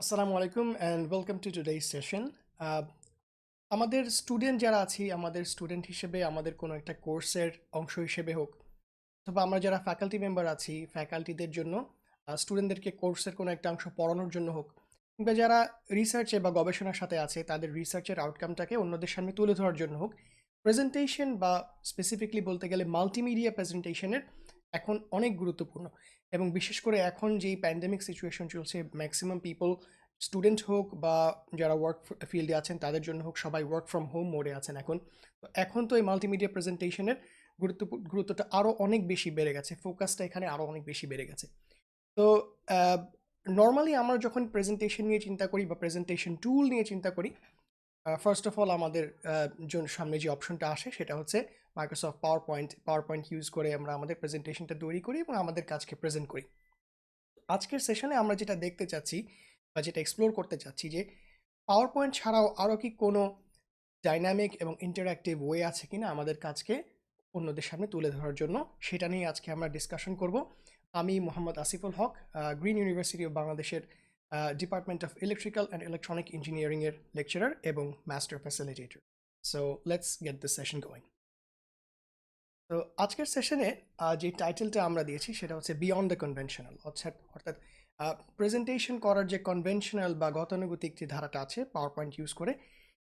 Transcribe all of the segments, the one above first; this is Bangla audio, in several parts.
আসসালামু আলাইকুম and welcome to today's session. আমাদের স্টুডেন্ট যারা আছি, আমাদের স্টুডেন্ট হিসেবে আমাদের কোনো একটা কোর্সের অংশ হিসেবে হোক, অথবা আমরা যারা ফ্যাকাল্টি মেম্বার আছি, ফ্যাকাল্টিদের জন্য স্টুডেন্টদেরকে কোর্সের কোনো একটা অংশ পড়ানোর জন্য হোক, কিংবা যারা রিসার্চে বা গবেষণার সাথে আছে তাদের রিসার্চের আউটকামটাকে অন্যদের সামনে তুলে ধরার জন্য হোক, প্রেজেন্টেশন বা স্পেসিফিকলি বলতে গেলে মাল্টিমিডিয়া প্রেজেন্টেশনের এখন অনেক গুরুত্বপূর্ণ। এবং বিশেষ করে এখন যেই প্যান্ডেমিক সিচুয়েশন চলছে, ম্যাক্সিমাম পিপল, স্টুডেন্ট হোক বা যারা ওয়ার্ক ফিল্ডে আছেন তাদের জন্য হোক, সবাই ওয়ার্ক ফ্রম হোম মোডে আছেন এখন। তো এখন তো এই মাল্টিমিডিয়া প্রেজেন্টেশনের গুরুত্বটা আরও অনেক বেশি বেড়ে গেছে, ফোকাসটা এখানে আরও অনেক বেশি বেড়ে গেছে। তো নর্মালি আমরা যখন প্রেজেন্টেশন নিয়ে চিন্তা করি বা প্রেজেন্টেশন টুল নিয়ে চিন্তা করি, ফার্স্ট অফ অল আমাদের সামনে যে অপশনটা আসে সেটা হচ্ছে মাইক্রোসফট পাওয়ার পয়েন্ট ইউজ করে আমরা আমাদের প্রেজেন্টেশনটা তৈরি করি এবং আমাদের কাজকে প্রেজেন্ট করি। আজকের সেশনে আমরা যেটা দেখতে চাচ্ছি বা যেটা এক্সপ্লোর করতে চাচ্ছি যে পাওয়ার পয়েন্ট ছাড়াও আরও কি কোনো ডাইনামিক এবং ইন্টারঅ্যাক্টিভ ওয়ে আছে কিনা আমাদের কাজকে অন্যদের সামনে তুলে ধরার জন্য, সেটা নিয়ে আজকে আমরা ডিসকাশন করব। আমি মোহাম্মদ আসিফুল হক, গ্রিন ইউনিভার্সিটি অফ বাংলাদেশের department of electrical and electronic ইঞ্জিনিয়ারিংয়ের লেকচারার এবং master facilitator. So let's get this session going. তো আজকের সেশনে যে টাইটেলটা আমরা দিয়েছি সেটা হচ্ছে বিয়ন্ড দ্য কনভেনশনাল, অর্থাৎ প্রেজেন্টেশন করার যে কনভেনশনাল বা গতানুগতিক যে ধারাটা আছে পাওয়ার পয়েন্ট ইউজ করে,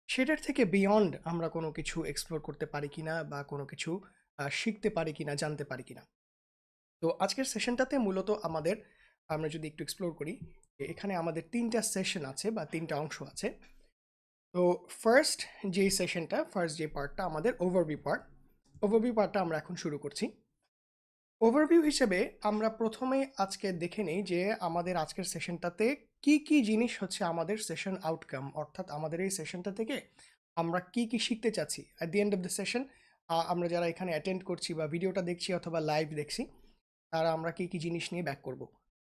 সেটার থেকে বিয়ন্ড আমরা কোনো কিছু এক্সপ্লোর করতে পারি কিনা বা কোনো কিছু শিখতে পারি কিনা, জানতে পারি কিনা। তো আজকের সেশনটাতে মূলত আমরা যদি একটু এক্সপ্লোর করি, এখানে আমাদের তিনটা সেশন আছে বা তিনটা অংশ আছে। তো ফার্স্ট যে পার্টটা আমাদের ওভারভিউ পার্টটা আমরা এখন শুরু করছি। ওভারভিউ হিসেবে আমরা প্রথমেই আজকে দেখে নেই যে আমাদের আজকের সেশনটাতে কি কি জিনিস হচ্ছে আমাদের সেশন আউটকাম, অর্থাৎ আমাদের এই সেশনটা থেকে আমরা কি কি শিখতে চাচ্ছি at the end of the session. আমরা যারা এখানে অ্যাটেন্ড করছি বা ভিডিওটা দেখছি অথবা লাইভ দেখছি, তারা আমরা কি কি জিনিস নিয়ে ব্যাক করব।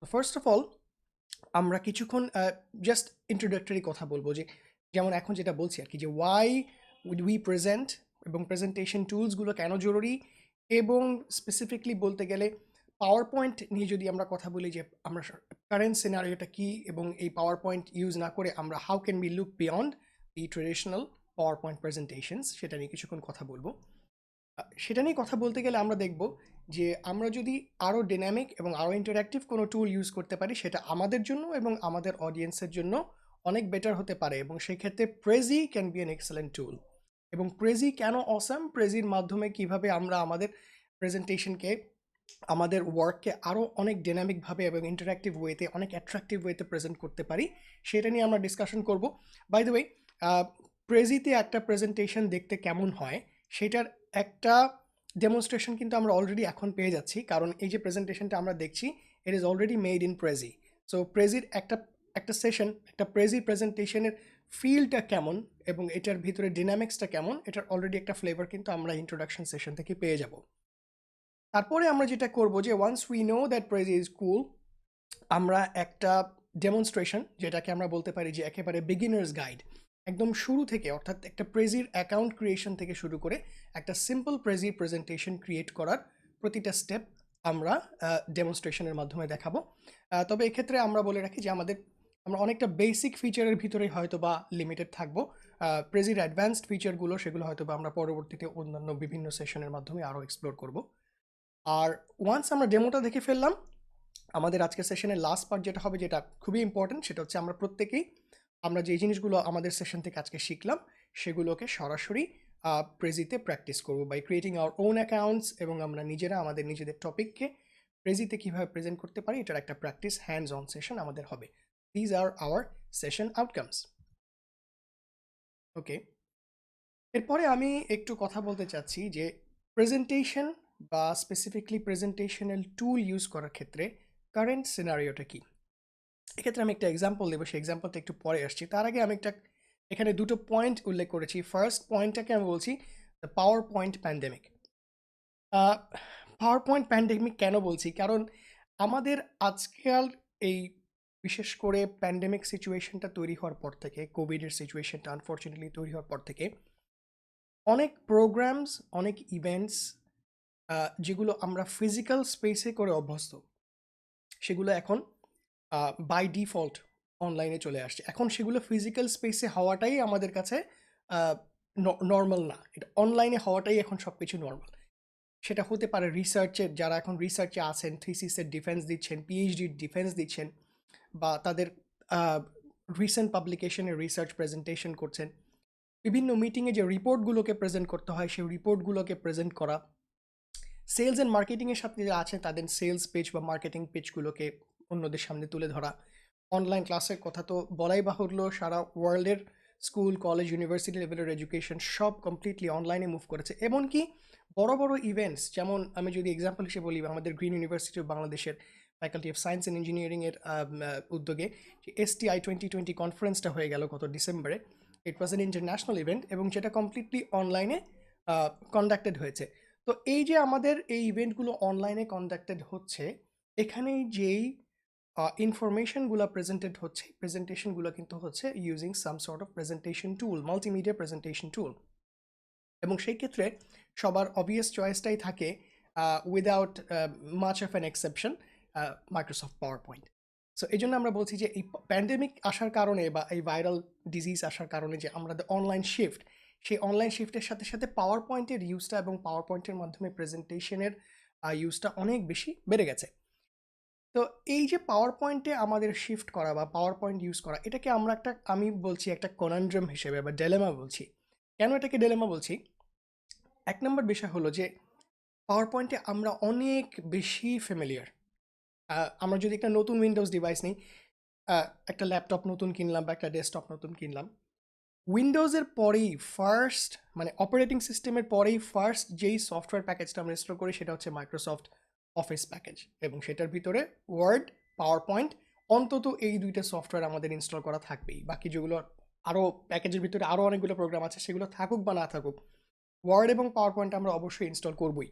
তো ফার্স্ট অফ অল আমরা কিছুক্ষণ জাস্ট ইন্ট্রোডাক্টরি কথা বলবো, যে যেমন এখন যেটা বলছি আর কি, যে ওয়াই উই প্রেজেন্ট এবং প্রেজেন্টেশন টুলসগুলো কেন জরুরি, এবং স্পেসিফিকলি বলতে গেলে পাওয়ার পয়েন্ট নিয়ে যদি আমরা কথা বলি, যে আমরা কারেন্ট সিনারিওটা কী, এবং এই পাওয়ার পয়েন্ট ইউজ না করে আমরা how can be look beyond the traditional power point presentations, সেটা নিয়ে কিছুক্ষণ কথা বলবো। সেটা নিয়ে কথা বলতে গেলে আমরা দেখব যে আমরা যদি আরও ডাইনামিক এবং আরও ইন্টারঅ্যাক্টিভ কোনো টুল ইউজ করতে পারি, সেটা আমাদের জন্য এবং আমাদের অডিয়েন্সের জন্য অনেক বেটার হতে পারে, এবং সেই ক্ষেত্রে Prezi can be an excellent টুল। এবং প্রেজি কেন অসাম, প্রেজির মাধ্যমে কিভাবে আমরা আমাদের প্রেজেন্টেশনকে, আমাদের ওয়ার্ককে আরও অনেক ডাইনামিকভাবে এবং ইন্টারঅ্যাক্টিভ ওয়েতে, অনেক অ্যাট্রাকটিভ ওয়েতে প্রেজেন্ট করতে পারি, সেটা নিয়ে আমরা ডিসকাশন করব। বাই দ্য ওয়ে, প্রেজিতে একটা প্রেজেন্টেশন দেখতে কেমন হয় সেটার একটা ডেমনস্ট্রেশন কিন্তু আমরা অলরেডি এখন পেয়ে যাচ্ছি, কারণ এই যে প্রেজেন্টেশনটা আমরা দেখছি, it is already made in Prezi. So প্রেজির একটা সেশন, একটা প্রেজেন্টেশনের ফিলটা কেমন এবং এটার ভিতরে ডিনামিক্সটা কেমন, এটার অলরেডি একটা ফ্লেভার কিন্তু আমরা ইন্ট্রোডাকশন সেশন থেকে পেয়ে যাব। তারপরে আমরা যেটা করব, যে once we know that Prezi is cool, আমরা একটা ডেমনস্ট্রেশন, যেটাকে আমরা বলতে পারি যে একেবারে বিগিনার্স গাইড, একদম শুরু থেকে, অর্থাৎ একটা প্রেজির অ্যাকাউন্ট ক্রিয়েশন থেকে শুরু করে একটা সিম্পল প্রেজি প্রেজেন্টেশন ক্রিয়েট করার প্রতিটা স্টেপ আমরা ডেমনস্ট্রেশনের মাধ্যমে দেখাবো। তবে এক্ষেত্রে আমরা বলে রাখি যে আমরা অনেকটা বেসিক ফিচারের ভিতরে হয়তো বা লিমিটেড থাকবো। প্রেজির অ্যাডভান্সড ফিচারগুলো, সেগুলো হয়তো বা আমরা পরবর্তীতে অন্যান্য বিভিন্ন সেশনের মাধ্যমে আরও এক্সপ্লোর করব। আর ওয়ান্স আমরা ডেমোটা দেখে ফেললাম, আমাদের আজকের সেশনের লাস্ট পার্ট যেটা হবে, যেটা খুবই ইম্পর্টেন্ট, সেটা হচ্ছে আমরা যে জিনিসগুলো আমাদের সেশন থেকে আজকে শিখলাম সেগুলোকে সরাসরি প্রেজিতে প্র্যাকটিস করবো by creating our own accounts, এবং আমরা নিজেরা আমাদের নিজেদের টপিককে প্রেজিতে কীভাবে প্রেজেন্ট করতে পারি এটার একটা প্র্যাকটিস হ্যান্ডস অন সেশন আমাদের হবে। These are our session outcomes. Okay, এরপরে আমি একটু কথা বলতে চাচ্ছি যে প্রেজেন্টেশন বা স্পেসিফিকলি প্রেজেন্টেশনাল টুল ইউজ করার ক্ষেত্রে কারেন্ট সিনারিওটা কী। এক্ষেত্রে আমি একটা এক্সাম্পল দেবো, সেই এক্সাম্পলটা একটু পরে আসছি। তার আগে আমি এখানে দুটো পয়েন্ট উল্লেখ করেছি। ফার্স্ট পয়েন্টটাকে আমি বলছি the power point pandemic. Power point pandemic কেন বলছি, কারণ আমাদের আজকাল এই বিশেষ করে প্যান্ডেমিক সিচুয়েশনটা তৈরি হওয়ার পর থেকে, কোভিডের সিচুয়েশনটা আনফর্চুনেটলি তৈরি হওয়ার পর থেকে, অনেক প্রোগ্রামস, অনেক ইভেন্টস যেগুলো আমরা ফিজিক্যাল স্পেসে করে অভ্যস্ত, সেগুলো এখন বাই ডিফল্ট অনলাইনে চলে আসছে। এখন সেগুলো ফিজিক্যাল স্পেসে হওয়াটাই আমাদের কাছে নর্মাল না, এটা অনলাইনে হওয়াটাই এখন সব কিছু নর্মাল। সেটা হতে পারে রিসার্চের, যারা এখন রিসার্চে আছেন, থিসিসের ডিফেন্স দিচ্ছেন, পিএইচডির ডিফেন্স দিচ্ছেন, বা তাদের রিসেন্ট পাবলিকেশনের রিসার্চ প্রেজেন্টেশন করছেন, বিভিন্ন মিটিংয়ে যে রিপোর্টগুলোকে প্রেজেন্ট করতে হয় সেই রিপোর্টগুলোকে প্রেজেন্ট করা, সেলস অ্যান্ড মার্কেটিংয়ের সাথে যারা আছে তাদের সেলস পেজ বা মার্কেটিং পেজগুলোকে অন্যদের সামনে তুলে ধরা। অনলাইন ক্লাসের কথা তো বলাই বাহুল্য, সারা ওয়ার্ল্ডের স্কুল, কলেজ, ইউনিভার্সিটি লেভেলের এডুকেশন সব কমপ্লিটলি অনলাইনে মুভ করেছে। এমনকি বড় বড় ইভেন্টস, যেমন আমি যদি এক্সাম্পল হিসেবে বলি, আমাদের গ্রিন ইউনিভার্সিটি অফ বাংলাদেশের ফ্যাকাল্টি অফ সায়েন্স অ্যান্ড ইঞ্জিনিয়ারিংয়ের উদ্যোগে যে STI 2020 কনফারেন্সটা হয়ে গেল গত ডিসেম্বরে। ইট ওয়াজ অ্যান ইন্টারন্যাশনাল ইভেন্ট এবং যেটা কমপ্লিটলি অনলাইনে কন্ডাক্টেড হয়েছে। তো এই যে আমাদের এই ইভেন্টগুলো অনলাইনে কন্ডাক্টেড হচ্ছে, এখানেই যেই ইনফরমেশনগুলো প্রেজেন্টেড হচ্ছে, প্রেজেন্টেশনগুলো কিন্তু হচ্ছে using some sort of presentation tool, multimedia presentation tool. এবং সেই ক্ষেত্রে সবার অবভিয়াস চয়েসটাই থাকে, without much of an exception, Microsoft PowerPoint. So এই জন্য আমরা বলছি যে এই প্যান্ডেমিক আসার কারণে বা এই ভাইরাল ডিজিজ আসার কারণে যে আমাদের অনলাইন শিফট, সেই অনলাইন শিফটের সাথে সাথে পাওয়ার পয়েন্টের ইউজটা এবং পাওয়ার পয়েন্টের মাধ্যমে প্রেজেন্টেশনের ইউজটা অনেক বেশি বেড়ে গেছে। তো এই যে পাওয়ার পয়েন্টে আমাদের শিফট করা বা পাওয়ার পয়েন্ট ইউজ করা, এটাকে আমরা আমি বলছি একটা কনান্ড্রাম হিসেবে বা ডেলেমা বলছি। কেন এটাকে ডেলেমা বলছি? এক নম্বর বিষয় হলো যে পাওয়ার পয়েন্টে আমরা অনেক বেশি ফ্যামিলিয়ার। আমরা যদি একটা নতুন উইন্ডোজ ডিভাইস নিই, একটা ল্যাপটপ নতুন কিনলাম বা একটা ডেস্কটপ নতুন কিনলাম, উইন্ডোজের পরেই ফার্স্ট, মানে অপারেটিং সিস্টেমের পরেই ফার্স্ট যেই সফটওয়্যার প্যাকেজটা আমরা ইনস্টল করি সেটা হচ্ছে মাইক্রোসফট অফিস প্যাকেজ, এবং সেটার ভিতরে ওয়ার্ড, পাওয়ার পয়েন্ট, অন্তত এই দুইটা সফটওয়্যার আমাদের ইনস্টল করা থাকবেই। বাকি যেগুলো আরও প্যাকেজের ভিতরে আরও অনেকগুলো প্রোগ্রাম আছে, সেগুলো থাকুক বা না থাকুক, ওয়ার্ড এবং পাওয়ার পয়েন্ট আমরা অবশ্যই ইনস্টল করবই।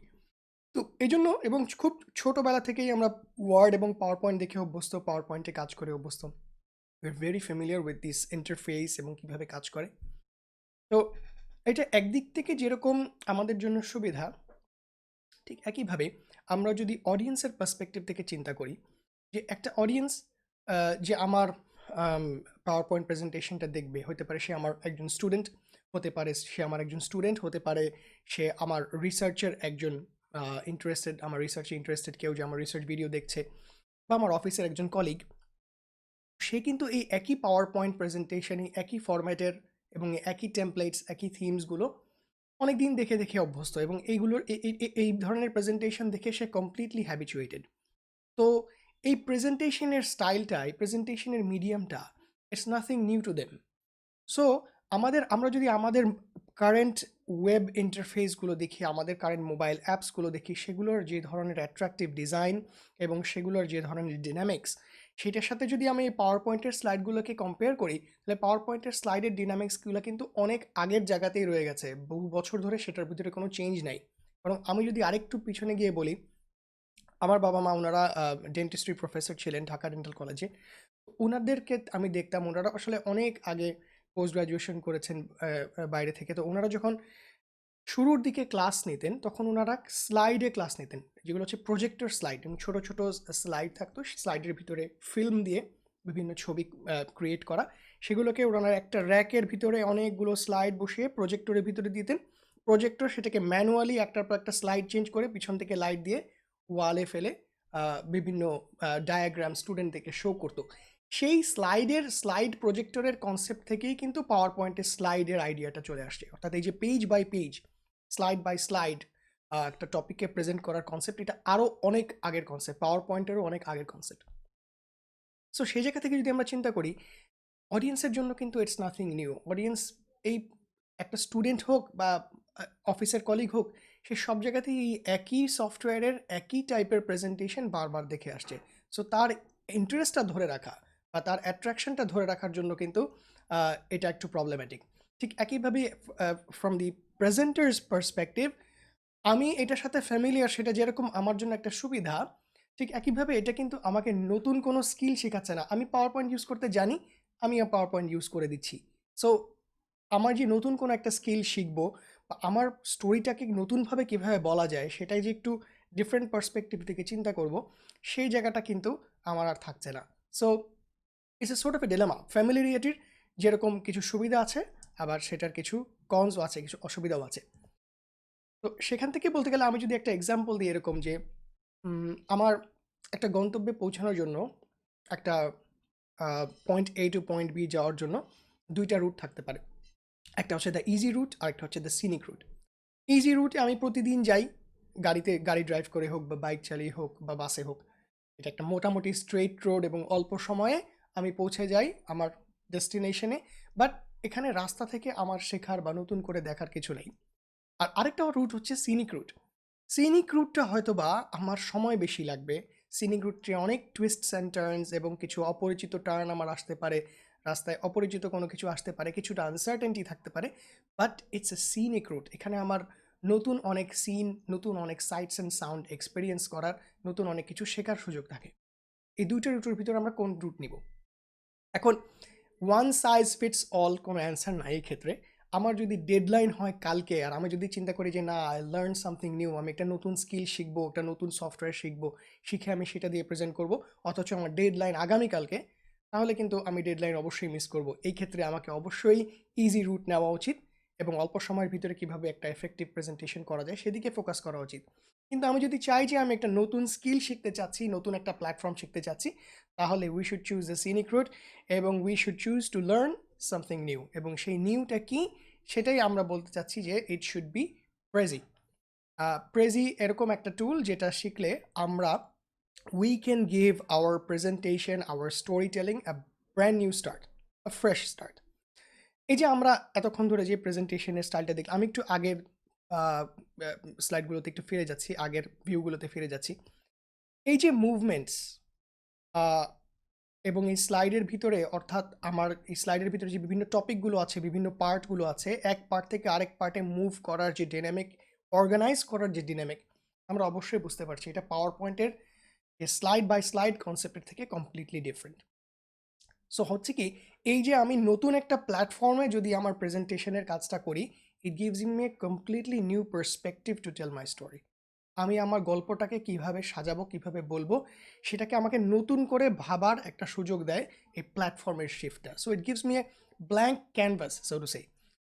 তো এই জন্য, এবং খুব ছোটোবেলা থেকেই আমরা ওয়ার্ড এবং পাওয়ার পয়েন্ট দেখে অভ্যস্ত, পাওয়ার পয়েন্টে কাজ করে অভ্যস্ত, we are very familiar with this interface এবং কীভাবে কাজ করে। তো এটা একদিক থেকে যেরকম আমাদের জন্য সুবিধা, ঠিক একইভাবে আমরা যদি অডিয়েন্সের পার্সপেক্টিভ থেকে চিন্তা করি, যে একটা অডিয়েন্স যে আমার পাওয়ার পয়েন্ট প্রেজেন্টেশনটা দেখবে, হতে পারে সে আমার একজন স্টুডেন্ট, হতে পারে সে আমার একজন স্টুডেন্ট, হতে পারে সে আমার রিসার্চের একজন ইন্টারেস্টেড, আমার রিসার্চে ইন্টারেস্টেড কেউ যে আমার রিসার্চ ভিডিও দেখছে, বা আমার অফিসের একজন কলিগ। সে কিন্তু এই একই পাওয়ার পয়েন্ট প্রেজেন্টেশন, এই একই ফরম্যাটের এবং একই টেমপ্লেটস, একই থিমসগুলো অনেক দিন দেখে দেখে অভ্যস্ত, এবং এইগুলোর এই ধরনের প্রেজেন্টেশন দেখে সে কমপ্লিটলি হ্যাবিচুয়েটেড। তো এই প্রেজেন্টেশনের স্টাইলটা, এই প্রেজেন্টেশনের মিডিয়ামটা, it's nothing new to them. So আমরা যদি আমাদের কারেন্ট ওয়েব ইন্টারফেসগুলো দেখি, আমাদের কারেন্ট মোবাইল অ্যাপসগুলো দেখি, সেগুলোর যে ধরনের অ্যাট্রাকটিভ ডিজাইন এবং সেগুলোর যে ধরনের ডিনামিক্স, সেটার সাথে যদি আমি এই পাওয়ার পয়েন্টের স্লাইডগুলোকে কম্পেয়ার করি, তাহলে পাওয়ার পয়েন্টের স্লাইডের ডিনামিক্সগুলো কিন্তু অনেক আগের জায়গাতেই রয়ে গেছে, বহু বছর ধরে সেটার ভিতরে কোনো চেঞ্জ নাই। কারণ আমি যদি আরেকটু পিছনে গিয়ে বলি, আমার বাবা মা ওনারা ডেন্টিস্ট্রি প্রফেসর ছিলেন ঢাকা ডেন্টাল কলেজে। ওনাদেরকে আমি দেখতাম, ওনারা আসলে অনেক আগে পোস্ট গ্রাজুয়েশন করেছেন বাইরে থেকে। তো ওনারা যখন শুরুর দিকে ক্লাস নিতেন, তখন ওনারা স্লাইডে ক্লাস নিতেন, যেগুলো হচ্ছে প্রজেক্টর স্লাইড, এবং ছোটো ছোটো স্লাইড থাকতো, স্লাইডের ভিতরে ফিল্ম দিয়ে বিভিন্ন ছবি ক্রিয়েট করা, সেগুলোকে ওনারা একটা র্যাকের ভিতরে অনেকগুলো স্লাইড বসিয়ে প্রজেক্টরের ভিতরে দিতেন। প্রজেক্টর সেটাকে ম্যানুয়ালি একটার পর একটা স্লাইড চেঞ্জ করে পিছন থেকে লাইট দিয়ে ওয়ালে ফেলে বিভিন্ন ডায়াগ্রাম স্টুডেন্টদেরকে শো করতো। সেই স্লাইড প্রজেক্টরের কনসেপ্ট থেকেই কিন্তু পাওয়ার পয়েন্টের স্লাইডের আইডিয়াটা চলে আসছে। অর্থাৎ এই যে page by page, slide by slide একটা টপিককে প্রেজেন্ট করার কনসেপ্ট, এটা আরও অনেক আগের কনসেপ্ট, পাওয়ার পয়েন্টেরও অনেক আগের কনসেপ্ট। সো সেই জায়গা থেকে যদি আমরা চিন্তা করি, অডিয়েন্সের জন্য কিন্তু ইটস নাথিং নিউ। অডিয়েন্স, এই একটা স্টুডেন্ট হোক বা অফিসের কলিগ হোক, সে সব জায়গাতেই এই একই সফটওয়্যারের একই টাইপের প্রেজেন্টেশন বারবার দেখে আসছে। সো তার ইন্টারেস্টটা ধরে রাখা বা তার অ্যাট্রাকশনটা ধরে রাখার জন্য কিন্তু এটা একটু প্রবলেম্যাটিক। ঠিক একইভাবে ফ্রম দি প্রেজেন্টার্স পার্সপেক্টিভ, আমি এটার সাথে ফ্যামিলিয়ার, সেটা যেরকম আমার জন্য একটা সুবিধা, ঠিক একইভাবে এটা কিন্তু আমাকে নতুন কোনো স্কিল শেখাচ্ছে না। আমি পাওয়ার পয়েন্ট ইউজ করতে জানি, আমি পাওয়ার পয়েন্ট ইউজ করে দিচ্ছি। সো আমার যে নতুন কোনো একটা স্কিল শিখবো বা আমার স্টোরিটাকে নতুনভাবে কীভাবে বলা যায়, সেটাই যে একটু ডিফারেন্ট পার্সপেক্টিভ থেকে চিন্তা করব, সেই জায়গাটা কিন্তু আমার আর থাকছে না। So it's a sort of a dilemma. ফ্যামিলিয়ারিটির যেরকম কিছু সুবিধা আছে, আবার সেটার কিছু কনসও আছে, কিছু অসুবিধাও আছে। তো সেখান থেকে বলতে গেলে আমি যদি একটা এক্সাম্পল দিই এরকম যে আমার একটা গন্তব্যে পৌঁছানোর জন্য একটা পয়েন্ট এ টু পয়েন্ট বি যাওয়ার জন্য 2টা রুট থাকতে পারে। একটা হচ্ছে দ্য ইজি রুট, আর একটা হচ্ছে দ্য সিনিক রুট। ইজি রুটে আমি প্রতিদিন যাই, গাড়ি ড্রাইভ করে হোক বা বাইক চালিয়ে হোক বা বাসে হোক। এটা একটা মোটামুটি স্ট্রেইট রোড এবং অল্প সময়ে আমি পৌঁছে যাই আমার ডেস্টিনেশনে। বাট এখানে রাস্তা থেকে আমার শেখার বা নতুন করে দেখার কিছু নেই। আর আরেকটা রুট হচ্ছে সিনিক রুট। সিনিক রুটটা হয়তো বা আমার সময় বেশি লাগবে। সিনিক রুটে অনেক টুইস্টস অ্যান্ড টার্নস এবং কিছু অপরিচিত টার্ন আমার আসতে পারে, রাস্তায় অপরিচিত কোনো কিছু আসতে পারে, কিছুটা আনসার্টেনটি থাকতে পারে। But it's a scenic route. এখানে আমার নতুন অনেক সিন, নতুন অনেক সাইটস অ্যান্ড সাউন্ড এক্সপিরিয়েন্স করার, নতুন অনেক কিছু শেখার সুযোগ থাকে। এই 2টা রুটের ভিতরে আমরা কোন রুট নিব? এখন ওয়ান সাইজ ফিটস অল কোনো অ্যান্সার নাই এই ক্ষেত্রে। আমার যদি ডেডলাইন হয় কালকে, আর আমি যদি চিন্তা করি যে না, আই লার্ন সামথিং নিউ, আমি একটা নতুন স্কিল শিখবো, একটা নতুন সফটওয়্যার শিখবো, শিখে আমি সেটা দিয়ে প্রেজেন্ট করব, অথচ আমার ডেডলাইন আগামীকালকে, তাহলে কিন্তু আমি ডেডলাইন অবশ্যই মিস করব। এই ক্ষেত্রে আমাকে অবশ্যই ইজি রুট নেওয়া উচিত এবং অল্প সময়ের ভিতরে কিভাবে একটা এফেক্টিভ প্রেজেন্টেশন করা যায় সেদিকে ফোকাস করা উচিত। কিন্তু আমি যদি চাই যে আমি একটা নতুন স্কিল শিখতে চাচ্ছি, নতুন একটা প্ল্যাটফর্ম শিখতে চাচ্ছি, তাহলে we should choose the scenic route এবং we should choose to learn something new. এবং সেই নিউটা কি, সেটাই আমরা বলতে চাচ্ছি যে it should be Prezi. Prezi এরকম একটা টুল যেটা শিখলে আমরা we can give our presentation, our storytelling a brand new start, a fresh start. এই যে আমরা এতক্ষণ ধরে যে প্রেজেন্টেশনের স্টাইলটা দেখলাম, আমি একটু আগের স্লাইডগুলোতে একটু ফিরে যাচ্ছি, আগের ভিউগুলোতে ফিরে যাচ্ছি। এই যে মুভমেন্টস এবং এই স্লাইডের ভিতরে, অর্থাৎ আমার এই স্লাইডের ভিতরে যে বিভিন্ন টপিকগুলো আছে, বিভিন্ন পার্টগুলো আছে, এক পার্ট থেকে আরেক পার্টে মুভ করার যে ডাইনামিক, অর্গানাইজ করার যে ডাইনামিক, আমরা অবশ্যই বুঝতে পারছি এটা পাওয়ার পয়েন্টের স্লাইড বাই স্লাইড কনসেপ্টের থেকে কমপ্লিটলি ডিফারেন্ট। সো হচ্ছে কি, এই যে আমি নতুন একটা প্ল্যাটফর্মে যদি আমার প্রেজেন্টেশনের কাজটা করি, it gives me a completely new perspective to tell my story. আমি আমার গল্পটাকে কিভাবে সাজাবো, কিভাবে বলবো, সেটাকে আমাকে নতুন করে ভাবার একটা সুযোগ দেয় এই প্ল্যাটফর্মের শিফটটা। So it gives me a blank canvas, so to say.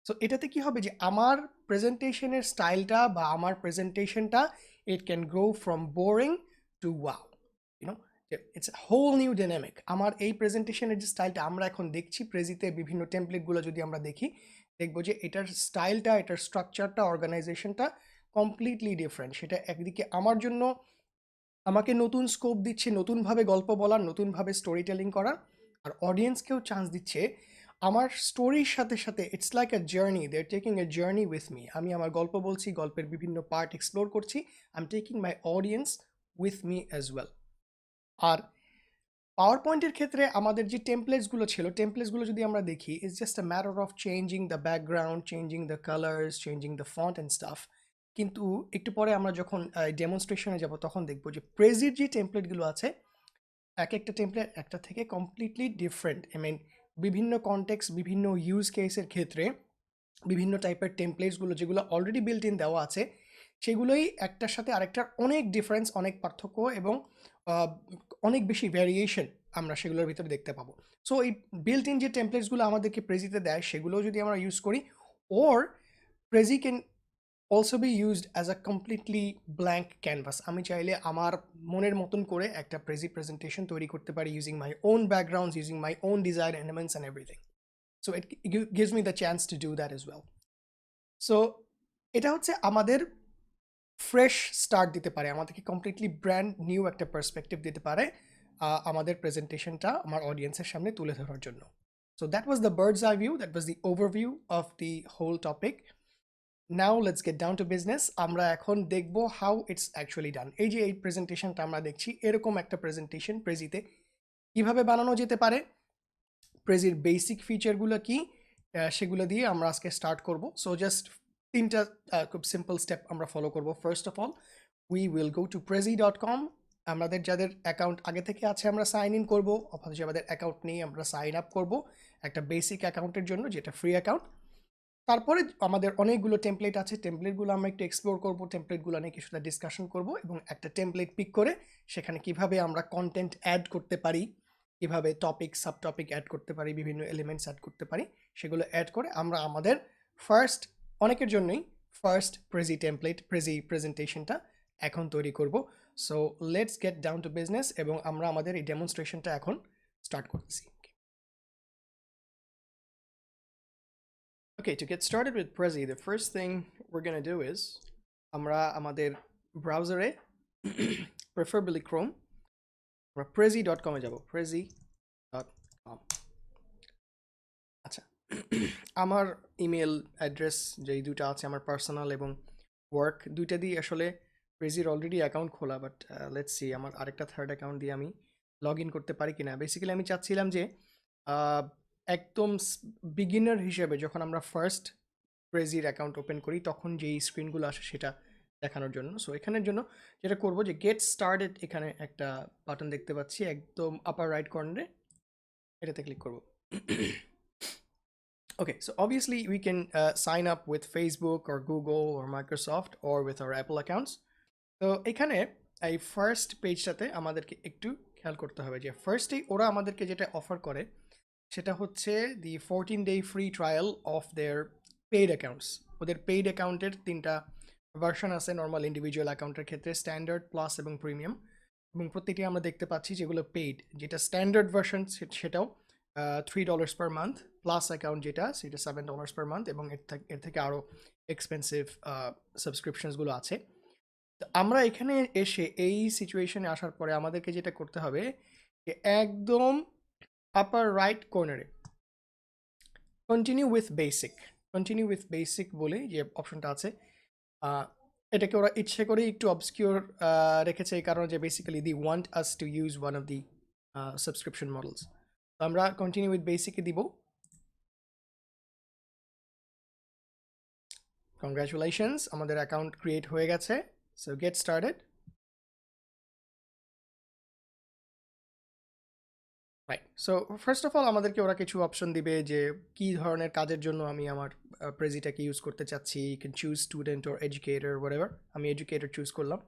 So এটাতে কি হবে যে আমার প্রেজেন্টেশনের স্টাইলটা বা আমার প্রেজেন্টেশনটা, it can grow from boring to wow, you know, it's whole new dynamic. আমার এই প্রেজেন্টেশনের যে স্টাইলটা আমরা এখন দেখছি প্রেজিতে, বিভিন্ন টেমপ্লেটগুলো যদি আমরা দেখি, দেখবো যে এটার স্টাইলটা, এটার স্ট্রাকচারটা, অর্গানাইজেশনটা কমপ্লিটলি ডিফারেন্ট। সেটা একদিকে আমার জন্য আমাকে নতুন স্কোপ দিচ্ছে, নতুনভাবে গল্প বলার, নতুনভাবে স্টোরি টেলিং করার, আর অডিয়েন্সকেও চান্স দিচ্ছে আমার স্টোরির সাথে সাথে। It's like a journey, they are taking a journey with me. আমি আমার গল্প বলছি, গল্পের বিভিন্ন পার্ট এক্সপ্লোর করছি, I am taking my audience with me as well. আর পাওয়ার পয়েন্টের ক্ষেত্রে আমাদের যে টেমপ্লেটসগুলো ছিল, টেমপ্লেটসগুলো যদি আমরা দেখি, it's just a matter of changing the background, changing the colours, changing the font and staff. কিন্তু একটু পরে আমরা যখন ডেমনস্ট্রেশনে যাব, তখন দেখবো যে প্রেজির যে টেমপ্লেটগুলো আছে, এক একটা টেমপ্লেট একটা থেকে কমপ্লিটলি ডিফারেন্ট। আই মিন বিভিন্ন কনটেক্সট, বিভিন্ন ইউজ কেসের ক্ষেত্রে বিভিন্ন টাইপের টেমপ্লেটসগুলো যেগুলো অলরেডি বিল্ট ইন দেওয়া আছে, সেগুলোই একটার সাথে আরেকটার অনেক ডিফারেন্স, অনেক পার্থক্য এবং আহ, অনেক বেশি ভ্যারিয়েশন আমরা সেগুলোর ভিতরে দেখতে পাবো। সো এই বিল্ট ইন যে টেমপ্লেটসগুলো আমাদেরকে প্রেজিতে দেয়, সেগুলোও যদি আমরা ইউজ করি, or Prezi can also be used as a completely blank canvas. আমি চাইলে আমার মনের মতন করে একটা প্রেজেন্টেশন তৈরি করতে পারি, using my own backgrounds, using my own design elements and everything. So it gives me the chance to do that as well. So এটা হচ্ছে আমাদের ফ্রেশ স্টার্ট দিতে পারে, আমাদেরকে কমপ্লিটলি ব্র্যান্ড নিউ একটা পার্সপেক্টিভ দিতে পারে আমাদের প্রেজেন্টেশনটা আমার অডিয়েন্সের সামনে তুলে ধরার জন্য। So that was the bird's eye view, that was the overview of the whole topic. Now let's get down to business. আমরা এখন দেখবো হাউ ইটস অ্যাকচুয়ালি ডান। এই যে এই প্রেজেন্টেশনটা আমরা দেখছি, এরকম একটা প্রেজেন্টেশন প্রেজিতে কিভাবে বানানো যেতে পারে, প্রেজির বেসিক ফিচারগুলো কি, সেগুলো দিয়ে আমরা আজকে স্টার্ট করব। সো জাস্ট 3টা খুব সিম্পল স্টেপ আমরা ফলো করব। First of all, we will go to prezi.com। আমাদের যাদের অ্যাকাউন্ট আগে থেকে আছে আমরা সাইন ইন করবো, অথচ আমাদের অ্যাকাউন্ট নেই আমরা সাইন আপ করব একটা বেসিক অ্যাকাউন্টের জন্য, যেটা ফ্রি অ্যাকাউন্ট। তারপরে আমাদের অনেকগুলো টেমপ্লেট আছে, টেমপ্লেটগুলো আমরা একটু এক্সপ্লোর করবো, টেমপ্লেটগুলো নিয়ে কিছুটা ডিসকাশন করব এবং একটা টেমপ্লেট পিক করে সেখানে কিভাবে আমরা কন্টেন্ট অ্যাড করতে পারি, কিভাবে টপিক সাব টপিক অ্যাড করতে পারি, বিভিন্ন এলিমেন্টস অ্যাড করতে পারি, সেগুলো অ্যাড করে আমরা আমাদের ফার্স্ট, অনেকের জন্যই ফার্স্ট প্রেজি প্রেজেন্টেশনটা এখন তৈরি করব। So let's get down to business এবং আমরা আমাদের এই ডেমনস্ট্রেশনটা এখন স্টার্ট করতেছি। Okay, to get started with Prezi, the first thing we're going to do is আমরা আমাদের ব্রাউজারে preferably Chrome আমরা prezi.com এ যাব, prezi.com। আচ্ছা, আমার ইমেল অ্যাড্রেস যেই দুটো আছে, আমার পার্সোনাল এবং ওয়ার্ক, দুইটা দিয়ে আসলে প্রেজির অলরেডি অ্যাকাউন্ট খোলা, বাট লেটস সি আমার আরেকটা থার্ড অ্যাকাউন্ট দিয়ে আমি লগ ইন করতে পারি কিনা। বেসিক্যালি আমি চাচ্ছিলাম যে একদম বিগিনার হিসেবে যখন আমরা ফার্স্ট প্রেজির অ্যাকাউন্ট ওপেন করি তখন যেই স্ক্রিনগুলো আসে সেটা দেখানোর জন্য। সো এখানের জন্য যেটা করব যে গেট স্টার্টেড, এখানে একটা বাটন দেখতে পাচ্ছি একদম আপার রাইট কর্নারে, এটাতে ক্লিক করব। Okay, so obviously we can sign up with Facebook or Google or Microsoft or with our Apple accounts. তো এখানে এই ফার্স্ট পেজটাতে আমাদেরকে একটু খেয়াল করতে হবে যে ফার্স্টেই ওরা আমাদেরকে যেটা অফার করে সেটা হচ্ছে দি 14-day free trial of their paid accounts. ওদের পেইড অ্যাকাউন্টের 3টা ভার্সন আছে নর্মাল ইন্ডিভিজুয়াল অ্যাকাউন্টের ক্ষেত্রে, স্ট্যান্ডার্ড, প্লাস এবং প্রিমিয়াম, এবং প্রতিটি আমরা দেখতে পাচ্ছি যেগুলো পেইড। যেটা স্ট্যান্ডার্ড ভার্সন সেটাও $3 পার মান্থ, প্লাস অ্যাকাউন্ট যেটা সেটা $7 পার মান্থ, এবং এর থেকে আরও এক্সপেন্সিভ সাবস্ক্রিপশনসগুলো আছে। তো আমরা এখানে এসে এই সিচুয়েশনে আসার পরে আমাদেরকে যেটা করতে হবে যে একদম আপার রাইট কর্নারে কন্টিনিউ উইথ বেসিক বলে যে অপশনটা আছে, এটাকে ওরা ইচ্ছে করে একটু অবসকিউর রেখেছে এই কারণে যে basically the want us to use one of the subscription models. তো আমরা কন্টিনিউ উইথ বেসিকে দিব। কংগ্রাচুলেশনস, আমাদের অ্যাকাউন্ট ক্রিয়েট হয়ে গেছে। So get started. Right, so first of all আমাদেরকে ওরা কিছু অপশন দিবে যে কী ধরনের কাজের জন্য আমি আমার প্রেজিটাকে ইউজ করতে চাচ্ছি। You can choose student or educator, whatever. আমি এডুকেটর চুজ করলাম।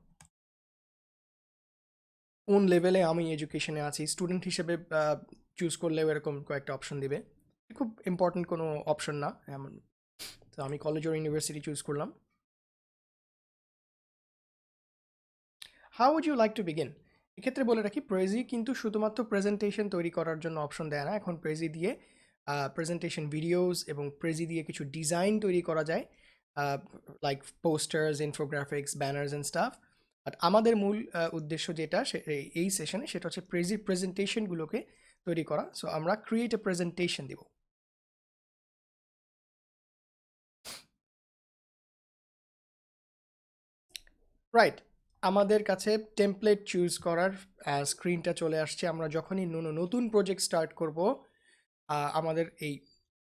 কোন লেভেলে আমি এডুকেশনে আছি, স্টুডেন্ট হিসেবে চুজ করলেও এরকম কয়েকটা অপশন দিবে, খুব ইম্পর্টেন্ট কোনো অপশন না এমন। তো আমি কলেজ ওর ইউনিভার্সিটি চুজ করলাম। How would you like to begin? এক্ষেত্রে বলে রাখি প্রেজি কিন্তু শুধুমাত্র প্রেজেন্টেশন তৈরি করার জন্য অপশন দেয় না। এখন প্রেজি দিয়ে প্রেজেন্টেশন ভিডিওস এবং প্রেজি দিয়ে কিছু ডিজাইন তৈরি করা যায়, like posters, infographics, banners and staff. But আমাদের মূল উদ্দেশ্য যেটা এই সেশনে সেটা হচ্ছে প্রেজেন্টেশনগুলোকে তৈরি করা। সো আমরা ক্রিয়েট এ প্রেজেন্টেশন দিব। রাইট, আমাদের কাছে টেমপ্লেট চুজ করার স্ক্রিনটা চলে আসছে। আমরা যখনই নতুন প্রজেক্ট স্টার্ট করব আমাদের এই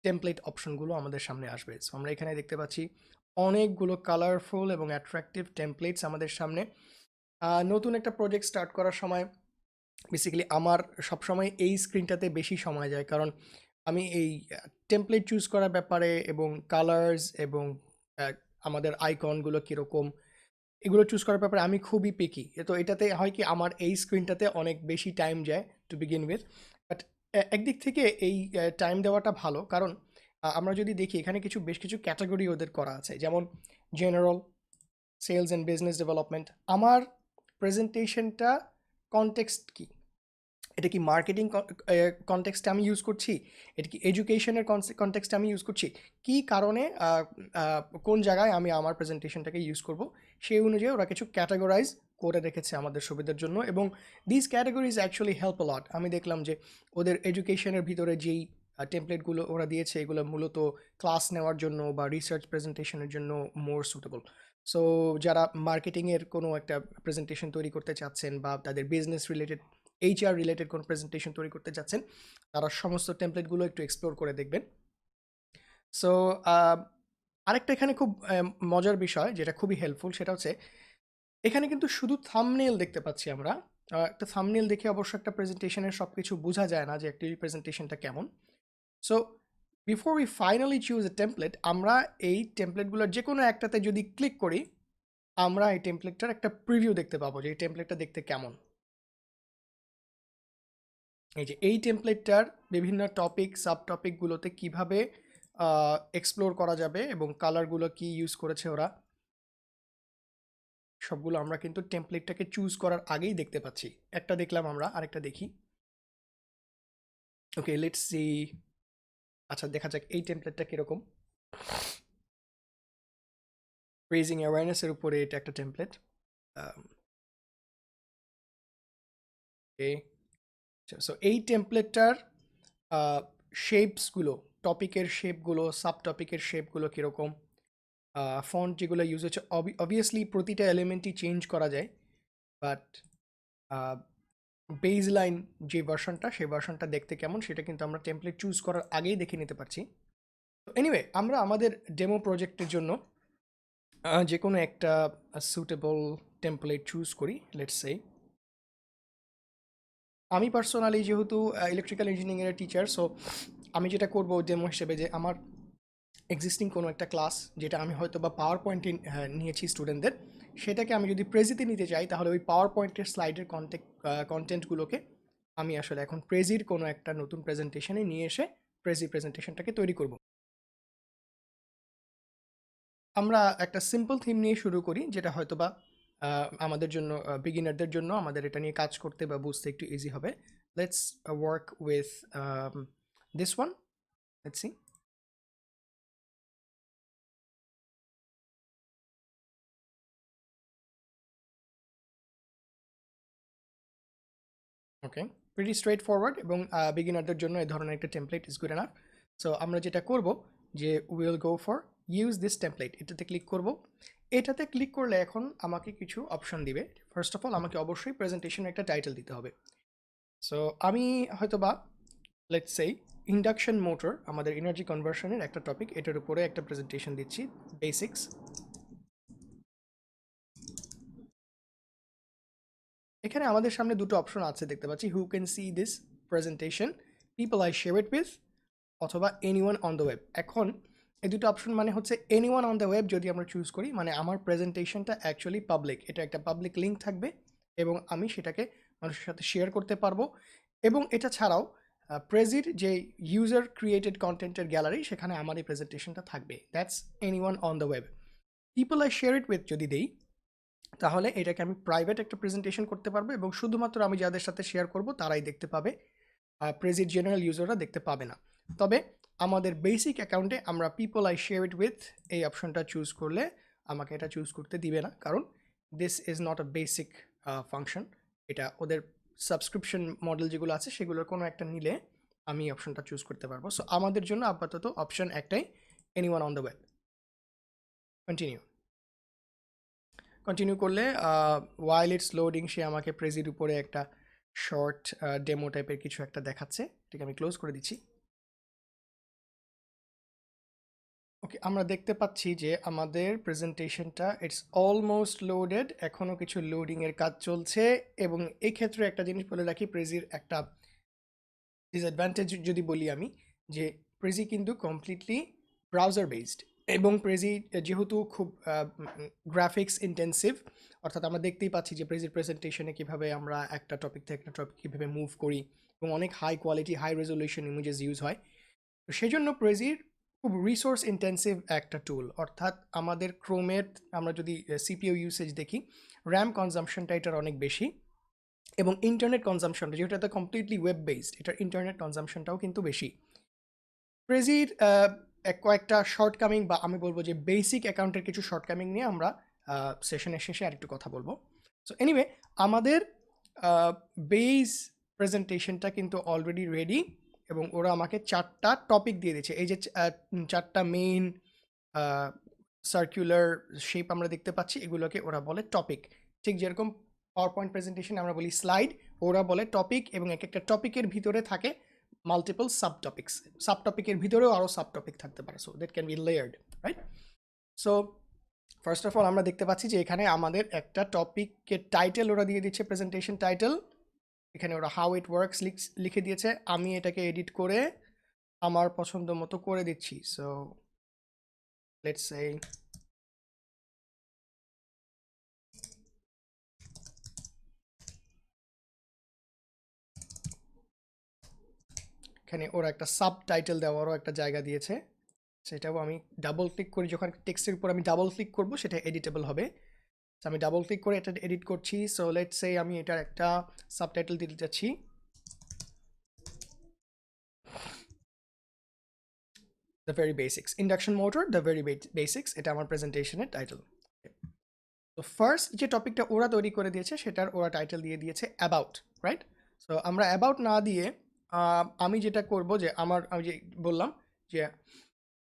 টেমপ্লেট অপশনগুলো আমাদের সামনে আসবে। সো আমরা এখানে দেখতে পাচ্ছি অনেকগুলো কালারফুল এবং অ্যাট্রাকটিভ টেমপ্লেটস আমাদের সামনে। নতুন একটা প্রজেক্ট স্টার্ট করার সময় বেসিক্যালি আমার সবসময় এই স্ক্রিনটাতে বেশি সময় যায়, কারণ আমি এই টেমপ্লেট চুজ করার ব্যাপারে এবং কালার্স এবং আমাদের আইকনগুলো কীরকম এগুলো চুজ করার ব্যাপারে আমি খুবই পিকি। তো এটাতে হয় কি আমার এই স্ক্রিনটাতে অনেক বেশি টাইম যায় টু বিগিন উইথ। বাট একদিক থেকে এই টাইম দেওয়াটা ভালো, কারণ আমরা যদি দেখি এখানে বেশ কিছু ক্যাটাগরি ওদের করা আছে, যেমন general, sales and business development. আমার প্রেজেন্টেশনটা কনটেক্সট কি, এটা কি মার্কেটিং কনটেক্সটে আমি ইউজ করছি, এটা কি এডুকেশনের কনটেক্সটে আমি ইউজ করছি, কি কারণে কোন জায়গায় আমি আমার প্রেজেন্টেশনটাকে ইউজ করব, সেই অনুযায়ী ওরা কিছু ক্যাটাগরাইজ করে রেখেছে আমাদের সুবিধার জন্য। এবং দিস ক্যাটাগরিজ অ্যাকচুয়ালি হেল্প লট। আমি দেখলাম যে ওদের এডুকেশনের ভিতরে যেই টেমপ্লেটগুলো ওরা দিয়েছে এগুলো মূলত ক্লাস নেওয়ার জন্য বা রিসার্চ প্রেজেন্টেশনের জন্য মোর সুটেবল। সো যারা মার্কেটিংয়ের কোনো একটা প্রেজেন্টেশন তৈরি করতে চাচ্ছেন বা তাদের বিজনেস রিলেটেড, HR রিলেটেড কোনো প্রেজেন্টেশন তৈরি করতে যাচ্ছেন, তারা সমস্ত টেমপ্লেটগুলো একটু এক্সপ্লোর করে দেখবেন। সো আরেকটা এখানে খুব মজার বিষয় যেটা খুবই হেল্পফুল, সেটা হচ্ছে এখানে কিন্তু শুধু থাম্বনেল দেখতে পাচ্ছি আমরা। একটা থাম্বনেল দেখে অবশ্য একটা প্রেজেন্টেশনের সব কিছু বোঝা যায় না যে একটি প্রেজেন্টেশনটা কেমন। So before we finally choose a template, আমরা এই টেমপ্লেটগুলোর যে কোনো একটাতে যদি ক্লিক করি আমরা এই টেমপ্লেটটার একটা প্রিভিউ দেখতে পাবো যে এই টেমপ্লেটটা দেখতে কেমন। এই যে এই টেমপ্লেটটার বিভিন্ন টপিক সাব টপিকগুলোতে কীভাবে এক্সপ্লোর করা যাবে এবং কালারগুলো কি ইউজ করেছে ওরা, সবগুলো আমরা কিন্তু টেমপ্লেটটাকে চুজ করার আগেই দেখতে পাচ্ছি। একটা দেখলাম আমরা, আরেকটা দেখি। ওকে, লেটস সি। আচ্ছা, দেখা যাক এই টেমপ্লেটটা কীরকম। রেজিং অ্যাওয়ারনেসের উপরে এটা একটা টেমপ্লেট। ওকে, সো এই টেমপ্লেটটার শেপসগুলো, টপিকের শেপগুলো, সাব টপিকের শেপগুলো কীরকম, ফন্ট যেগুলো ইউজ হচ্ছে, অবভিয়াসলি প্রতিটা এলিমেন্টই চেঞ্জ করা যায়, বাট বেজ লাইন যে ভার্সনটা, সেই ভার্সনটা দেখতে কেমন সেটা কিন্তু আমরা টেমপ্লেট চুজ করার আগেই দেখে নিতে পারছি। তো এনিওয়ে, আমরা আমাদের ডেমো প্রজেক্টের জন্য যে কোনো একটা সুটেবল টেমপ্লেট চুজ করি। লেটস সে আমি পার্সোনালি যেহেতু ইলেকট্রিক্যাল ইঞ্জিনিয়ারিংয়ের টিচার, সো আমি যেটা করবো ডেমো হিসেবে, যে আমার এক্সিস্টিং কোনো একটা ক্লাস যেটা আমি হয়তো বা পাওয়ার পয়েন্টে নিয়েছি স্টুডেন্টদের, সেটাকে আমি যদি প্রেজিতে নিতে চাই, তাহলে ওই পাওয়ার পয়েন্টের স্লাইডের কন্টেন্টগুলোকে আমি আসলে এখন প্রেজির কোনো একটা নতুন প্রেজেন্টেশনে নিয়ে এসে প্রেজি প্রেজেন্টেশনটাকে তৈরি করব। আমরা একটা সিম্পল থিম নিয়ে শুরু করি, যেটা হয়তো বা আমাদের জন্য, বিগিনারদের জন্য আমাদের এটা নিয়ে কাজ করতে বা বুঝতে একটু ইজি হবে। Let's work with this one. Let's see. Okay, pretty straight forward, এবং বিগিনারদের জন্য এই ধরনের একটা template is good enough. So আমরা যেটা করব, যে will go for use this template, এটাতে ক্লিক করব। এটাতে ক্লিক করলে এখন আমাকে কিছু অপশন দিবে। ফার্স্ট অফ অল আমাকে অবশ্যই প্রেজেন্টেশনের একটা টাইটেল দিতে হবে। সো আমি হয়তো বা লেটস সেই ইন্ডাকশন মোটর, আমাদের এনার্জি কনভার্সনের একটা টপিক, এটার উপরে একটা প্রেজেন্টেশন দিচ্ছি, বেসিক্স। এখানে আমাদের সামনে দুটো অপশন আছে দেখতে পাচ্ছি, who can see this presentation, people I share it with, অথবা এনিওয়ান অন দ্য ওয়েব। এখন এই দুটো অপশন মানে হচ্ছে এনিওয়ান অন দ্য ওয়েব যদি আমরা চুজ করি, মানে আমার প্রেজেন্টেশনটা অ্যাকচুয়ালি পাবলিক, এটা একটা পাবলিক লিঙ্ক থাকবে এবং আমি সেটাকে মানুষের সাথে শেয়ার করতে পারবো। এবং এটা ছাড়াও প্রেজির যে ইউজার ক্রিয়েটেড কন্টেন্টের গ্যালারি, সেখানে আমার এই প্রেজেন্টেশনটা থাকবে। That's anyone on the web. People I share it with যদি দেই, তাহলে এটাকে আমি প্রাইভেট একটা প্রেজেন্টেশন করতে পারবো এবং শুধুমাত্র আমি যাদের সাথে শেয়ার করব তারাই দেখতে পাবে, প্রেজির জেনারেল ইউজাররা দেখতে পাবে না। তবে আমাদের বেসিক অ্যাকাউন্টে আমরা people I share it with এই অপশনটা চুজ করলে আমাকে এটা চুজ করতে দিবে না, কারণ this is not a basic function. এটা ওদের সাবস্ক্রিপশন মডেল যেগুলো আছে সেগুলোর কোনো একটা নিলে আমি অপশনটা চুজ করতে পারবো। সো আমাদের জন্য আপাতত অপশন একটাই, anyone on the web. Continue. Continue করলে ওয়াইল ইটস লোডিং, সে আমাকে প্রেজির উপরে একটা শর্ট ডেমো টাইপের কিছু একটা দেখাচ্ছে, এটাকে আমি ক্লোজ করে দিচ্ছি। ওকে, আমরা দেখতে পাচ্ছি যে আমাদের প্রেজেন্টেশনটা ইটস অলমোস্ট লোডেড, এখনও কিছু লোডিংয়ের কাজ চলছে। এবং এই ক্ষেত্রে একটা জিনিস বলে রাখি, প্রেজির একটা ডিসঅ্যাডভান্টেজ যদি বলি আমি, যে প্রেজি কিন্তু কমপ্লিটলি ব্রাউজার বেসড, এবং প্রেজি যেহেতু খুব গ্রাফিক্স ইন্টেন্সিভ, অর্থাৎ আমরা দেখতেই পাচ্ছি যে প্রেজির প্রেজেন্টেশনে কীভাবে আমরা একটা টপিক থেকে একটা টপিক কীভাবে মুভ করি, এবং অনেক high quality high resolution images use হয়। তো সেই জন্য প্রেজির খুব রিসোর্স ইন্টেন্সিভ একটা টুল, অর্থাৎ আমাদের ক্রোমের আমরা যদি সিপিইউ ইউসেজ দেখি, র্যাম কনজাম্পশনটা এটার অনেক বেশি, এবং ইন্টারনেট কনজাম্পশনটা যেহেতু এটা কমপ্লিটলি ওয়েব বেসড, এটার ইন্টারনেট কনজাম্পশনটাও কিন্তু বেশি। প্রেজির কয়েকটা শর্টকামিং, বা আমি বলবো যে বেসিক অ্যাকাউন্টের কিছু শর্টকামিং নিয়ে আমরা সেশনের শেষে আরেকটু কথা বলবো। সো এনিওয়ে, আমাদের বেস প্রেজেন্টেশনটা কিন্তু অলরেডি রেডি, এবং ওরা আমাকে 4টা টপিক দিয়ে দিচ্ছে। এই যে 4টা মেইন সার্কুলার শেপ আমরা দেখতে পাচ্ছি, এগুলোকে ওরা বলে টপিক। ঠিক যেরকম পাওয়ার পয়েন্ট প্রেজেন্টেশন আমরা বলি স্লাইড, ওরা বলে টপিক, এবং এক একটা টপিকের ভিতরে থাকে মাল্টিপল সাব টপিক্স, সাব টপিকের ভিতরেও আরও সাব টপিক থাকতে পারে, so that can be layered, right? So first of all আমরা দেখতে পাচ্ছি যে এখানে আমাদের একটা টপিকের টাইটেল ওরা দিয়ে দিচ্ছে, প্রেজেন্টেশন টাইটেল। এখানে ওরা হাউ ইট ওয়ার্কস লিখে দিয়েছে, আমি এটাকে এডিট করে আমার পছন্দ মতো করে দিচ্ছি। সো লেটস সে এখানে ওরা একটা সাবটাইটেল দেওয়ারও একটা জায়গা দিয়েছে, সেটাও আমি ডাবল ক্লিক করি, যখন টেক্সটের উপর আমি ডাবল ক্লিক করব সেটা এডিটেবল হবে। আমি ডাবল ক্লিক করে এটা এডিট করছি। সো লেটস সে আমি এটার একটা সাবটাইটেল দিতে যাচ্ছি, the very basics, induction motor the very basics, এটা আমার প্রেজেন্টেশনের টাইটেল। তো ফার্স্ট যে টপিকটা ওরা তৈরি করে দিয়েছে সেটার ওরা টাইটেল দিয়ে দিয়েছে অ্যাবাউট, রাইট? সো আমরা অ্যাবাউট না দিয়ে আমি যেটা করব যে আমি যে বললাম যে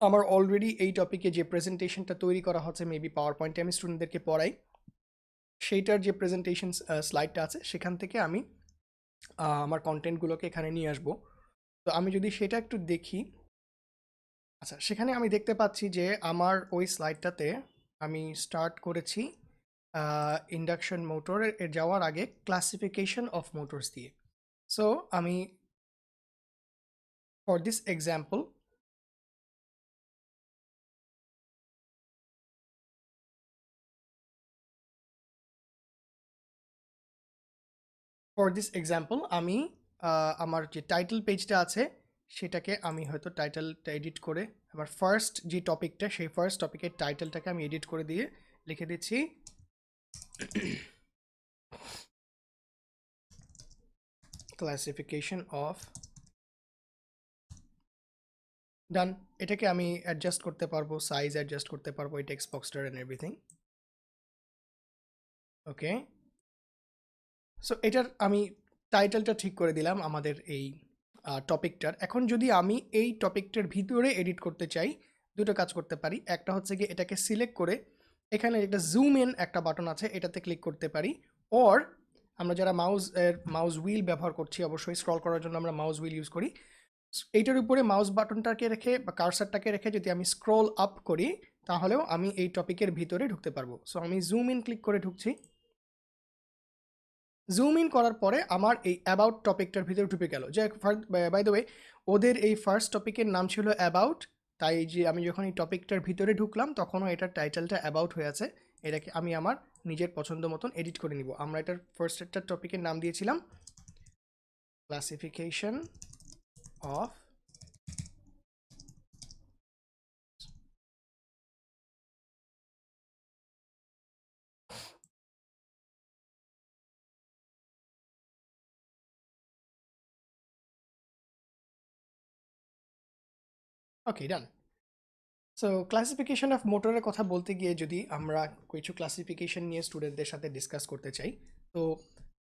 আমার অলরেডি এই টপিকে যে প্রেজেন্টেশনটা তৈরি করা হচ্ছে, মেবি পাওয়ার পয়েন্টে আমি স্টুডেন্টদেরকে পড়াই, সেইটার যে প্রেজেন্টেশন স্লাইডটা আছে সেখান থেকে আমি আমার কন্টেন্টগুলোকে এখানে নিয়ে আসব। তো আমি যদি সেটা একটু দেখি, আচ্ছা সেখানে আমি দেখতে পাচ্ছি যে আমার ওই স্লাইডটাতে আমি স্টার্ট করেছি ইন্ডাকশন মোটরের যাওয়ার আগে ক্লাসিফিকেশন অফ মোটরস দিয়ে। সো আমি ফর দিস এক্সাম্পল আমি আমার যে টাইটেল পেজটা আছে সেটাকে আমি হয়তো টাইটেলটা এডিট করে আমার ফার্স্ট যে টপিকটা সেই ফার্স্ট টপিকের টাইটেলটাকে আমি এডিট করে দিয়ে লিখে দিচ্ছি ক্লাসিফিকেশন অফ, ডান। এটাকে আমি অ্যাডজাস্ট করতে পারবো, সাইজ অ্যাডজাস্ট করতে পারবো, এই টেক্সট বক্সটার এন্ড এভরিথিং। ওকে, সো এটার আমি টাইটেলটা ঠিক করে দিলাম আমাদের এই টপিকটার। এখন যদি আমি এই টপিকটার ভিতরে এডিট করতে চাই, দুটো কাজ করতে পারি। একটা হচ্ছে কি এটাকে সিলেক্ট করে এখানে একটা জুম ইন একটা বাটন আছে এটাতে ক্লিক করতে পারি, অর আমরা যারা মাউস হুইল ব্যবহার করছি, অবশ্যই স্ক্রল করার জন্য আমরা মাউস হুইল ইউজ করি, এইটার উপরে মাউস বাটনটাকে রেখে বা কার্সারটাকে রেখে যদি আমি স্ক্রল আপ করি তাহলেও আমি এই টপিকের ভিতরে ঢুকতে পারবো। সো আমি জুম ইন ক্লিক করে ঢুকছি। জুম ইন করার পরে আমার এই অ্যাবাউট টপিকটার ভিতরে ঢুকে গেল। যে বাই দ্য ওয়ে ওদের এই ফার্স্ট টপিকের নাম ছিল অ্যাবাউট, তাই যে আমি যখন এই টপিকটার ভিতরে ঢুকলাম তখনও এটার টাইটেলটা অ্যাবাউট হয়ে আছে। এটাকে আমি আমার নিজের পছন্দ মতন এডিট করে নিব। আমরা এটার ফার্স্ট একটা টপিকের নাম দিয়েছিলাম classification of okay, done. So classification of মোটরের কথা বলতে গিয়ে যদি আমরা কিছু ক্লাসিফিকেশন নিয়ে স্টুডেন্টদের সাথে ডিসকাস করতে চাই, তো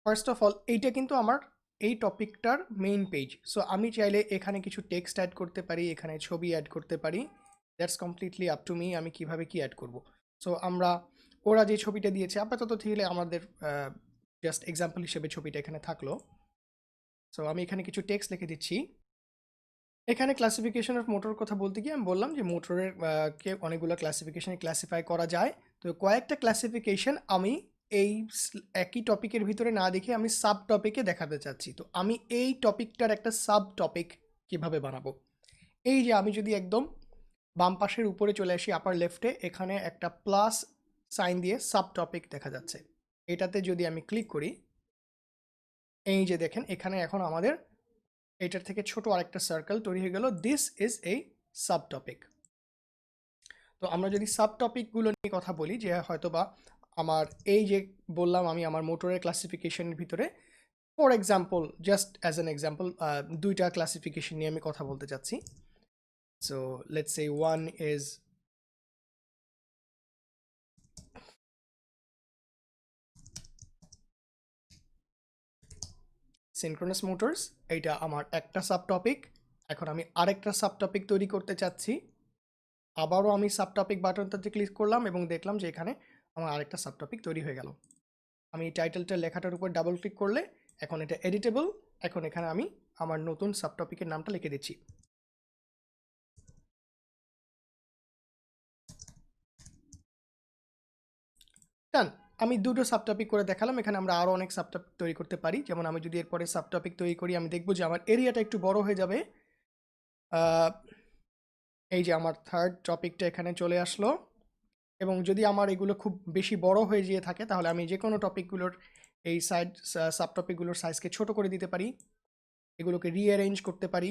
ফার্স্ট অফ অল এইটা কিন্তু আমার এই টপিকটার মেইন পেজ। সো আমি চাইলে এখানে কিছু টেক্সট অ্যাড করতে পারি, এখানে ছবি অ্যাড করতে পারি, that's completely up to me আমি কিভাবে কি অ্যাড করব। সো আমরা ওরা যে ছবিটা দিয়েছে আপাতত থেকে আমাদের জাস্ট এক্সাম্পল হিসেবে ছবিটা এখানে থাকলো। সো আমি এখানে কিছু টেক্সট লিখে দিচ্ছি। এখানে ক্লাসিফিকেশন অফ মোটর কথা বলতে গিয়ে আমি বললাম যে মোটরের কে অনেকগুলো ক্লাসিফিকেশনে ক্লাসিফাই করা যায়। তো কয়েকটা ক্লাসিফিকেশন আমি এই একই টপিকের ভিতরে না দেখে আমি সাব টপিকে দেখাতে চাচ্ছি। তো আমি এই টপিকটার একটা সাব টপিক কীভাবে বানাবো, এই যে আমি যদি একদম বাম পাশের উপরে চলে আসি আপার লেফটে, এখানে একটা প্লাস সাইন দিয়ে সাব টপিক দেখা যাচ্ছে, এটাতে যদি আমি ক্লিক করি এই যে দেখেন এখানে এখন আমাদের এটার থেকে ছোট আরেকটা সার্কেল তৈরি হয়ে গেল, this is a sub topic. তো আমরা যদি সাব টপিকগুলো নিয়ে কথা বলি, যে হয়তো বা আমার এই যে বললাম আমি আমার মোটরের ক্লাসিফিকেশনের ভিতরে for example, just as an example দুইটা ক্লাসিফিকেশন নিয়ে আমি কথা বলতে চাচ্ছি। So let's say one is synchronous motors, এইটা আমার একটা সাব টপিক। এখন আমি আরেকটা সাব টপিক তৈরি করতে চাচ্ছি, আবারও আমি সাব টপিক বাটনটাতে ক্লিক করলাম এবং দেখলাম যে এখানে আমার আরেকটা সাব টপিক তৈরি হয়ে গেল। আমি টাইটেলটা লেখাটার উপর ডাবল ক্লিক করলে এখন এটা এডিটেবল। এখন এখানে আমি আমার নতুন সাব টপিকের নামটা লিখে দিচ্ছি। ডান, আমি দুটো সাব টপিক করে দেখালাম। এখানে আমরা আরও অনেক সাব টপিক তৈরি করতে পারি। যেমন আমি যদি এরপরে সাব টপিক তৈরি করি, আমি দেখব যে আমার এরিয়াটা একটু বড় হয়ে যাবে। এই যে আমার থার্ড টপিকটা এখানে চলে আসলো, এবং যদি আমার এগুলো খুব বেশি বড় হয়ে যেয়ে থাকে তাহলে আমি যে কোনো টপিকগুলোর এই সাব টপিকগুলোর সাইজকে ছোট করে দিতে পারি, এগুলোকে রিঅ্যারেঞ্জ করতে পারি,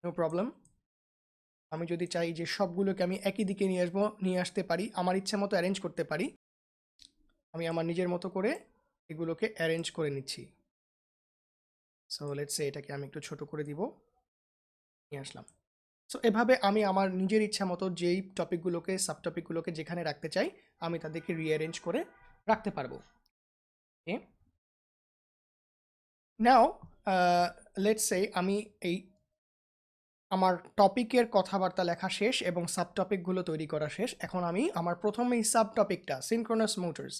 নো প্রবলেম। আমি যদি চাই যে সবগুলোকে আমি একই দিকে নিয়ে আসতে পারি, আমার ইচ্ছা মতো অ্যারেঞ্জ করতে পারি, আমি আমার নিজের মতো করে এগুলোকে অ্যারেঞ্জ করে নিচ্ছি। সো লেটস সে এটাকে আমি একটু ছোট করে দিব, নিয়ে আসলাম। সো এভাবে আমি আমার নিজের ইচ্ছা মতো যেই টপিকগুলোকে সাবটপিকগুলোকে যেখানে রাখতে চাই আমি তাদেরকে রিঅ্যারেঞ্জ করে রাখতে পারবো। ওকে, নাও লেটস সে আমি এই আমার টপিকের কথাবার্তা লেখা শেষ এবং সাবটপিকগুলো তৈরি করা শেষ। এখন আমি আমার প্রথম এই সাবটপিকটা সিনক্রোনাস মোটরস,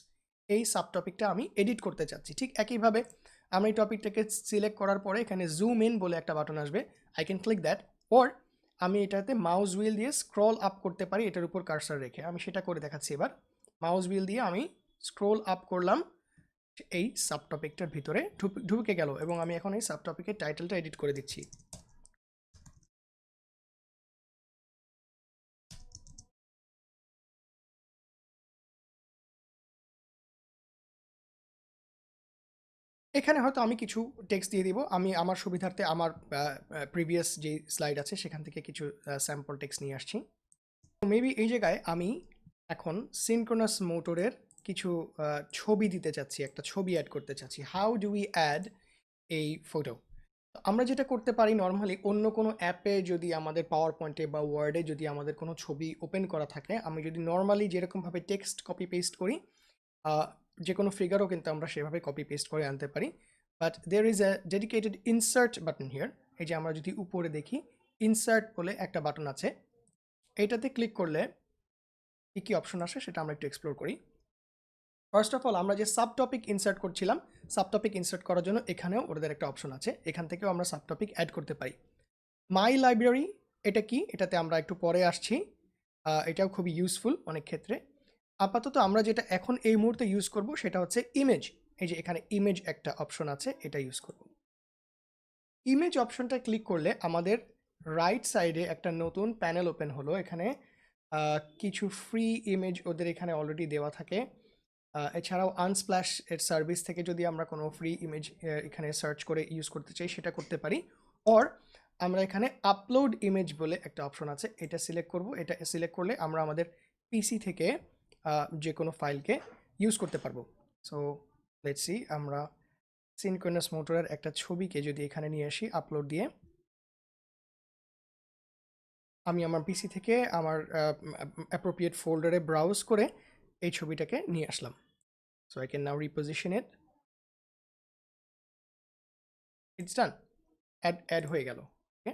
এই সাবটপিকটা আমি এডিট করতে চাচ্ছি। ঠিক একইভাবে আমি এই টপিকটাকে সিলেক্ট করার পরে এখানে জুম ইন বলে একটা বাটন আসবে, আই ক্যান ক্লিক দ্যাট। ওর আমি এটাতে মাউস হুইল দিয়ে স্ক্রল আপ করতে পারি এটার উপর কার্সার রেখে। আমি সেটা করে দেখাচ্ছি এবার। মাউস হুইল দিয়ে আমি স্ক্রল আপ করলাম, এই সাবটপিকটার ভিতরে ঢুকে গেল এবং আমি এখন এই সাবটপিকের টাইটেলটা এডিট করে দিচ্ছি। এখানে হয়তো আমি কিছু টেক্সট দিয়ে দিব। আমি আমার সুবিধার্থে আমার প্রিভিয়াস যে স্লাইড আছে সেখান থেকে কিছু স্যাম্পল টেক্সট নিয়ে আসছি। মেবি এই জায়গায় আমি এখন সিনক্রোনাস মোটরের কিছু ছবি দিতে চাচ্ছি, একটা ছবি অ্যাড করতে চাচ্ছি। হাউ ডু উই অ্যাড এই ফটো? আমরা যেটা করতে পারি নর্মালি, অন্য কোনো অ্যাপে যদি আমাদের পাওয়ার পয়েন্টে বা ওয়ার্ডে যদি আমাদের কোনো ছবি ওপেন করা থাকে, আমি যদি নর্মালি যেরকমভাবে টেক্সট কপি পেস্ট করি, যে কোনো ফিগারও কিন্তু আমরা সেভাবে কপি পেস্ট করে আনতে পারি। But there is a dedicated insert button here. এই যে আমরা যদি উপরে দেখি ইনসার্ট বলে একটা বাটন আছে, এইটাতে ক্লিক করলে কী কী অপশন আসে সেটা আমরা একটু এক্সপ্লোর করি। ফার্স্ট অফ অল আমরা যে সাব টপিক ইনসার্ট করছিলাম, সাব টপিক ইনসার্ট করার জন্য এখানেও ওদের একটা অপশন আছে, এখান থেকেও আমরা সাব টপিক অ্যাড করতে পারি। মাই লাইব্রেরি এটা কি, এটাতে আমরা একটু পরে আসছি। এটাও খুবই ইউজফুল অনেক ক্ষেত্রে। আপাতত আমরা যেটা এখন এই মুহূর্তে ইউজ করব সেটা হচ্ছে ইমেজ। এই যে এখানে ইমেজ একটা অপশন আছে, এটা ইউজ করব। ইমেজ অপশনটা ক্লিক করলে আমাদের রাইট সাইডে একটা নতুন প্যানেল ওপেন হলো। এখানে কিছু ফ্রি ইমেজ ওদের এখানে অলরেডি দেওয়া থাকে। এছাড়াও আনস্প্ল্যাশ এর সার্ভিস থেকে যদি আমরা কোনো ফ্রি ইমেজ এখানে সার্চ করে ইউজ করতে চাই সেটা করতে পারি। অর আমরা এখানে আপলোড ইমেজ বলে একটা অপশন আছে, এটা সিলেক্ট করব। এটা সিলেক্ট করলে আমরা আমাদের পিসি থেকে যে কোনো ফাইলকে ইউজ করতে পারবো। সো লেটস সি, আমরা সিনক্রোনাস মোটরের একটা ছবিকে যদি এখানে নিয়ে আসি আপলোড দিয়ে, আমি আমার পিসি থেকে আমার অ্যাপ্রোপ্রিয়েট ফোল্ডারে ব্রাউজ করে এই ছবিটাকে নিয়ে আসলাম। So I can now reposition it. It's done. Add হয়ে গেল। ওকে,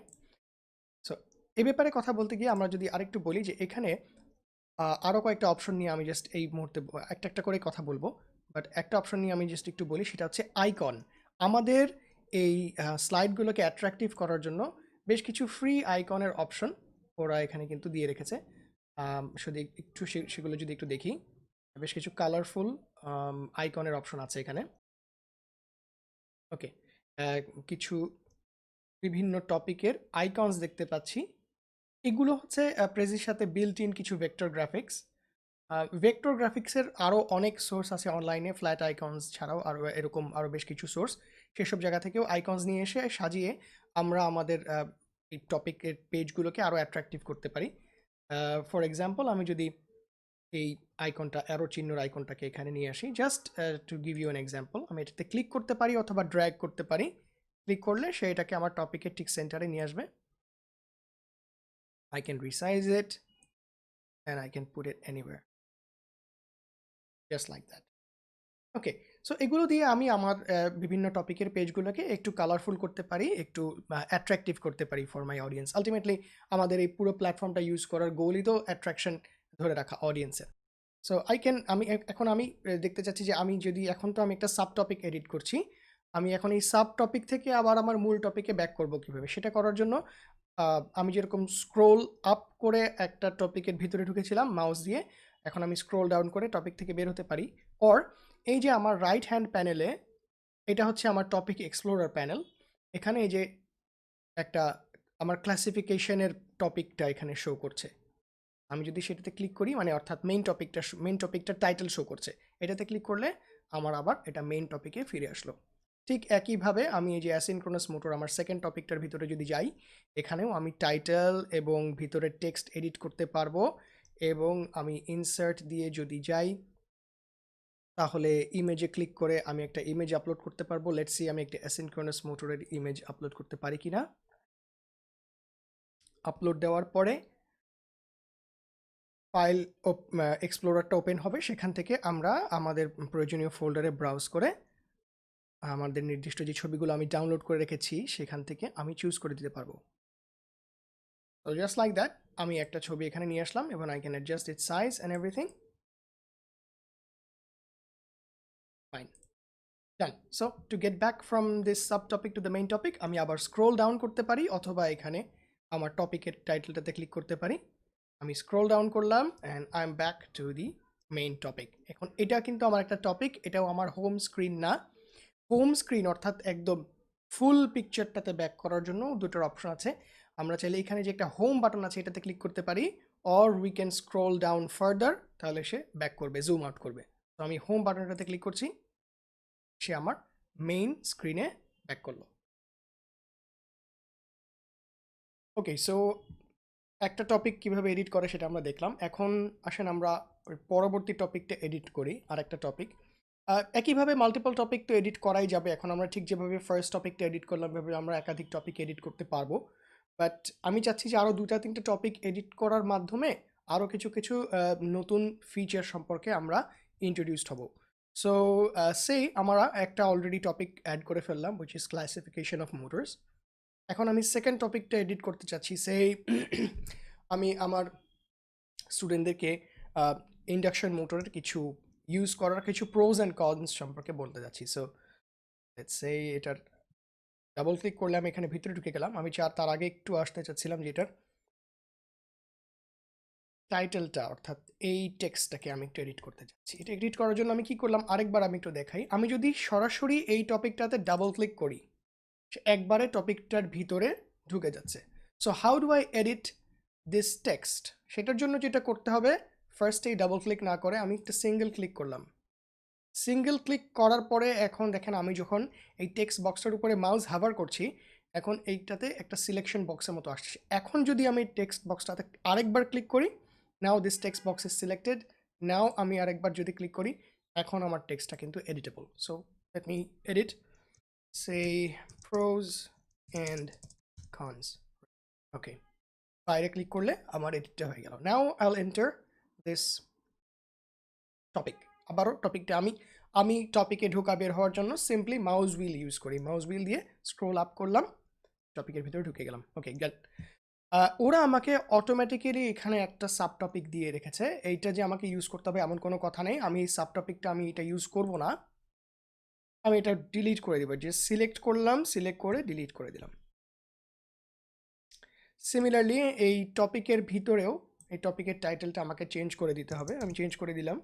সো এই ব্যাপারে কথা বলতে গিয়ে আমরা যদি আরেকটু বলি যে এখানে আরও কয়েকটা অপশন নিয়ে আমি জাস্ট এই মুহূর্তে একটা একটা করে কথা বলবো, বাট একটা অপশন নিয়ে আমি জাস্ট একটু বলি, সেটা হচ্ছে আইকন। আমাদের এই স্লাইডগুলোকে অ্যাট্রাকটিভ করার জন্য বেশ কিছু ফ্রি আইকনের অপশন ওরা এখানে কিন্তু দিয়ে রেখেছে। শুধু একটু সেগুলো যদি একটু দেখি, বেশ কিছু কালারফুল আইকনের অপশন আছে এখানে। ওকে, কিছু বিভিন্ন টপিকের আইকনস দেখতে পাচ্ছি। এগুলো হচ্ছে প্রেজির সাথে বিল্ট ইন কিছু ভেক্টর গ্রাফিক্স। ভেক্টর গ্রাফিক্সের আরও অনেক সোর্স আছে অনলাইনে, ফ্ল্যাট আইকনস ছাড়াও আরও এরকম আরও বেশ কিছু সোর্স। সেসব জায়গা থেকেও আইকনস নিয়ে এসে সাজিয়ে আমরা আমাদের এই টপিকের পেজগুলোকে আরও অ্যাট্রাকটিভ করতে পারি। ফর এক্সাম্পল, আমি যদি এই আইকনটা, অ্যারো চিহ্নর আইকনটাকে এখানে নিয়ে আসি, just to give you an example, আমি এটাতে ক্লিক করতে পারি অথবা ড্র্যাগ করতে পারি। ক্লিক করলে সে এটাকে আমার টপিকের ঠিক সেন্টারে নিয়ে আসবে। I can resize it and I can put it anywhere, just like that. Okay, so এগুলো দিয়ে আমি আমার বিভিন্ন টপিকের পেজগুলোকে একটু কালারফুল করতে পারি, একটু অ্যাট্রাকটিভ করতে পারি ফর মাই অডিয়েন্স। আলটিমেটলি আমাদের এই পুরো প্ল্যাটফর্মটা ইউজ করার গোলই তো অ্যাট্রাকশন ধরে রাখা অডিয়েন্সের। সো এখন আমি দেখতে চাচ্ছি যে আমি যদি এখন তো আমি একটা সাব টপিক এডিট করছি, আমি এখন এই সাব টপিক থেকে আবার আমার মূল টপিকে ব্যাক করব কীভাবে? সেটা করার জন্য আমি যেরকম স্ক্রোল আপ করে একটা টপিকের ভিতরে ঢুকেছিলাম মাউস দিয়ে, এখন আমি স্ক্রোল ডাউন করে টপিক থেকে বের হতে পারি। অর এই যে আমার রাইট হ্যান্ড প্যানেলে, এটা হচ্ছে আমার টপিক এক্সপ্লোরার প্যানেল। এখানে এই যে একটা আমার ক্লাসিফিকেশনের টপিকটা এখানে শো করছে। আমি যদি সেটাতে ক্লিক করি, মানে অর্থাৎ মেইন টপিকটার টাইটেল শো করছে, এটাতে ক্লিক করলে আমার আবার এটা মেইন টপিকে ফিরে আসলো। ঠিক একইভাবে আমি এই যে অ্যাসিনক্রোনাস মোটর আমার সেকেন্ড টপিকটার ভিতরে যদি যাই, এখানেও আমি টাইটেল এবং ভিতরে টেক্সট এডিট করতে পারবো। এবং আমি ইনসার্ট দিয়ে যদি যাই, তাহলে ইমেজে ক্লিক করে আমি একটা ইমেজ আপলোড করতে পারবো। লেটস সি আমি একটা অ্যাসিনক্রোনাস মোটরের ইমেজ আপলোড করতে পারি কিনা। আপলোড দেওয়ার পরে ফাইল এক্সপ্লোরারটা ওপেন হবে, সেখান থেকে আমরা আমাদের প্রয়োজনীয় ফোল্ডারে ব্রাউজ করে আমাদের নির্দিষ্ট যে ছবিগুলো আমি ডাউনলোড করে রেখেছি সেখান থেকে আমি চুজ করে দিতে পারবো। তো জাস্ট লাইক দ্যাট আমি একটা ছবি এখানে নিয়ে আসলাম এবং I can adjust it's size and everything. Fine, done. So to get back from this sub topic to the main topic, আমি আবার স্ক্রোল ডাউন করতে পারি অথবা এখানে আমার টপিকের টাইটেলটাতে ক্লিক করতে পারি। আমি স্ক্রোল ডাউন করলাম and I am back to the main topic. এখন এটা কিন্তু আমার একটা টপিক, এটাও আমার হোম স্ক্রিন না। হোম স্ক্রিন অর্থাৎ একদম ফুল পিকচারটাতে ব্যাক করার জন্য দুটোর অপশন আছে। আমরা চাইলে এখানে যে একটা হোম বাটন আছে এটাতে ক্লিক করতে পারি, or we can scroll down further, তাহলে সে ব্যাক করবে, জুম আউট করবে। তো আমি হোম বাটনটাতে ক্লিক করছি, সে আমার মেইন স্ক্রিনে ব্যাক করলো। ওকে, সো একটা টপিক কিভাবে এডিট করে সেটা আমরা দেখলাম। এখন আসেন আমরা ওই পরবর্তী টপিকটা এডিট করি, আর একটা টপিক। একইভাবে মাল্টিপল টপিক তো এডিট করাই যাবে। এখন আমরা ঠিক যেভাবে ফার্স্ট টপিকটা এডিট করলাম এভাবে আমরা একাধিক টপিক এডিট করতে পারবো। বাট আমি চাচ্ছি যে আরও 2-3টে টপিক এডিট করার মাধ্যমে আরও কিছু কিছু নতুন ফিচার সম্পর্কে আমরা ইন্ট্রোডিউসড হব। সো আমরা একটা অলরেডি টপিক অ্যাড করে ফেললাম, which is classification of motors. এখন আমি সেকেন্ড টপিকটা এডিট করতে চাচ্ছি। আমি আমার স্টুডেন্টদেরকে ইন্ডাকশন মোটরের কিছু ইউজ করার কিছু প্রোজ অ্যান্ড কনস সম্পর্কে বলতে যাচ্ছি। সো লেটস সে এটার ডাবল ক্লিক করলে আমি এখানে ভিতরে ঢুকে গেলাম। আমি তার আগে একটু আসতে চাচ্ছিলাম যে এটার টাইটেলটা অর্থাৎ এই টেক্সটটাকে আমি একটু এডিট করতে চাচ্ছি। এটা এডিট করার জন্য আমি কি করলাম আরেকবার আমি একটু দেখাই। আমি যদি সরাসরি এই টপিকটাতে ডাবল ক্লিক করি, সে একবারে টপিকটার ভিতরে ঢুকে যাচ্ছে। So how do I edit this text? সেটার জন্য যেটা করতে হবে, ফার্স্টেই ডাবল ক্লিক না করে আমি একটা সিঙ্গেল ক্লিক করলাম। সিঙ্গেল ক্লিক করার পরে এখন দেখেন আমি যখন এই টেক্সট বক্সটার উপরে মাউস হাভার করছি, এখন এইটাতে একটা সিলেকশন বক্সের মতো আসছে। এখন যদি আমি টেক্সট বক্সটাতে আরেকবার ক্লিক করি, now this text box is selected. Now আমি আরেকবার যদি ক্লিক করি, এখন আমার টেক্সটটা কিন্তু editable. So let me edit, say pros and cons. Okay, বাইরে ক্লিক করলে আমার এডিটটা হয়ে গেল। Now I will enter this topic. আবারও টপিকটা আমি টপিকে ঢোকা বের হওয়ার জন্য সিম্পলি মাউস হুইল ইউজ করি। মাউস হুইল দিয়ে স্ক্রোল আপ করলাম, টপিকের ভিতরে ঢুকে গেলাম। ওকে, গেল। ওরা আমাকে অটোমেটিক্যালি এখানে একটা সাব টপিক দিয়ে রেখেছে। এইটা যে আমাকে ইউজ করতে হবে এমন কোনো কথা নেই। আমি এই সাব টপিকটা আমি এটা ইউজ করব না, আমি এটা ডিলিট করে দেবো। যে সিলেক্ট করলাম, সিলেক্ট করে ডিলিট করে দিলাম। সিমিলারলি এই টপিকের ভিতরেও এই টপিকের টাইটেলটা আমাকে চেঞ্জ করে দিতে হবে। আমি চেঞ্জ করে দিলাম।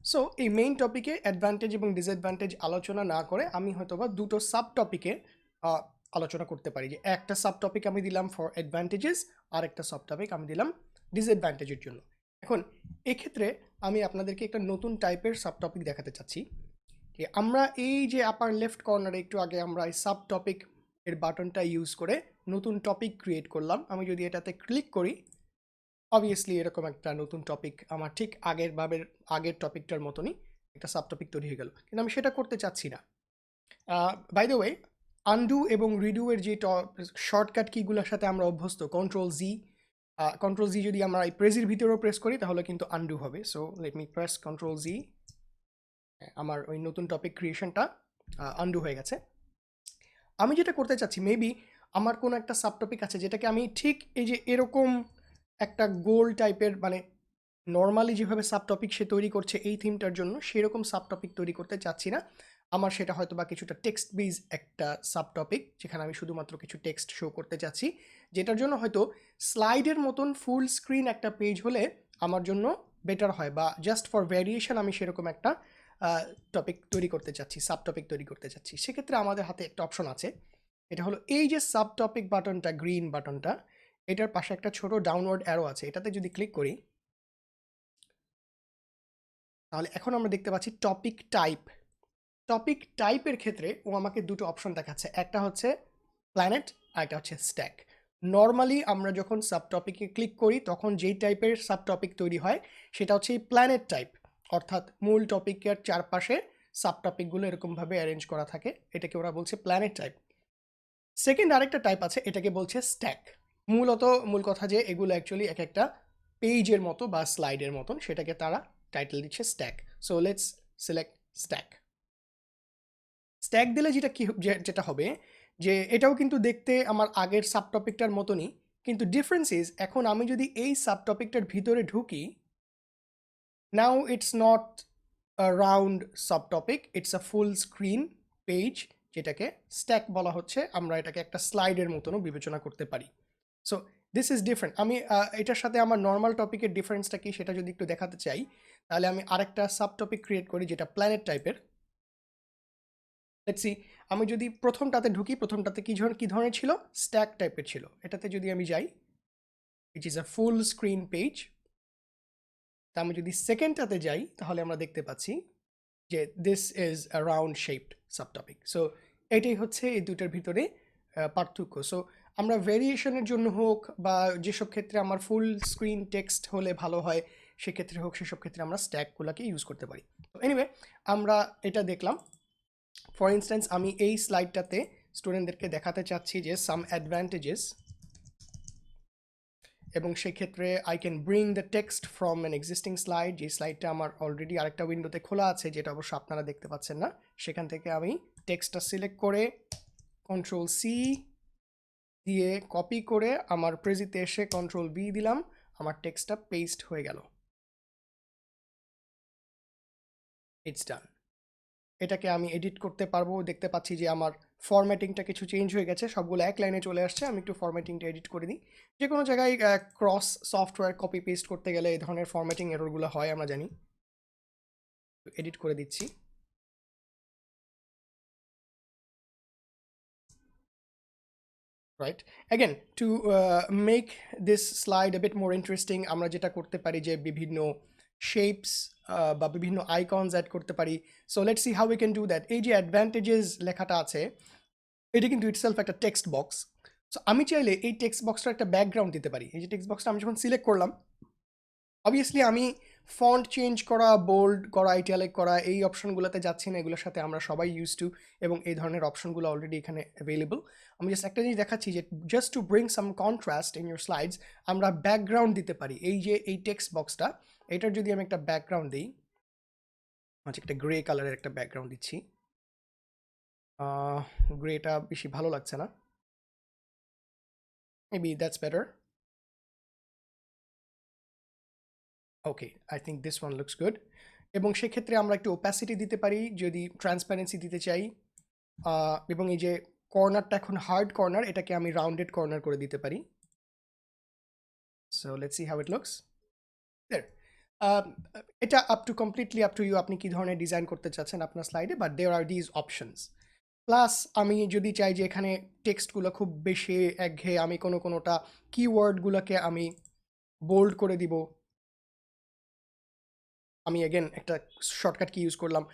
সো এই মেইন টপিকে অ্যাডভান্টেজ এবং ডিসঅ্যাডভান্টেজ আলোচনা না করে আমি হয়তোবা দুটো সাব টপিকে আলোচনা করতে পারি। যে একটা সাব টপিক আমি দিলাম ফর অ্যাডভান্টেজেস, আর একটা সাব টপিক আমি দিলাম ডিসঅ্যাডভান্টেজের জন্য। এখন এক্ষেত্রে আমি আপনাদেরকে একটা নতুন টাইপের সাব টপিক দেখাতে চাচ্ছি। আমরা এই যে আপার লেফট কর্নারে একটু আগে আমরা এই সাব টপিক এর বাটনটা ইউজ করে নতুন টপিক ক্রিয়েট করলাম। আমি যদি এটাতে ক্লিক করি, অবভিয়াসলি এরকম একটা নতুন টপিক আমার ঠিক আগের টপিকটার মতনই একটা সাব টপিক তৈরি হয়ে গেল। কিন্তু আমি সেটা করতে চাচ্ছি না। বাই দ্য ওয়ে, আনডু এবং রিডু এর যে শর্টকাট কিগুলোর সাথে আমরা অভ্যস্ত, কন্ট্রোল জি যদি আমরা এই প্রেসের ভিতরেও প্রেস করি তাহলে কিন্তু আনডু হবে। So let me press control জি। আমার ওই নতুন টপিক ক্রিয়েশনটা আনডু হয়ে গেছে। আমি যেটা করতে চাচ্ছি, মেবি আমার কোনো একটা সাব টপিক আছে যেটাকে আমি ঠিক এই যে এরকম একটা গোল টাইপের, মানে নর্মালি যেভাবে সাব টপিক সে তৈরি করছে এই থিমটার জন্য, সেরকম সাব টপিক তৈরি করতে চাচ্ছি না। আমার সেটা হয়তো বা কিছুটা টেক্সট বেজ একটা সাব টপিক, যেখানে আমি শুধুমাত্র কিছু টেক্সট শো করতে চাচ্ছি, যেটার জন্য হয়তো স্লাইডের মতন ফুল স্ক্রিন একটা পেজ হলে আমার জন্য বেটার হয়, বা জাস্ট ফর ভ্যারিয়েশন আমি সেরকম একটা টপিক তৈরি করতে চাচ্ছি, সাব টপিক তৈরি করতে চাচ্ছি। সেক্ষেত্রে আমাদের হাতে একটা অপশন আছে, এটা হলো এই যে সাব টপিক বাটনটা, গ্রিন বাটনটা, এটার পাশে একটা ছোট ডাউনওয়ার্ড অ্যারো আছে। এটাতে যদি ক্লিক করি, তাহলে এখন আমরা দেখতে পাচ্ছি টপিক টাইপ। টপিক টাইপের ক্ষেত্রে ও আমাকে দুটো অপশন দেখাচ্ছে, একটা হচ্ছে প্ল্যানেট আর একটা হচ্ছে স্ট্যাক। নর্মালি আমরা যখন সাব টপিকে ক্লিক করি তখন যেই টাইপের সাব টপিক তৈরি হয় সেটা হচ্ছে এই প্ল্যানেট টাইপ, অর্থাৎ মূল টপিকের চারপাশে সাব টপিকগুলো এরকমভাবে অ্যারেঞ্জ করা থাকে, এটাকে ওরা বলছে প্ল্যানেট টাইপ। সেকেন্ড আরেকটা টাইপ আছে, এটাকে বলছে স্ট্যাক। মূল কথা যে এগুলো অ্যাকচুয়ালি এক একটা পেজের মতো বা স্লাইডের মতন, সেটাকে তারা টাইটেল দিচ্ছে stack. So let's select stack. Stack দিলে যেটা হবে যে এটাও কিন্তু দেখতে আমার আগের সাব টপিকটার মতনই, কিন্তু ডিফারেন্স ইজ এখন আমি যদি এই সাব টপিকটার ভিতরে ঢুকি, now it's not a round sub topic, it's a full screen page, যেটাকে স্ট্যাক বলা হচ্ছে। আমরা এটাকে একটা স্লাইডের মতনও বিবেচনা করতে পারি। So this is different. আমি এটার সাথে আমার নর্মাল টপিকের ডিফারেন্সটা কি সেটা যদি একটু দেখাতে চাই, তাহলে আমি আরেকটা সাব টপিক ক্রিয়েট করি যেটা প্ল্যানেট টাইপের। লেটস সি, আমি যদি প্রথমটাতে ঢুকি, প্রথমটাতে কি ধরনের ছিল, স্ট্যাক টাইপের ছিল। এটাতে যদি আমি যাই, it is a full screen page. তা আমি যদি সেকেন্ডটাতে যাই তাহলে আমরা দেখতে পাচ্ছি যে this is a round shaped subtopic. So এটাই হচ্ছে এই দুটার ভিতরে পার্থক্য। সো আমরা ভেরিয়েশনের জন্য হোক বা যেসব ক্ষেত্রে আমার ফুল স্ক্রিন টেক্সট হলে ভালো হয় সেক্ষেত্রে হোক, সেসব ক্ষেত্রে আমরা স্ট্যাকগুলোকে ইউজ করতে পারি। তো এনিওয়ে, আমরা এটা দেখলাম। ফর ইনস্ট্যান্স, আমি এই স্লাইডটাতে স্টুডেন্টদেরকে দেখাতে চাচ্ছি যে সাম অ্যাডভান্টেজেস, এবং সেক্ষেত্রে I can bring the text from an existing slide. যে স্লাইডটা আমার অলরেডি আরেকটা উইন্ডোতে খোলা আছে, যেটা অবশ্য আপনারা দেখতে পাচ্ছেন না, সেখান থেকে আমি টেক্সটটা সিলেক্ট করে কন্ট্রোল সি দিয়ে কপি করে আমার প্রেজিতে এসে কন্ট্রোল বি দিলাম, আমার টেক্সটটা পেস্ট হয়ে গেল। ইটস ডান। এটাকে আমি এডিট করতে পারবো। দেখতে পাচ্ছি যে আমার ফরম্যাটিংটা কিছু চেঞ্জ হয়ে গেছে, সবগুলো এক লাইনে চলে আসছে। আমি একটু ফরম্যাটিংটা এডিট করে দিই। যে কোনো জায়গায় ক্রস সফটওয়্যার কপি পেস্ট করতে গেলে এই ধরনের ফরম্যাটিং এররগুলো হয়, আমরা জানি। এডিট করে দিচ্ছি। Right, again to make this slide a bit more interesting, আমরা যেটা করতে পারি যে বিভিন্ন শেপস বা বিভিন্ন আইকনস অ্যাড করতে পারি। So let's see how we can do that. এই যে অ্যাডভান্টেজেস লেখাটা আছে, এটা কিন্তু ইটসেলফ একটা টেক্সট বক্স। সো আমি চাইলে এই টেক্সট বক্সটার একটা ব্যাকগ্রাউন্ড দিতে পারি। এই যে টেক্সট বক্সটা আমি যখন সিলেক্ট করলাম, অবভিয়াসলি আমি ফন্ট চেঞ্জ করা, বোল্ড করা, ইটালিক করা এই অপশনগুলোতে যাচ্ছি না, এগুলোর সাথে আমরা সবাই ইউজ টু, এবং এই ধরনের অপশনগুলো অলরেডি এখানে অ্যাভেলেবল। আমি জাস্ট একটা জিনিস দেখাচ্ছি যে just to bring some contrast in your slides, আমরা ব্যাকগ্রাউন্ড দিতে পারি। এই যে এই টেক্সট বক্সটা, এটার যদি আমি একটা ব্যাকগ্রাউন্ড দিই, আচ্ছা একটা গ্রে কালারের একটা ব্যাকগ্রাউন্ড দিচ্ছি। গ্রেটা বেশি ভালো লাগছে না, maybe that's better. Okay, I think this one looks good. এবং সেক্ষেত্রে আমরা একটু ওপ্যাসিটি দিতে পারি যদি ট্রান্সপারেন্সি দিতে চাই। এবং এই যে কর্নারটা এখন হার্ড কর্নার, এটাকে আমি রাউন্ডেড কর্নার করে দিতে পারি। So let's see how it looks there. এটা কমপ্লিটলি আপ টু ইউ, আপনি কি ধরনের ডিজাইন করতে চাচ্ছেন আপনার স্লাইডে, but there are these options. Plus আমি যদি চাই যে এখানে টেক্সটগুলো খুব বেশি একঘেয়ে, আমি কোনোটা কিওয়ার্ডগুলোকে আমি বোল্ড করে দিব। আমি এগেন একটা শর্টকাট কি ইউজ করলাম,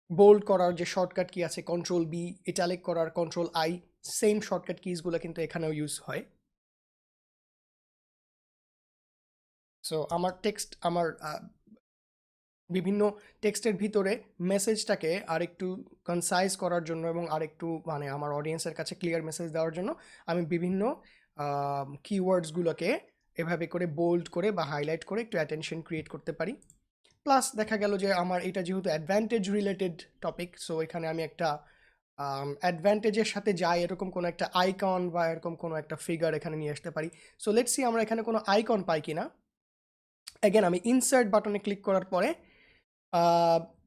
বোল্ড করার যে শর্টকাট কি আছে কন্ট্রোল বি, ইটালিক করার কন্ট্রোল আই, সেম শর্টকাট কিজগুলো কিন্তু এখানেও ইউজ হয়। সো আমার টেক্সট, আমার বিভিন্ন টেক্সটের ভিতরে মেসেজটাকে আরেকটু কনসাইজ করার জন্য এবং আরেকটু মানে আমার অডিয়েন্সের কাছে ক্লিয়ার মেসেজ দেওয়ার জন্য আমি বিভিন্ন কিওয়ার্ডসগুলোকে এভাবে করে বোল্ড করে বা হাইলাইট করে একটু অ্যাটেনশন ক্রিয়েট করতে পারি। প্লাস দেখা গেল যে আমার এটা যেহেতু অ্যাডভান্টেজ রিলেটেড টপিক, সো এখানে আমি একটা অ্যাডভান্টেজের সাথে যাই এরকম কোনো একটা আইকন বা এরকম কোনো একটা ফিগার এখানে নিয়ে আসতে পারি। সো লেটস সি আমরা এখানে কোনো আইকন পাই কিনা। অ্যাগেন আমি ইনসার্ট বাটনে ক্লিক করার পরে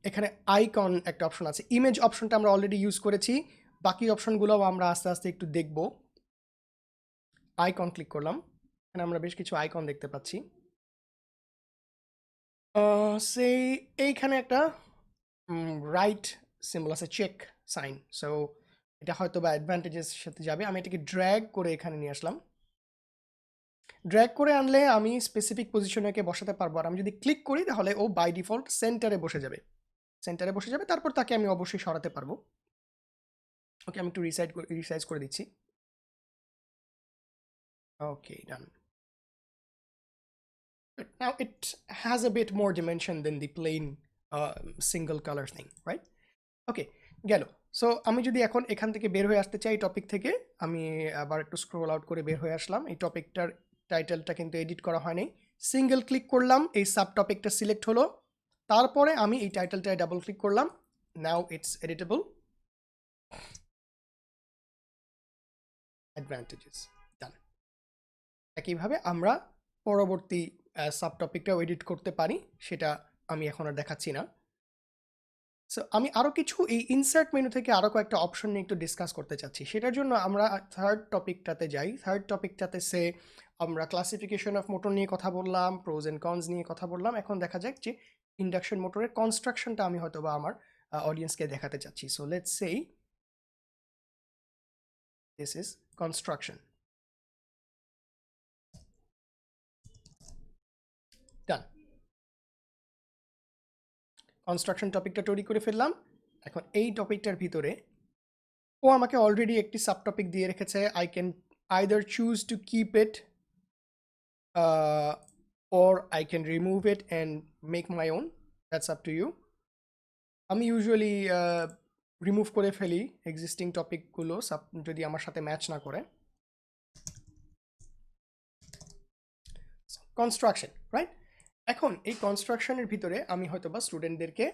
এখানে আইকন একটা অপশন আছে। ইমেজ অপশনটা আমরা অলরেডি ইউজ করেছি, বাকি অপশনগুলোও আমরা আস্তে আস্তে একটু দেখব। আইকন ক্লিক করলাম, এখানে আমরা বেশ কিছু আইকন দেখতে পাচ্ছি। সেই এইখানে একটা রাইট সিম্বল আছে, চেক সাইন। সো এটা হয়তো বা অ্যাডভান্টেজের সাথে যাবে। আমি এটাকে ড্র্যাগ করে এখানে নিয়ে আসলাম। ড্র্যাগ করে আনলে আমি স্পেসিফিক পজিশনে একে বসাতে পারবো, আর আমি যদি ক্লিক করি তাহলে ও বাই ডিফল্ট সেন্টারে বসে যাবে। সেন্টারে বসে যাবে, তারপর তাকে আমি অবশ্যই সরাতে পারবো। ওকে, আমি একটু রিসাইজ করে দিচ্ছি। ওকে, ডান। But now it has a bit more dimension than the plain single color thing, right? ওকে, গেল। সো আমি যদি এখন এখান থেকে বের হয়ে আসতে চাই টপিক থেকে, আমি আবার একটু স্ক্রোল আউট করে বের হয়ে আসলাম। এই টপিকটার টাইটেলটা কিন্তু এডিট করা হয়নি। সিঙ্গেল ক্লিক করলাম, এই সাব টপিকটা সিলেক্ট হলো, তারপরে আমি এই টাইটেলটায় ডাবল ক্লিক করলাম। Now it's editable. অ্যাডভান্টেজেস, ডান। একইভাবে আমরা পরবর্তী সাব টপিকটাও এডিট করতে পারি, সেটা আমি এখন আর দেখাচ্ছি না। সো আমি আরও কিছু এই ইনসার্ট মেনু থেকে আরও কয়েকটা অপশন নিয়ে একটু ডিসকাস করতে চাচ্ছি। সেটার জন্য আমরা থার্ড টপিকটাতে যাই। থার্ড টপিকটাতে আমরা ক্লাসিফিকেশন অফ মোটর নিয়ে কথা বললাম, প্রোজ অ্যান্ড কনস নিয়ে কথা বললাম। এখন দেখা যাক যে ইন্ডাকশন মোটরের কনস্ট্রাকশনটা আমি হয়তো বা আমার অডিয়েন্সকে দেখাতে চাচ্ছি। So let's say this is construction. Done. Construction টপিকটা তৈরি করে ফেললাম। এখন এই টপিকটার ভিতরে ও আমাকে অলরেডি একটি সাব টপিক দিয়ে রেখেছে। I can either choose to keep it or I can remove it and make my own. That's up to you. আমি ইউজুয়ালি রিমুভ করে ফেলি এক্সিস্টিং টপিকগুলো যদি আমার সাথে ম্যাচ না করে। Construction, right? এখন এই কনস্ট্রাকশনের ভিতরে আমি হয়তো বা স্টুডেন্টদেরকে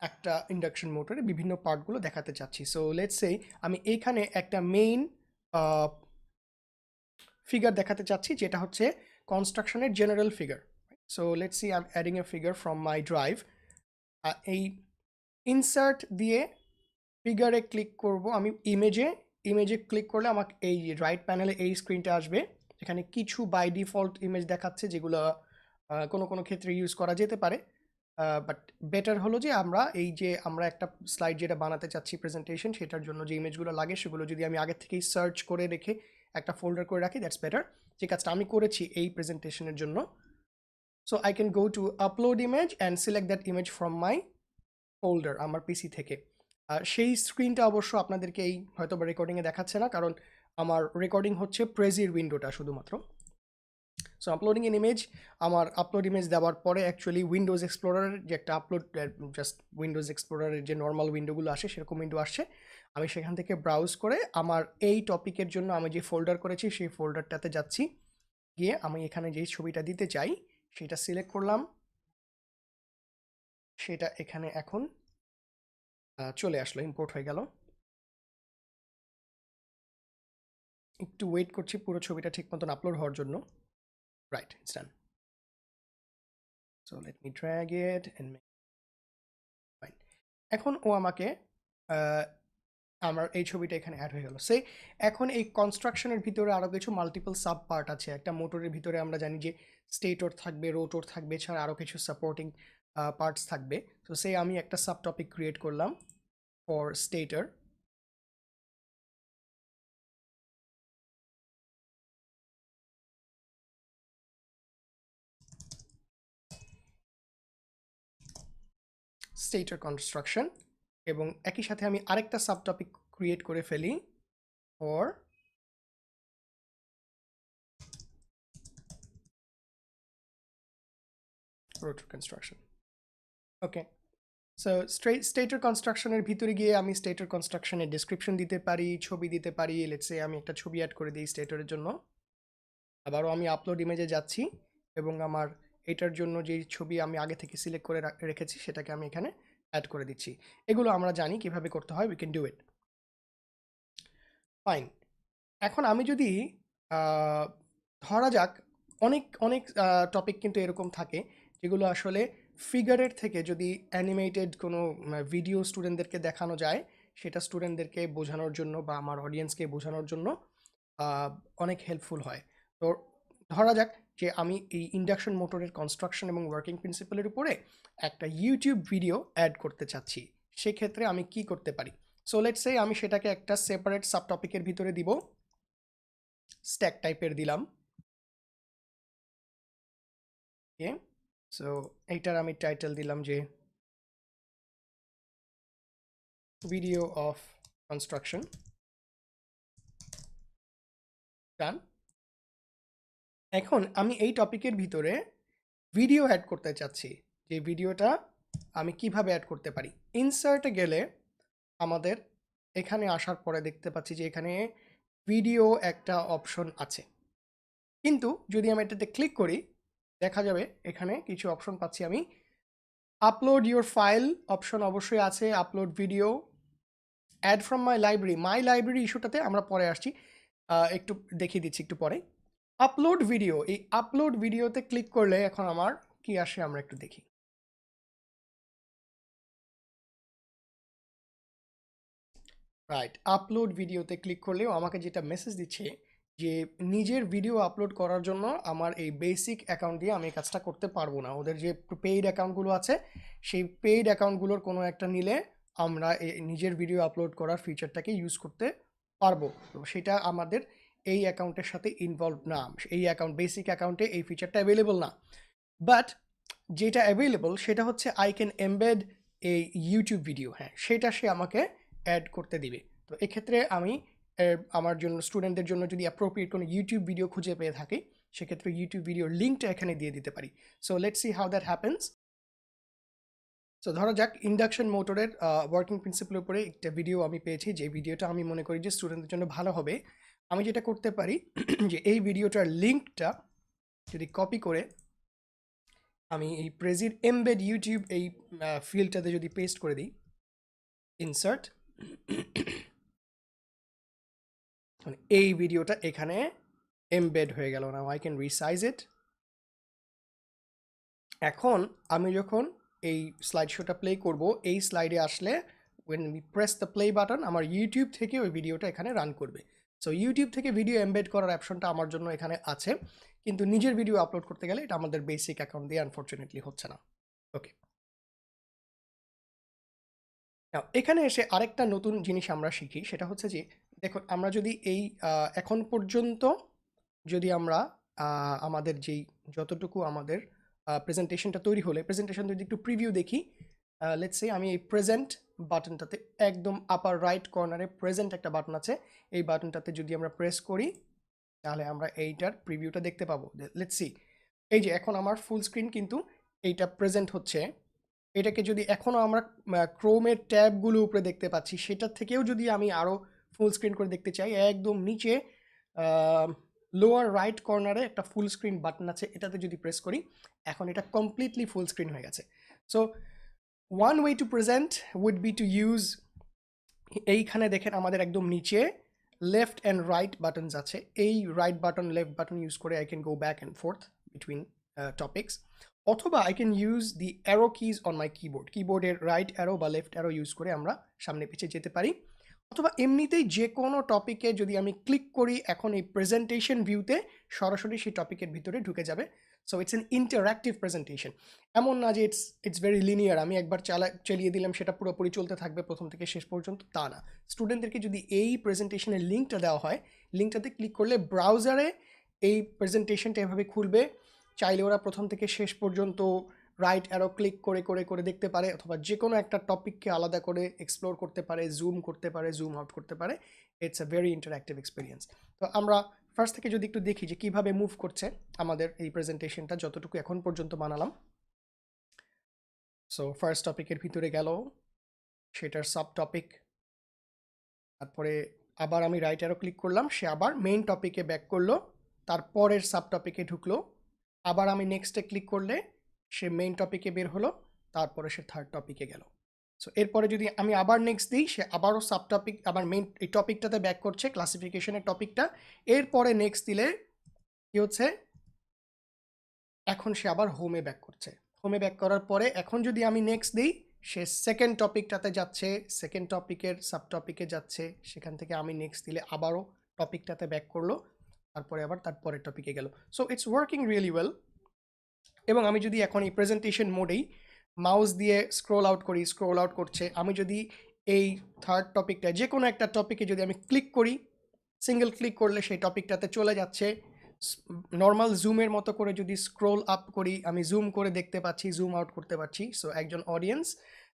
একটা ইন্ডাকশন মোটরের বিভিন্ন পার্টগুলো দেখাতে চাচ্ছি। সো লেটস সে আমি এইখানে একটা মেইন ফিগার দেখাতে চাচ্ছি, যেটা হচ্ছে কনস্ট্রাকশনের general figure. So let's see I am adding a figure from my drive. এই ইনসার্ট দিয়ে ফিগারে ক্লিক করব আমি। ইমেজে ক্লিক করলে আমাকে এই রাইট প্যানেলে এই স্ক্রিনটা আসবে, এখানে কিছু বাই ডিফল্ট ইমেজ দেখাচ্ছে, যেগুলো কোনো কোনো ক্ষেত্রে ইউজ করা যেতে পারে। বাট বেটার হলো যে আমরা একটা স্লাইড যেটা বানাতে চাচ্ছি প্রেজেন্টেশন, সেটার জন্য যে ইমেজগুলো লাগে সেগুলো যদি আমি আগে থেকেই সার্চ করে রেখে একটা ফোল্ডার করে রাখি, দ্যাটস বেটার। যে কাজটা আমি করেছি এই প্রেজেন্টেশনের জন্য। So I can go to upload image and select that image from my folder আমার পিসি থেকে। সেই স্ক্রিনটা অবশ্য আপনাদেরকে এই হয়তো বা রেকর্ডিংয়ে দেখাচ্ছে না, কারণ আমার রেকর্ডিং হচ্ছে প্রেজির উইন্ডোটা শুধুমাত্র। সো আপলোডিং এন ইমেজ, আমার আপলোড ইমেজ দেওয়ার পরে অ্যাকচুয়ালি উইন্ডোজ এক্সপ্লোরারের যে একটা জাস্ট উইন্ডোজ এক্সপ্লোরারের যে নর্মাল উইন্ডোগুলো আসে সেরকম উইন্ডো আসছে। আমি সেখান থেকে ব্রাউজ করে আমার এই টপিকের জন্য আমি যে ফোল্ডার করেছি সেই ফোল্ডারটাতে যাচ্ছি, গিয়ে আমি এখানে যেই ছবিটা দিতে চাই সেটা সিলেক্ট করলাম, সেটা এখানে এখন চলে আসলো, ইম্পোর্ট হয়ে গেল। একটু ওয়েট করছি পুরো ছবিটা ঠিক মতন আপলোড হওয়ার জন্য। Right, it's done. So let me drag it and make fine. এখন ও আমাকে আমার এই ছবিটা এখানে অ্যাড হয়ে গেল। এখন এই কনস্ট্রাকশনের ভিতরে আরও কিছু মাল্টিপল সাব পার্ট আছে। একটা মোটরের ভিতরে আমরা জানি যে স্টেটর থাকবে, রোটর থাকবে, এছাড়া আরও কিছু সাপোর্টিং পার্টস থাকবে। তো আমি একটা সাব টপিক ক্রিয়েট করলাম ফর স্টেটর। স্টেটর কনস্ট্রাকশন, এবং একই সাথে আমি আরেকটা সাব টপিক ক্রিয়েট করে ফেলি for rotor construction. Okay, so stator কনস্ট্রাকশনের ভিতরে গিয়ে আমি স্টেটর কনস্ট্রাকশনের ডিসক্রিপশন দিতে পারি, ছবি দিতে পারি। লেটস সে আমি একটা ছবি অ্যাড করে দিই স্টেটরের জন্য। আবারও আমি আপলোড ইমেজে যাচ্ছি এবং আমার এটার জন্য যেই ছবি আমি আগে থেকে সিলেক্ট করে রেখেছি সেটাকে আমি এখানে অ্যাড করে দিচ্ছি। এগুলো আমরা জানি কিভাবে করতে হয়, we can do it fine. এখন আমি যদি ধরা যাক অনেক অনেক টপিক কিন্তু এরকম থাকে যেগুলো আসলে ফিগারের থেকে যদি অ্যানিমেটেড কোনো ভিডিও স্টুডেন্টদেরকে দেখানো যায়, সেটা স্টুডেন্টদেরকে বোঝানোর জন্য বা আমার অডিয়েন্সকে বোঝানোর জন্য অনেক হেল্পফুল হয়। তো ধরা যাক যে আমি এই ইন্ডাকশন মোটরের কনস্ট্রাকশন এবং ওয়ার্কিং প্রিন্সিপালের উপরে একটা ইউটিউব ভিডিও অ্যাড করতে চাচ্ছি। সেক্ষেত্রে আমি কি করতে পারি? সো লেটস সে আমি সেটাকে একটা সেপারেট সাব টপিকের ভিতরে দিব, স্ট্যাক টাইপের দিলাম। ওকে, সো এইটার আমি টাইটেল দিলাম যে video of construction. Done. এখন আমি এই টপিকের ভিতরে ভিডিও অ্যাড করতে চাচ্ছি, যে ভিডিওটা আমি কিভাবে অ্যাড করতে পারি। ইনসার্টে গেলে আমাদের এখানে আসার পরে দেখতে পাচ্ছি যে এখানে ভিডিও একটা অপশন আছে, কিন্তু যদি আমি এটাতে ক্লিক করি দেখা যাবে এখানে কিছু অপশন পাচ্ছি আমি। আপলোড ইউর ফাইল অপশন অবশ্যই আছে, upload video, add from my library ইস্যুটাতে আমরা পরে আসছি, একটু দেখিয়ে দিচ্ছি একটু পরে। আপলোড ভিডিও, এই আপলোড ভিডিওতে ক্লিক করলে এখন আমার কি আসে আমরা একটু দেখি। রাইট, আপলোড ভিডিওতে ক্লিক করলেও আমাকে যেটা মেসেজ দিচ্ছে যে নিজের ভিডিও আপলোড করার জন্য আমার এই বেসিক অ্যাকাউন্ট দিয়ে আমি কাজটা করতে পারবো না। ওদের যে পেইড অ্যাকাউন্টগুলো আছে সেই পেইড অ্যাকাউন্টগুলোর কোনো একটা নিলে আমরা নিজের ভিডিও আপলোড করার ফিচারটাকে ইউজ করতে পারবো। তো সেটা আমাদের এই অ্যাকাউন্টের সাথে ইনভলভ না, এই অ্যাকাউন্ট বেসিক অ্যাকাউন্টে এই ফিচারটা অ্যাভেলেবল না। বাট যেটা অ্যাভেলেবল সেটা হচ্ছে আই ক্যান এমবেড এই ইউটিউব ভিডিও, হ্যাঁ সেটা সে আমাকে অ্যাড করতে দিবে। তো এক্ষেত্রে আমি আমার জন্য স্টুডেন্টদের জন্য যদি অ্যাপ্রোপ্রিয়েট কোনো ইউটিউব ভিডিও খুঁজে পেয়ে থাকি সেক্ষেত্রে ইউটিউব ভিডিওর লিঙ্কটা এখানে দিয়ে দিতে পারি। So let's see how that happens. So ধরা যাক ইন্ডাকশন মোটরের ওয়ার্কিং প্রিন্সিপালের উপরে একটা ভিডিও আমি পেয়েছি, যে ভিডিওটা আমি মনে করি যে স্টুডেন্টদের জন্য ভালো হবে। আমি যেটা করতে পারি যে এই ভিডিওটার লিঙ্কটা যদি কপি করে আমি এই প্রেজির এমবেড ইউটিউব এই ফিল্ডটাতে যদি পেস্ট করে দিই, ইনসার্ট, মানে এই ভিডিওটা এখানে এমবেড হয়ে গেল। নাও আই ক্যান রিসাইজ ইট। এখন আমি যখন এই স্লাইড শোটা প্লে করব, এই স্লাইডে আসলে when we press the play button আমার ইউটিউব থেকে ওই ভিডিওটা এখানে রান করবে। সো ইউটিউব থেকে ভিডিও এমবেড করার অপশনটা আমার জন্য এখানে আছে, কিন্তু নিজের ভিডিও আপলোড করতে গেলে এটা আমাদের বেসিক অ্যাকাউন্ট দিয়ে আনফরচুনেটলি হচ্ছে না। ওকে, এখানে এসে আরেকটা নতুন জিনিস আমরা শিখি, সেটা হচ্ছে যে দেখুন আমরা যদি এই এখন পর্যন্ত যদি আমরা আমাদের যেই যতটুকু আমাদের প্রেজেন্টেশনটা তৈরি হলে প্রেজেন্টেশন যদি একটু প্রিভিউ দেখি, লেটস সে আমি এই প্রেজেন্ট বাটনটাতে একদম আপার রাইট কর্নারে প্রেজেন্ট একটা বাটন আছে, এই বাটনটাতে যদি আমরা প্রেস করি তাহলে আমরা এইটার প্রিভিউটা দেখতে পাবো। লেটস সি, এই যে এখন আমার ফুল স্ক্রিন কিন্তু এইটা প্রেজেন্ট হচ্ছে। এটাকে যদি এখনও আমরা ক্রোমের ট্যাবগুলো উপরে দেখতে পাচ্ছি, সেটার থেকেও যদি আমি আরও ফুল স্ক্রিন করে দেখতে চাই, একদম নিচে লোয়ার রাইট কর্নারে একটা ফুল স্ক্রিন বাটন আছে, এটাতে যদি প্রেস করি এখন এটা কমপ্লিটলি ফুল স্ক্রিন হয়ে গেছে। So one way to present would be to use, এইখানে দেখেন আমাদের একদম নিচে লেফট অ্যান্ড রাইট বাটনস আছে, এই right button left button use করে I can go back and forth between topics, অথবা I can use the arrow keys on my কিবোর্ডের রাইট অ্যারো বা লেফট অ্যারো ইউজ করে আমরা সামনে পিছিয়ে যেতে পারি, অথবা এমনিতেই যে কোনো টপিকে যদি আমি ক্লিক করি এখন এই প্রেজেন্টেশন ভিউতে সরাসরি সেই টপিকের ভিতরে ঢুকে যাবে। So it's an interactive presentation, এমন না যে ইটস ভেরি লিনিয়ার, আমি একবার চালিয়ে দিলাম সেটা পুরোপুরি চলতে থাকবে প্রথম থেকে শেষ পর্যন্ত, তা না। স্টুডেন্টদেরকে যদি এই প্রেজেন্টেশনের লিঙ্কটা দেওয়া হয়, লিঙ্কটাতে ক্লিক করলে ব্রাউজারে এই প্রেজেন্টেশনটা এভাবে খুলবে, চাইলে ওরা প্রথম থেকে শেষ পর্যন্ত রাইট অ্যারো ক্লিক করে করে করে দেখতে পারে, অথবা যে কোনো একটা টপিককে আলাদা করে এক্সপ্লোর করতে পারে, জুম করতে পারে, জুম আউট করতে পারে। It's a very interactive experience. তো আমরা ফার্স্ট থেকে যদি একটু দেখি যে কীভাবে মুভ করছে আমাদের এই প্রেজেন্টেশনটা যতটুকু এখন পর্যন্ত বানালাম। সো ফার্স্ট টপিকের ভিতরে গেল, সেটার সাব টপিক, তারপরে আবার আমি রাইট অ্যারো ক্লিক করলাম, সে আবার মেইন টপিকে ব্যাক করলো, তারপরের সাব টপিকে ঢুকলো, আবার আমি নেক্সটে ক্লিক করলে সে মেইন টপিকে বের হলো, তারপরে সে থার্ড টপিকে গেল। সো এরপরে যদি আমি আবার নেক্সট দিই, সে আবারও সাব টপিক আবার মেইন এই টপিকটাতে ব্যাক করছে, ক্লাসিফিকেশনের টপিকটা। এরপরে নেক্সট দিলে কি হচ্ছে, এখন সে আবার হোমে ব্যাক করছে, হোমে ব্যাক করার পরে এখন যদি আমি নেক্সট দিই সে সেকেন্ড টপিকটাতে যাচ্ছে, সেকেন্ড টপিকের সাব টপিকে যাচ্ছে, সেখান থেকে আমি নেক্সট দিলে আবারও টপিকটাতে ব্যাক করলো, তারপরে আবার তারপরের টপিকে গেল। So it's working really well. এবং আমি যদি এখন এই প্রেজেন্টেশন মোডেই মাউস দিয়ে স্ক্রোল আউট করি, স্ক্রোল আউট করছে, আমি যদি এই থার্ড টপিকটা যে কোনো একটা টপিকে যদি আমি ক্লিক করি, সিঙ্গেল ক্লিক করলে সেই টপিকটাতে চলে যাচ্ছে। নর্মাল জুমের মতো করে যদি স্ক্রোল আপ করি আমি জুম করে দেখতে পাচ্ছি, জুম আউট করতে পারছি। সো একজন অডিয়েন্স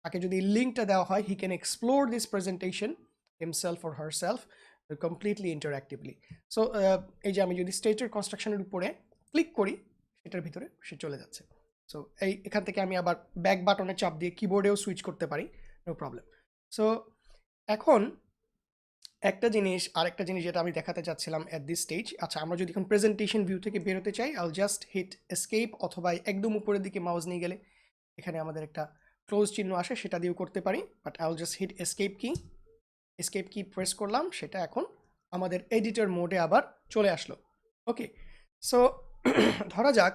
তাকে যদি লিঙ্কটা দেওয়া হয়, he can explore this presentation himself or herself completely interactively. So এই যে আমি যদি স্টেটের কনস্ট্রাকশনের উপরে ক্লিক করি, সেটার ভিতরে সে চলে যাচ্ছে। সো এখান থেকে আমি আবার ব্যাক বাটনে চাপ দিয়ে কিবোর্ডেও সুইচ করতে পারি, নো প্রবলেম। সো এখন আরেকটা জিনিস যেটা আমি দেখাতে চাচ্ছিলাম এট দিস স্টেজ। আচ্ছা, আমরা যদি এখন প্রেজেন্টেশন ভিউ থেকে বেরোতে চাই, আইল জাস্ট হিট এসকেপ, অথবা একদম উপরের দিকে মাউস নিয়ে গেলে এখানে আমাদের একটা ক্লোজ চিহ্ন আসে, সেটা দিয়েও করতে পারি, but I'll just hit escape key press করলাম, সেটা এখন আমাদের এডিটর মোডে আবার চলে আসলো। ওকে, সো ধরা যাক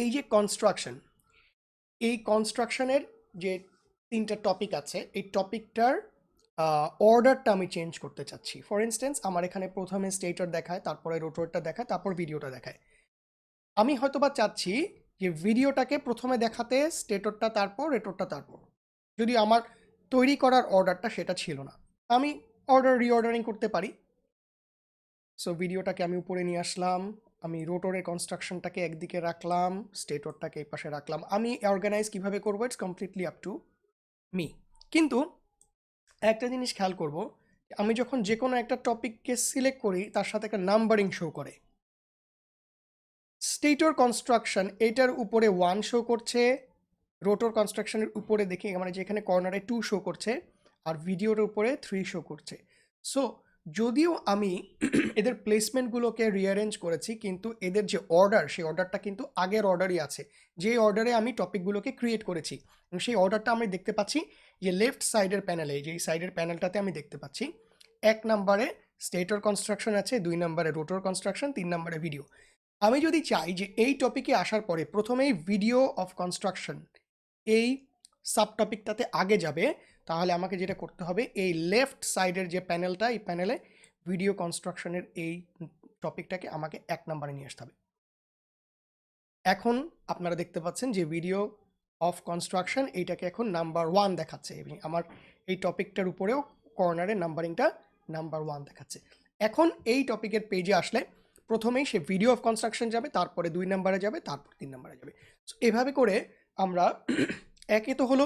এই যে এই কনস্ট্রাকশনের যে 3টা টপিক আছে, এই টপিকটার অর্ডারটা আমি চেঞ্জ করতে চাচ্ছি। ফর ইনস্টেন্স, আমার এখানে প্রথমে স্টেটর দেখায়, তারপরে রোটরটা দেখায়, তারপর ভিডিওটা দেখায়। আমি হয়তোবা চাচ্ছি যে ভিডিওটাকে প্রথমে দেখাতে, স্টেটরটা তারপর, রোটরটা তারপর। যদি আমার তৈরি করার অর্ডারটা সেটা ছিল না, আমি রিঅর্ডারিং করতে পারি। সো ভিডিওটাকে আমি উপরে নিয়ে আসলাম, আমি রোটরের কনস্ট্রাকশনটাকে একদিকে রাখলাম, স্টেটরটাকে এই পাশে রাখলাম। আমি অর্গানাইজ কিভাবে করবো, it's completely up to me. কিন্তু একটা জিনিস খেয়াল করব, আমি যখন যে কোনো একটা টপিককে সিলেক্ট করি, তার সাথে একটা নাম্বারিং শো করে। স্টেটর কনস্ট্রাকশন এটার উপরে 1 শো করছে, রোটর কনস্ট্রাকশনের উপরে দেখি মানে যেখানে কর্নারে 2 শো করছে, আর ভিডিওর উপরে 3 শো করছে। সো যদিও আমি এদের প্লেসমেন্টগুলোকে রিঅ্যারেঞ্জ করেছি, কিন্তু এদের যে অর্ডার, সেই অর্ডারটা কিন্তু আগের অর্ডারই আছে, যে অর্ডারে আমি টপিকগুলোকে ক্রিয়েট করেছি। এবং সেই অর্ডারটা আমি দেখতে পাচ্ছি যে লেফট সাইডের প্যানেলে, যেই সাইডের প্যানেলটাতে আমি দেখতে পাচ্ছি 1 নম্বরে স্টেটর কনস্ট্রাকশন আছে, 2 নম্বরে রোটর কনস্ট্রাকশন, 3 নম্বরে ভিডিও। আমি যদি চাই যে এই টপিকে আসার পরে প্রথমেই ভিডিও অফ কনস্ট্রাকশন এই সাব টপিকটাতে আগে যাবে, তাহলে আমাকে যেটা করতে হবে, এই লেফট সাইডের যে প্যানেলটা, এই প্যানেলে ভিডিও কনস্ট্রাকশনের এই টপিকটাকে আমাকে 1 নম্বরে নিয়ে আসতে হবে। এখন আপনারা দেখতে পাচ্ছেন যে ভিডিও অফ কনস্ট্রাকশন এইটাকে এখন নাম্বার 1 দেখাচ্ছে, এবং আমার এই টপিকটার উপরেও কর্নারে নাম্বারিংটা নাম্বার 1 দেখাচ্ছে। এখন এই টপিকের পেজে আসলে প্রথমেই সে ভিডিও অফ কনস্ট্রাকশন যাবে, তারপরে 2 নম্বরে যাবে, তারপর 3 নম্বরে যাবে। সো এভাবে করে আমরা একে তো হলো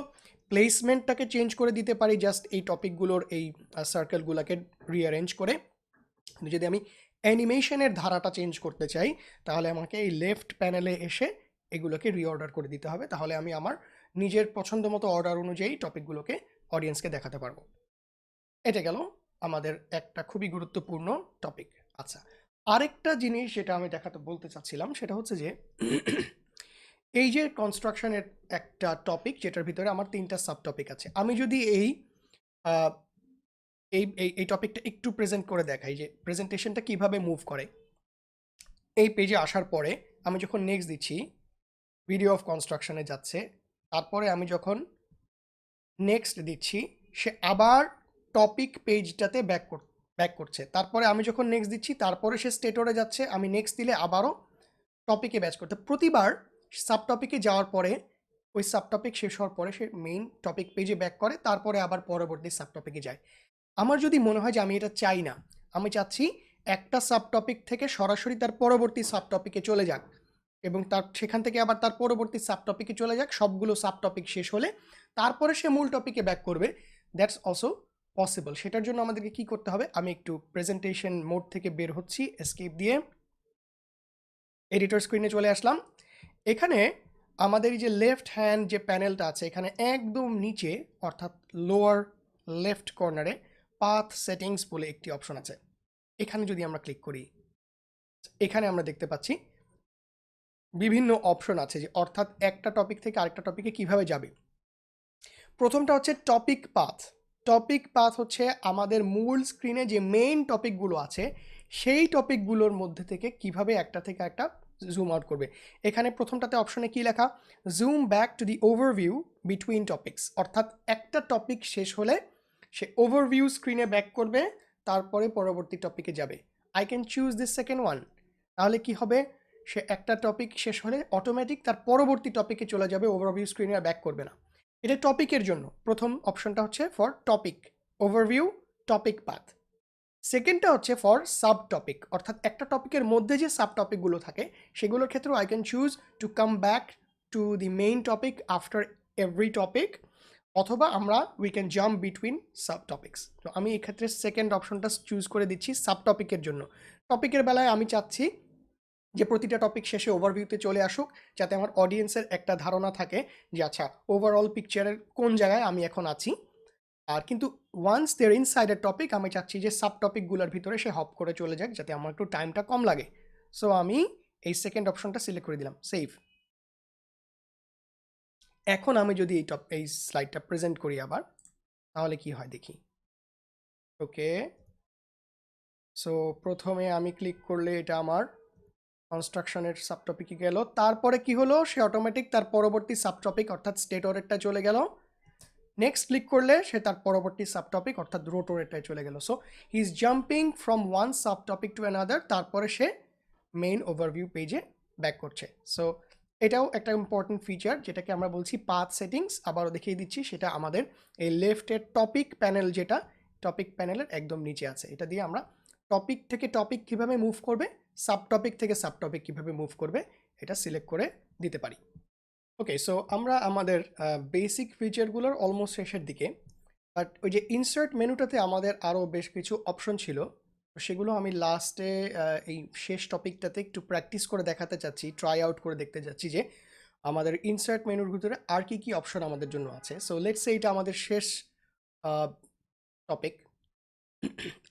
প্লেসমেন্টটাকে চেঞ্জ করে দিতে পারি, জাস্ট এই টপিকগুলোর এই সার্কেলগুলোকে রিঅ্যারেঞ্জ করে। যদি আমি অ্যানিমেশনের ধারাটা চেঞ্জ করতে চাই, তাহলে আমাকে এই লেফট প্যানেলে এসে এগুলোকে রিঅর্ডার করে দিতে হবে, তাহলে আমি আমার নিজের পছন্দ মতো অর্ডার অনুযায়ী টপিকগুলোকে অডিয়েন্সকে দেখাতে পারবো। এটা গেল আমাদের একটা খুবই গুরুত্বপূর্ণ টপিক। আচ্ছা, আরেকটা জিনিস যেটা আমি বলতে চাচ্ছিলাম, সেটা হচ্ছে যে এই যে কনস্ট্রাকশনের একটা টপিক, যেটার ভিতরে আমার 3টা সাব টপিক আছে, আমি যদি এই টপিকটা একটু প্রেজেন্ট করে দেখাই, যে প্রেজেন্টেশনটা কিভাবে মুভ করে। এই পেজে আসার পরে আমি যখন নেক্সট দিচ্ছি, ভিডিও অফ কনস্ট্রাকশনে যাচ্ছে, তারপরে আমি যখন নেক্সট দিচ্ছি, সে আবার টপিক পেজটাতে ব্যাক করছে। তারপরে আমি যখন নেক্সট দিচ্ছি, তারপরে সে স্টেটরে যাচ্ছে, আমি নেক্সট দিলে আবারও টপিকে ব্যাচ করতে। প্রতিবার সাব টপিকে যাওয়ার পরে, ওই সাব টপিক শেষ হওয়ার পরে সে মেইন টপিক পেজে ব্যাক করে, তারপরে আবার পরবর্তী সাব টপিকে যায়। আমার যদি মনে হয় যে আমি এটা চাই না, আমি চাচ্ছি একটা সাব টপিক থেকে সরাসরি তার পরবর্তী সাব টপিকে চলে যাক, এবং সেখান থেকে আবার তার পরবর্তী সাব টপিকে চলে যাক, সবগুলো সাব টপিক শেষ হলে তারপরে সে মূল টপিকে ব্যাক করবে, দ্যাটস অলসো পসিবল। সেটার জন্য আমাদেরকে কি করতে হবে, আমি একটু প্রেজেন্টেশন মোড থেকে বের হচ্ছি, এসকেপ দিয়ে এডিটর স্ক্রিনে চলে আসলাম। এখানে আমাদের এই যে লেফট হ্যান্ড যে প্যানেলটা আছে, এখানে একদম নিচে অর্থাৎ লোয়ার লেফট কর্নারে পাথ সেটিংস বলে একটি অপশন আছে। এখানে যদি আমরা ক্লিক করি, এখানে আমরা দেখতে পাচ্ছি বিভিন্ন অপশন আছে, যে অর্থাৎ একটা টপিক থেকে আরেকটা টপিকে কিভাবে যাবে। প্রথমটা হচ্ছে টপিক পাথ হচ্ছে আমাদের মূল স্ক্রিনে যে মেইন টপিকগুলো আছে, সেই টপিকগুলোর মধ্যে থেকে কিভাবে একটা থেকে একটা জুম আউট করবে। এখানে প্রথমটাতে অপশনে কি লেখা, zoom back to the overview between topics, অর্থাৎ একটা টপিক শেষ হলে সে ওভারভিউ স্ক্রিনে ব্যাক করবে, তারপরে পরবর্তী টপিকে যাবে। I can choose this second one. তাহলে কি হবে, সে একটা টপিক শেষ হলে অটোমেটিক তার পরবর্তী টপিকে চলে যাবে, ওভারভিউ স্ক্রিনে আর ব্যাক করবে না। এটা টপিকের জন্য প্রথম অপশনটা হচ্ছে for topic, overview, topic path. সেকেন্ডটা হচ্ছে ফর সাব টপিক, অর্থাৎ একটা টপিকের মধ্যে যে সাব টপিকগুলো থাকে, সেগুলোর ক্ষেত্রেও I can choose to come back to the main topic after every topic, অথবা আমরা we can jump between sub topics. তো আমি এই ক্ষেত্রে সেকেন্ড অপশনটা চুজ করে দিচ্ছি সাব টপিকের জন্য। টপিকের বেলায় আমি চাচ্ছি যে প্রতিটা টপিক শেষে ওভারভিউতে চলে আসুক, যাতে আমার অডিয়েন্সের একটা ধারণা থাকে যে আচ্ছা ওভারঅল পিকচারের কোন জায়গায় আমি এখন আছি। আর কিন্তু once there inside a topic, আমি চাচ্ছি যে সাব টপিকগুলোর ভিতরে সে হপ করে চলে যাক, যাতে আমার একটু টাইমটা কম লাগে। সো আমি এই সেকেন্ড অপশনটা সিলেক্ট করে দিলাম, সেভ। এখন আমি যদি এই স্লাইডটা প্রেজেন্ট করি আবার, তাহলে কি হয় দেখি। ওকে, সো প্রথমে আমি ক্লিক করলে এটা আমার কনস্ট্রাকশনের সাবটপিকে গেল। তারপরে কি হলো, সে অটোমেটিক তার পরবর্তী সাবটপিক অর্থাৎ স্টেটরেরটা চলে গেল। নেক্সট ক্লিক করলে সে তার পরবর্তী সাবটপিক অর্থাৎ রোটরেরটায় চলে গেল। So he is jumping from one subtopic to another, তারপরে সে মেইন ওভারভিউ পেজে ব্যাক করছে। সো এটাও একটা ইম্পর্টেন্ট ফিচার, যেটাকে আমরা বলছি পাথ সেটিংস। আবারও দেখিয়ে দিচ্ছি, সেটা আমাদের এই লেফটের টপিক প্যানেল, যেটা টপিক প্যানেলের একদম নিচে আছে। এটা দিয়ে আমরা টপিক থেকে টপিক কীভাবে মুভ করবে, সাব টপিক থেকে সাব টপিক কীভাবে মুভ করবে, এটা সিলেক্ট করে দিতে পারি। ওকে, সো আমরা আমাদের বেসিক ফিচারগুলোর অলমোস্ট শেষের দিকে। বাট ওই যে ইনসার্ট মেনুটাতে আমাদের আরও বেশ কিছু অপশন ছিল, সেগুলো আমি লাস্টে এই শেষ টপিকটাতে একটু প্র্যাকটিস করে দেখাতে চাচ্ছি, ট্রাই আউট করে দেখতে চাচ্ছি যে আমাদের ইনসার্ট মেনুর ভিতরে আর কি কি অপশন আমাদের জন্য আছে। সো লেটস সে এটা আমাদের শেষ টপিক।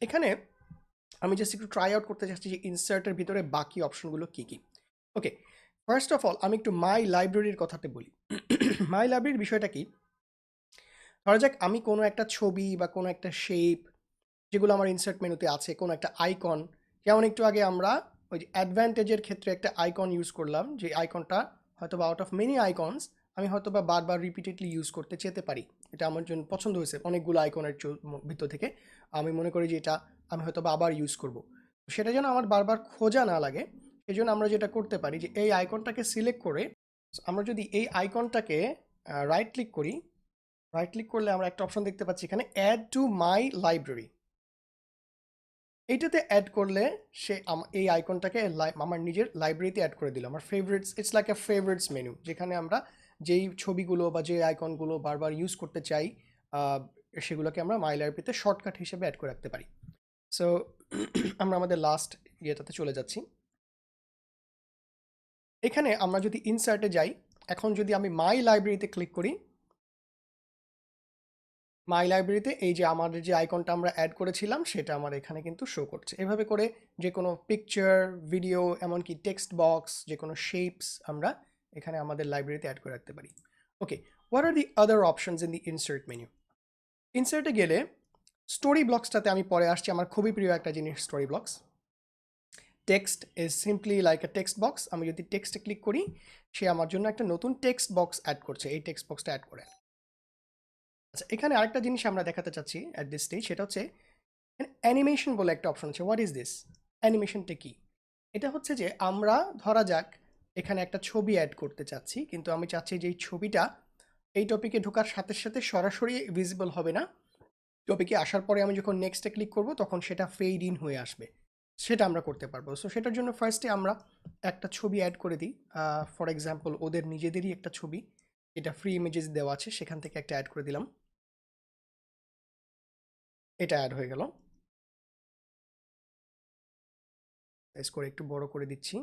এখানে আমি জাস্ট একটু ট্রাই আউট করতে চাচ্ছি যে ইনসার্টের ভিতরে বাকি অপশনগুলো কি কি। ওকে, ফার্স্ট অফ অল আমি একটু মাই লাইব্রেরির কথাতে বলি। মাই লাইব্রেরির বিষয়টা কি, ধরা যাক আমি কোনো একটা ছবি বা কোনো একটা শেপ, যেগুলো আমার ইনসার্ট মেনুতে আছে, কোনো একটা আইকন, যেমন একটু আগে আমরা ওই যে অ্যাডভান্টেজের ক্ষেত্রে একটা আইকন ইউজ করলাম, যে আইকনটা হয়তো বা আউট অফ মেনি আইকনস আমি হয়তো বা বারবার রিপিটেডলি ইউজ করতে চেতে পারি। এটা আমার জন্য পছন্দ হয়েছে অনেকগুলো আইকনের ভিতর থেকে, আমি মনে করি যে এটা আমি হয়তো বা আবার ইউজ করব। সেটা যেন আমার বারবার খোঁজা না লাগে, সেই জন্য আমরা যেটা করতে পারি যে এই আইকনটাকে সিলেক্ট করে আমরা যদি এই আইকনটাকে রাইট ক্লিক করি, রাইট ক্লিক করলে আমরা একটা অপশন দেখতে পাচ্ছি এখানে অ্যাড টু মাই লাইব্রেরি। এইটাতে অ্যাড করলে সে এই আইকনটাকে আমার নিজের লাইব্রেরিতে অ্যাড করে দিল, আমার favourites. It's like a favourites menu, যেখানে আমরা যেই ছবিগুলো বা যে আইকনগুলো বারবার ইউজ করতে চাই সেগুলোকে আমরা মাই লাইব্রেরিতে শর্টকাট হিসেবে অ্যাড করে রাখতে পারি। সো আমরা আমাদের লাস্ট ইয়েটাতে চলে যাচ্ছি। এখানে আমরা যদি ইনসার্টে যাই, এখন যদি আমি মাই লাইব্রেরিতে ক্লিক করি, মাই লাইব্রেরিতে এই যে আমাদের যে আইকনটা আমরা অ্যাড করেছিলাম সেটা আমার এখানে কিন্তু শো করছে। এভাবে করে যে কোনো পিকচার, ভিডিও, এমনকি টেক্সট বক্স, যে কোনো শেপস আমরা এখানে আমাদের লাইব্রেরিতে অ্যাড করে রাখতে পারি। Okay, what are the other options in the insert menu? ইনসার্টে গেলে স্টোরি ব্লকসটাতে আমি পরে আসছি, আমার খুবই প্রিয় একটা জিনিস story blocks. Text is simply like a text box. আমি যদি টেক্সটে ক্লিক করি, সে আমার জন্য একটা নতুন টেক্সট বক্স অ্যাড করছে, এই টেক্সট বক্সটা অ্যাড করে। আচ্ছা, এখানে আরেকটা জিনিস আমরা দেখাতে চাচ্ছি অ্যাট দিস স্টেজ, সেটা হচ্ছে অ্যানিমেশন বলে একটা অপশন আছে। What is this? অ্যানিমেশনটা কি? এটা হচ্ছে যে আমরা ধরা যাক এখানে একটা ছবি অ্যাড করতে চাচ্ছি, কিন্তু আমি চাচ্ছি যে এই ছবিটা এই টপিকে ঢোকার সাথে সাথে সরাসরি ভিজিবল হবে না, টপিকে আসার পরে আমি যখন নেক্সটে ক্লিক করব তখন সেটা ফেড ইন হয়ে আসবে, সেটা আমরা করতে পারবো। সো সেটার জন্য ফার্স্টে আমরা একটা ছবি অ্যাড করে দিই। ফর এক্সাম্পল ওদের নিজেদেরই একটা ছবি, এটা ফ্রি ইমেজেস দেওয়া আছে, সেখান থেকে একটা অ্যাড করে দিলাম। এটা অ্যাড হয়ে গেল। সাইজ করে একটু বড় করে দিচ্ছি।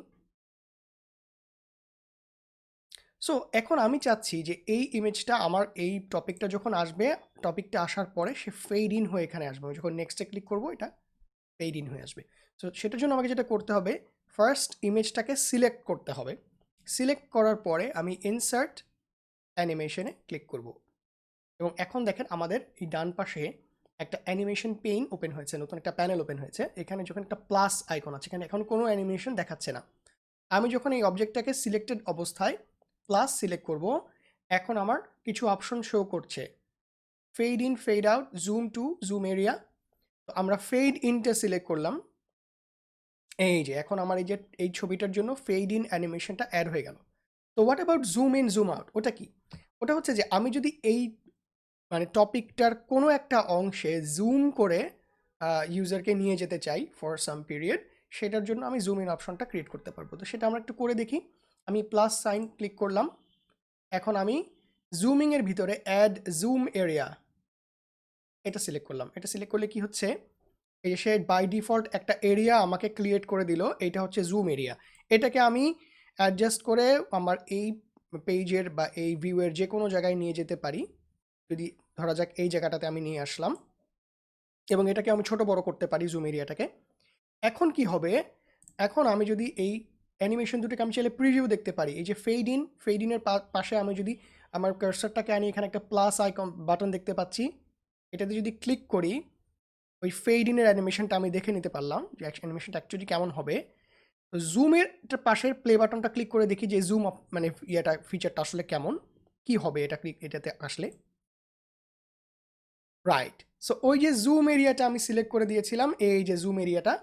সো এখন আমি চাচ্ছি যে এই ইমেজটা আমার এই টপিকটা যখন আসবে, টপিকটা আসার পরে সে ফেড ইন হয়ে এখানে আসবে। আমি যখন নেক্সটে ক্লিক করব এটা ফেড ইন হয়ে আসবে। সো সেটার জন্য আমাকে যেটা করতে হবে, ফার্স্ট ইমেজটাকে সিলেক্ট করতে হবে। সিলেক্ট করার পরে আমি ইনসার্ট অ্যানিমেশনে ক্লিক করব, এবং এখন দেখেন আমাদের এই ডান পাশে একটা অ্যানিমেশন পেইন ওপেন হয়েছে, নতুন একটা প্যানেল ওপেন হয়েছে। এখানে যখন একটা প্লাস আইকন আছে, এখানে এখন কোনো অ্যানিমেশন দেখাচ্ছে না। আমি যখন এই অবজেক্টটাকে সিলেক্টেড অবস্থায় প্লাস সিলেক্ট করব, এখন আমার কিছু অপশন শো করছে, fade in, fade out, zoom to, zoom area. তো আমরা ফেড ইনটা সিলেক্ট করলাম। এই যে এখন আমার এই যে এই ছবিটার জন্য ফেড ইন অ্যানিমেশনটা অ্যাড হয়ে গেল। তো what about zoom in, zoom out? ওটা কি? ওটা হচ্ছে যে আমি যদি এই মানে টপিকটার কোনো একটা অংশে জুম করে ইউজারকে নিয়ে যেতে চাই ফর সাম পিরিয়ড, সেটার জন্য আমি জুম ইন অপশনটা ক্রিয়েট করতে পারবো। তো সেটা আমরা একটু করে দেখি। আমি প্লাস সাইন ক্লিক করলাম, এখন আমি জুমিং এর ভিতরে অ্যাড জুম এরিয়া এটা সিলেক্ট করলাম। এটা সিলেক্ট করলে কি হচ্ছে, এই যে সে বাই ডিফল্ট একটা এরিয়া আমাকে ক্রিয়েট করে দিল, এটা হচ্ছে জুম এরিয়া। এটাকে আমি অ্যাডজাস্ট করে আমার এই পেজের বা এই ভিউয়ের যে কোনো জায়গায় নিয়ে যেতে পারি। যদি ধরা যাক এই জায়গাটাতে আমি নিয়ে আসলাম এবং এটাকে আমি ছোট বড় করতে পারি জুম এরিয়াটাকে। এখন কি হবে, এখন আমি যদি এই অ্যানিমেশন দুটোকে আমি চাইলে প্রিভিউ দেখতে পারি। এই যে ফেড ইনের পাশে আমি যদি আমার কার্সারটাকে আনি, এখানে একটা প্লাস আইকন বাটন দেখতে পাচ্ছি, এটাতে যদি ক্লিক করি ওই ফেড ইনের অ্যানিমেশনটা আমি দেখে নিতে পারলাম যে অ্যানিমেশনটা অ্যাকচুয়ালি কেমন হবে। তো জুমের পাশের প্লে বাটনটা ক্লিক করে দেখি যে জুম মানে ইয়েটা ফিচারটা আসলে কেমন, কি হবে এটা এটাতে আসলে। রাইট, সো ওই যে জুম এরিয়াটা আমি সিলেক্ট করে দিয়েছিলাম, এই যে জুম এরিয়াটা,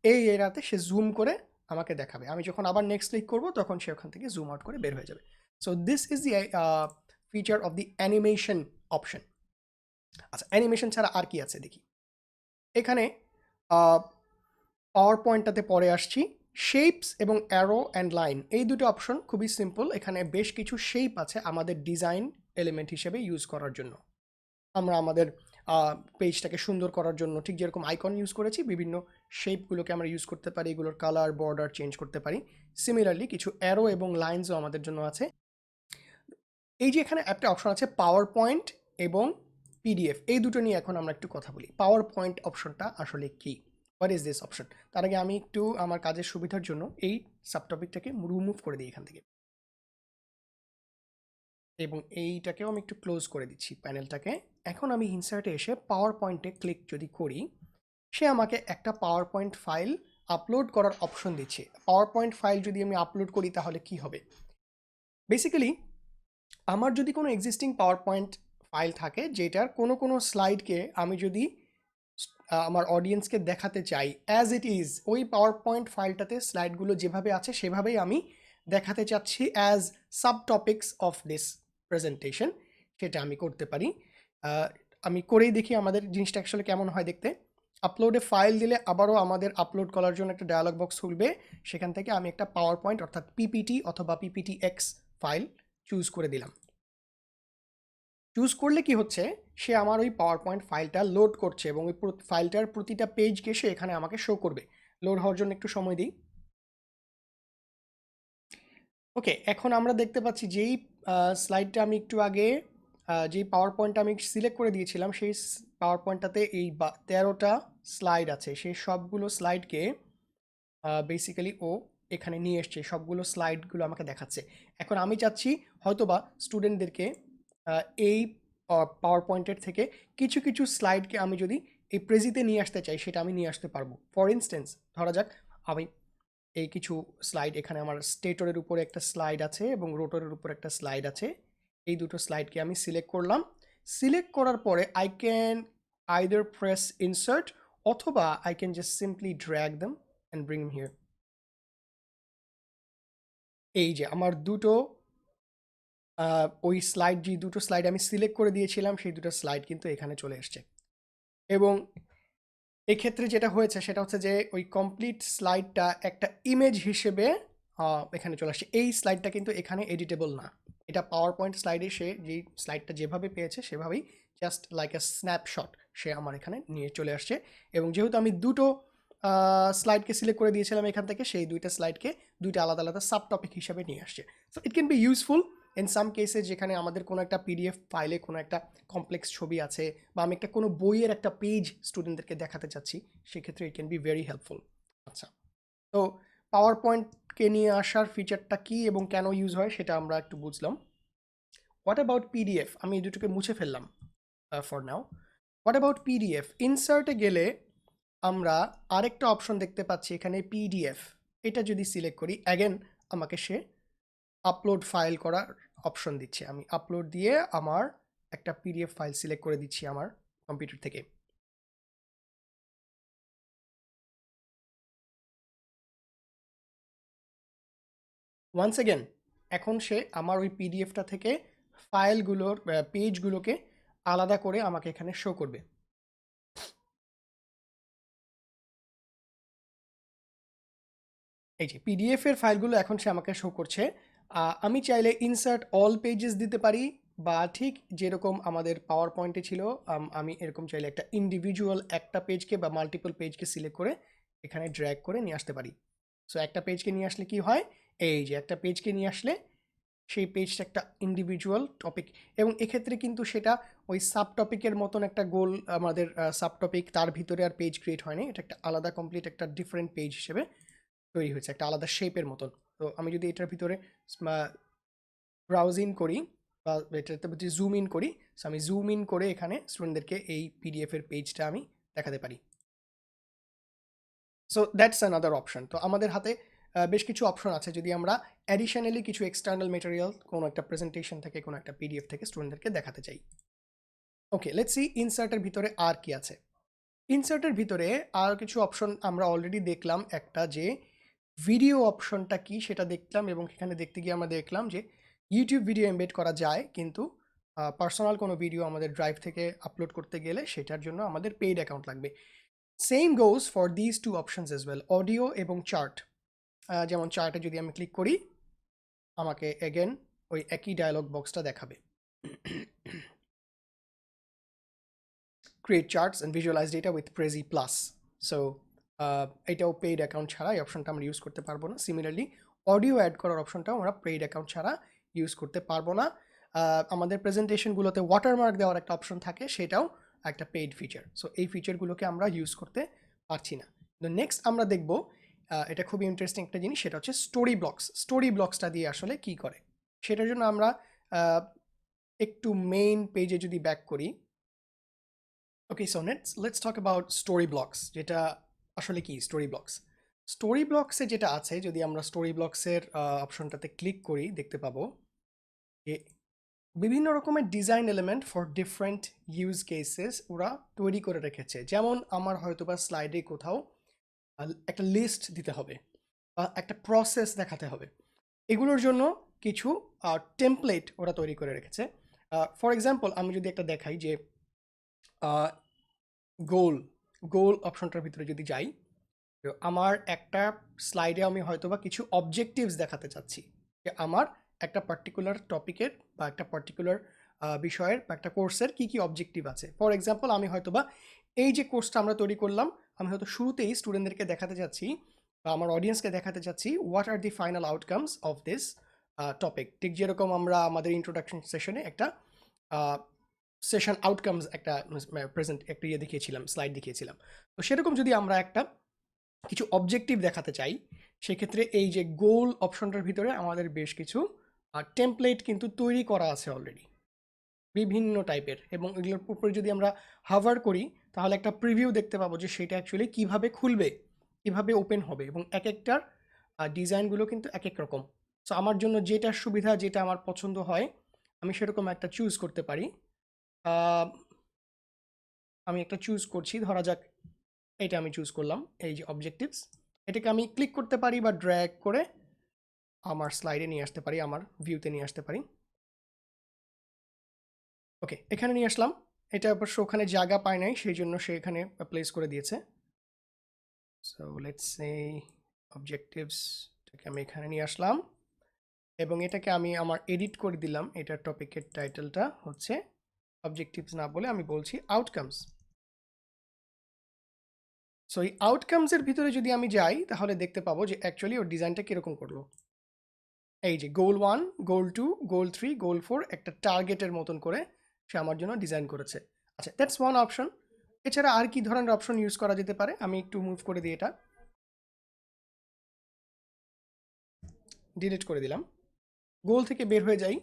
এই এরিয়াতে সে জুম করে আমাকে দেখাবে। আমি যখন আবার নেক্সট ক্লিক করব তখন সে ওখান থেকে জুম আউট করে বের হয়ে যাবে। So this is the feature of the animation option. আচ্ছা, অ্যানিমেশন ছাড়া আর কি আছে দেখি। এখানে পাওয়ার পয়েন্টটাতে পরে আসছি। শেপস এবং অ্যারো অ্যান্ড লাইন, এই দুটো অপশন খুবই সিম্পল। এখানে বেশ কিছু শেপ আছে আমাদের ডিজাইন এলিমেন্ট হিসেবে ইউজ করার জন্য। আমরা আমাদের পেজটাকে সুন্দর করার জন্য ঠিক যেরকম আইকন ইউজ করেছি, বিভিন্ন শেপগুলোকে আমরা ইউজ করতে পারি, এগুলোর কালার বর্ডার চেঞ্জ করতে পারি। সিমিলারলি কিছু অ্যারো এবং লাইন্সও আমাদের জন্য আছে। এই যে এখানে একটা অপশন আছে পাওয়ার পয়েন্ট এবং পিডিএফ, এই দুটো নিয়ে এখন আমরা একটু কথা বলি। পাওয়ার পয়েন্ট অপশনটা আসলে কি, হোয়াট ইজ দিস অপশন? তার আগে আমি একটু আমার কাজের সুবিধার জন্য এই সাবটপিকটাকে রিমুভ করে দিই এখান থেকে, এবং এইটাকেও আমি একটু ক্লোজ করে দিচ্ছি প্যানেলটাকে। এখন আমি ইনসার্টে এসে পাওয়ার পয়েন্টে ক্লিক যদি করি, সে আমাকে একটা পাওয়ার পয়েন্ট ফাইল আপলোড করার অপশন দিচ্ছে। পাওয়ার পয়েন্ট ফাইল যদি আমি আপলোড করি তাহলে কি হবে? বেসিক্যালি আমার যদি কোনো এক্সিস্টিং পাওয়ার পয়েন্ট ফাইল থাকে যেটার কোনো স্লাইডকে আমি যদি আমার অডিয়েন্সকে দেখাতে চাই অ্যাজ ইট ইজ, ওই পাওয়ার পয়েন্ট ফাইলটাতে স্লাইডগুলো যেভাবে আছে সেভাবেই আমি দেখাতে চাচ্ছি as sub topics of this presentation, সেটা আমি করতে পারি। আমি করেই দেখি আমাদের জিনিসটা অ্যাকচুয়ালি কেমন হয় দেখতে। আপলোডে ফাইল দিলে আবারও আমাদের আপলোড করার জন্য একটা ডায়ালগ বক্স খুলবে, সেখান থেকে আমি একটা পাওয়ার পয়েন্ট অর্থাৎ পিপিটি অথবা পিপিটি এক্স ফাইল চুজ করে দিলাম। চুজ করলে কি হচ্ছে, সে আমার ওই পাওয়ার পয়েন্ট ফাইলটা লোড করছে এবং ওই ফাইলটার প্রতিটা পেজকে সে এখানে আমাকে শো করবে। লোড হওয়ার জন্য একটু সময় দিই। ওকে, এখন আমরা দেখতে পাচ্ছি যেই স্লাইডটা আমি একটু আগে যেই পাওয়ার পয়েন্টটা আমি সিলেক্ট করে দিয়েছিলাম, সেই পাওয়ার পয়েন্টটাতে এই 13টা স্লাইড আছে। সেই সবগুলো স্লাইডকে বেসিক্যালি ও এখানে নিয়ে এসছে, সবগুলো স্লাইডগুলো আমাকে দেখাচ্ছে। এখন আমি চাচ্ছি হয়তোবা স্টুডেন্টদেরকে এই পাওয়ার পয়েন্টের থেকে কিছু কিছু স্লাইডকে আমি যদি এই প্রেজিতে নিয়ে আসতে চাই, সেটা আমি নিয়ে আসতে পারবো। ফর ইনস্টেন্স ধরা যাক আমি এই কিছু স্লাইড, এখানে আমার স্টেটরের উপরে একটা স্লাইড আছে এবং রোটরের উপর একটা স্লাইড আছে। এই দুটো স্লাইডকে আমি সিলেক্ট করলাম। সিলেক্ট করার পরে I can either press insert অথবা I can just simply drag them and bring them here. এই যে আমার দুটো ওই স্লাইড, যে দুটো স্লাইড আমি সিলেক্ট করে দিয়েছিলাম সেই দুটো স্লাইড কিন্তু এখানে চলে এসছে। এবং এক্ষেত্রে যেটা হয়েছে সেটা হচ্ছে যে ওই কমপ্লিট স্লাইডটা একটা ইমেজ হিসেবে এখানে চলে আসছে। এই স্লাইডটা কিন্তু এখানে এডিটেবল না, এটা পাওয়ার পয়েন্ট স্লাইডে সে যেই স্লাইডটা যেভাবে পেয়েছে সেভাবেই জাস্ট লাইক এ স্ন্যাপশট সে আমার এখানে নিয়ে চলে আসছে। এবং যেহেতু আমি দুটো স্লাইডকে সিলেক্ট করে দিয়েছিলাম এখান থেকে, সেই দুইটা স্লাইডকে দুইটা আলাদা আলাদা সাব টপিক হিসাবে নিয়ে আসছে। So it can be useful in some কেসে, যেখানে আমাদের কোনো একটা পিডিএফ ফাইলে কোনো একটা কমপ্লেক্স ছবি আছে বা আমি একটা কোনো বইয়ের একটা পেজ স্টুডেন্টদেরকে দেখাতে চাচ্ছি, সেক্ষেত্রে it can be very helpful. আচ্ছা, তো পাওয়ার পয়েন্টকে নিয়ে আসার ফিচারটা কি এবং কেন ইউজ হয় সেটা আমরা একটু বুঝলাম। What about PDF? আমি এই দুটোকে মুছে ফেললাম for now. What about PDF? ইনসার্টে গেলে আমরা আরেকটা অপশন দেখতে পাচ্ছি এখানে পিডিএফ। এটা যদি সিলেক্ট করি অ্যাগেন আমাকে সে আপলোড ফাইল করার অপশন দিচ্ছে। আমি আপলোড দিয়ে আমার একটা পিডিএফ ফাইল সিলেক্ট করে দিচ্ছি আমার কম্পিউটার থেকে। ওয়ান্স এগেন এখন সে আমার ওই পিডিএফটা থেকে ফাইলগুলোর পেজগুলোকে আলাদা করে আমাকে এখানে শো করবে। এই যে পিডিএফ এর ফাইলগুলো এখন সে আমাকে শো করছে। আমি চাইলে ইনসার্ট অল পেজেস দিতে পারি বা ঠিক যেরকম আমাদের পাওয়ার পয়েন্টে ছিল, আমি এরকম চাইলে একটা ইন্ডিভিজুয়াল একটা পেজকে বা মাল্টিপল পেজকে সিলেক্ট করে এখানে ড্র্যাগ করে নিয়ে আসতে পারি। সো একটা পেজকে নিয়ে আসলে কি হয়, এই যে একটা পেজকে নিয়ে আসলে সেই পেজটা একটা ইন্ডিভিজুয়াল টপিক, এবং এক্ষেত্রে কিন্তু সেটা ওই সাব টপিকের মতন একটা গোল আমাদের সাব টপিক, তার ভিতরে আর পেজ ক্রিয়েট হয়নি, এটা একটা আলাদা কমপ্লিট একটা ডিফারেন্ট পেজ হিসেবে তৈরি হয়েছে, একটা আলাদা শেপের মতন। তো আমি যদি এটার ভিতরে ব্রাউজ ইন করি বা এটাতে যদি জুম ইন করি, সো আমি জুম ইন করে এখানে স্টুডেন্টদেরকে এই পিডিএফ এর পেজটা আমি দেখাতে পারি। So that's another option. তো আমাদের হাতে বেশ কিছু অপশন আছে যদি আমরা অ্যাডিশনালি কিছু এক্সটার্নাল মেটেরিয়াল কোনো একটা প্রেজেন্টেশন থেকে, কোনো একটা পিডিএফ থেকে স্টুডেন্টদেরকে দেখাতে চাই। ওকে, লেটস সি ইনসার্টের ভিতরে আর কি আছে। ইনসার্টের ভিতরে আর কিছু অপশন আমরা অলরেডি দেখলাম, একটা যে ভিডিও অপশনটা কি সেটা দেখলাম, এবং এখানে দেখতে গিয়ে আমরা দেখলাম যে ইউটিউব ভিডিও এমবেড করা যায়, কিন্তু পার্সোনাল কোনো ভিডিও আমাদের ড্রাইভ থেকে আপলোড করতে গেলে সেটার জন্য আমাদের পেইড অ্যাকাউন্ট লাগবে। Same goes for this two options as well, audio এবং চার্ট। যেমন চার্টে যদি আমি ক্লিক করি, আমাকে এগেন ওই একই ডায়লগ বক্সটা দেখাবে, create charts and visualize data with Prezi plus. So এটাও পেইড অ্যাকাউন্ট ছাড়া এই অপশনটা আমরা ইউজ করতে পারবো না। সিমিলারলি অডিও অ্যাড করার অপশনটাও আমরা পেইড অ্যাকাউন্ট ছাড়া ইউজ করতে পারবো না। আমাদের প্রেজেন্টেশনগুলোতে ওয়াটারমার্ক দেওয়ার একটা অপশন থাকে, সেটাও একটা পেইড ফিচার। সো এই ফিচারগুলোকে আমরা ইউজ করতে পারছি না। তো নেক্সট আমরা দেখব, এটা খুবই ইন্টারেস্টিং একটা জিনিস, সেটা হচ্ছে স্টোরি ব্লকস। স্টোরি ব্লকসটা দিয়ে আসলে কি করে, সেটার জন্য আমরা একটু মেইন পেজে যদি ব্যাক করি। ওকে, so let's talk about story blocks, যেটা আসলে কি স্টোরি ব্লকস। স্টোরি ব্লকসে যেটা আছে, যদি আমরা স্টোরি ব্লকসের অপশনটাতে ক্লিক করি, দেখতে পাবো যে বিভিন্ন রকমের design element for different use cases ওরা তৈরি করে রেখেছে। যেমন আমার হয়তো বা স্লাইডে কোথাও একটা লিস্ট দিতে হবে বা একটা প্রসেস দেখাতে হবে, এগুলোর জন্য কিছু টেমপ্লেট ওরা তৈরি করে রেখেছে। ফর এক্সাম্পল আমি যদি একটা দেখাই যে গোল গোল অপশনটার ভিতরে যদি যাই, তো আমার একটা স্লাইডে আমি হয়তো বা কিছু অবজেক্টিভস দেখাতে চাচ্ছি যে আমার একটা পার্টিকুলার টপিকের বা একটা পার্টিকুলার বিষয়ের বা একটা কোর্সের কী কী অবজেক্টিভ আছে। ফর এক্সাম্পল আমি হয়তো বা এই যে কোর্সটা আমরা তৈরি করলাম, আমি হয়তো শুরুতেই স্টুডেন্টদেরকে দেখাতে চাচ্ছি বা আমার অডিয়েন্সকে দেখাতে চাচ্ছি what are the final outcomes of this topic. ঠিক যেরকম আমরা আমাদের ইন্ট্রোডাকশন সেশনে একটা সেশন আউটকামস একটা প্রেজেন্ট একটা ইয়ে দেখিয়েছিলাম, স্লাইড দেখিয়েছিলাম। তো সেরকম যদি আমরা একটা কিছু অবজেক্টিভ দেখাতে চাই, সেক্ষেত্রে এই যে গোল অপশনটার ভিতরে আমাদের বেশ কিছু টেমপ্লেট কিন্তু তৈরি করা আছে অলরেডি বিভিন্ন টাইপের, এবং এগুলোর উপরে যদি আমরা হাভার করি তাহলে একটা প্রিভিউ দেখতে পাবো যে সেটা অ্যাকচুয়ালি কীভাবে খুলবে, কীভাবে ওপেন হবে, এবং এক একটার ডিজাইনগুলো কিন্তু এক এক রকম। সো আমার জন্য যেটা সুবিধা, যেটা আমার পছন্দ হয়, আমি সেরকম একটা চুজ করতে পারি। আমি একটা চুজ করছি, ধরা যাক এটা আমি চুজ করলাম, এই যে অবজেক্টিভস, এটাকে আমি ক্লিক করতে পারি বা ড্র্যাগ করে আমার স্লাইডে নিয়ে আসতে পারি, আমার ভিউতে নিয়ে আসতে পারি। ওকে, এখানে নিয়ে আসলাম। এটা অবশ্য ওখানে জায়গা পায় নাই, সেই জন্য সে এখানে প্লেস করে দিয়েছে। সো লেটস সে অবজেক্টিভসটাকে আমি এখানে নিয়ে আসলাম, এবং এটাকে আমি আমার এডিট করে দিলাম। এটার টপিকের টাইটেলটা হচ্ছে অবজেক্টিভস না বলে আমি বলছি আউটকামস। সো এই আউটকামসের ভিতরে যদি আমি যাই তাহলে দেখতে পাবো যে অ্যাকচুয়ালি ওর ডিজাইনটা কীরকম করলো। এই যে গোল 1, গোল 2, গোল 3, গোল 4 একটা টার্গেটের মতন করে সে আমার জন্য ডিজাইন করেছে। আচ্ছা, দ্যাটস ওয়ান অপশন। এছাড়া আর কি ধরনের অপশন ইউজ করা যেতে পারে, আমি একটু মুভ করে দিই, এটা ডিলিট করে দিলাম, গোল থেকে বের হয়ে যাই।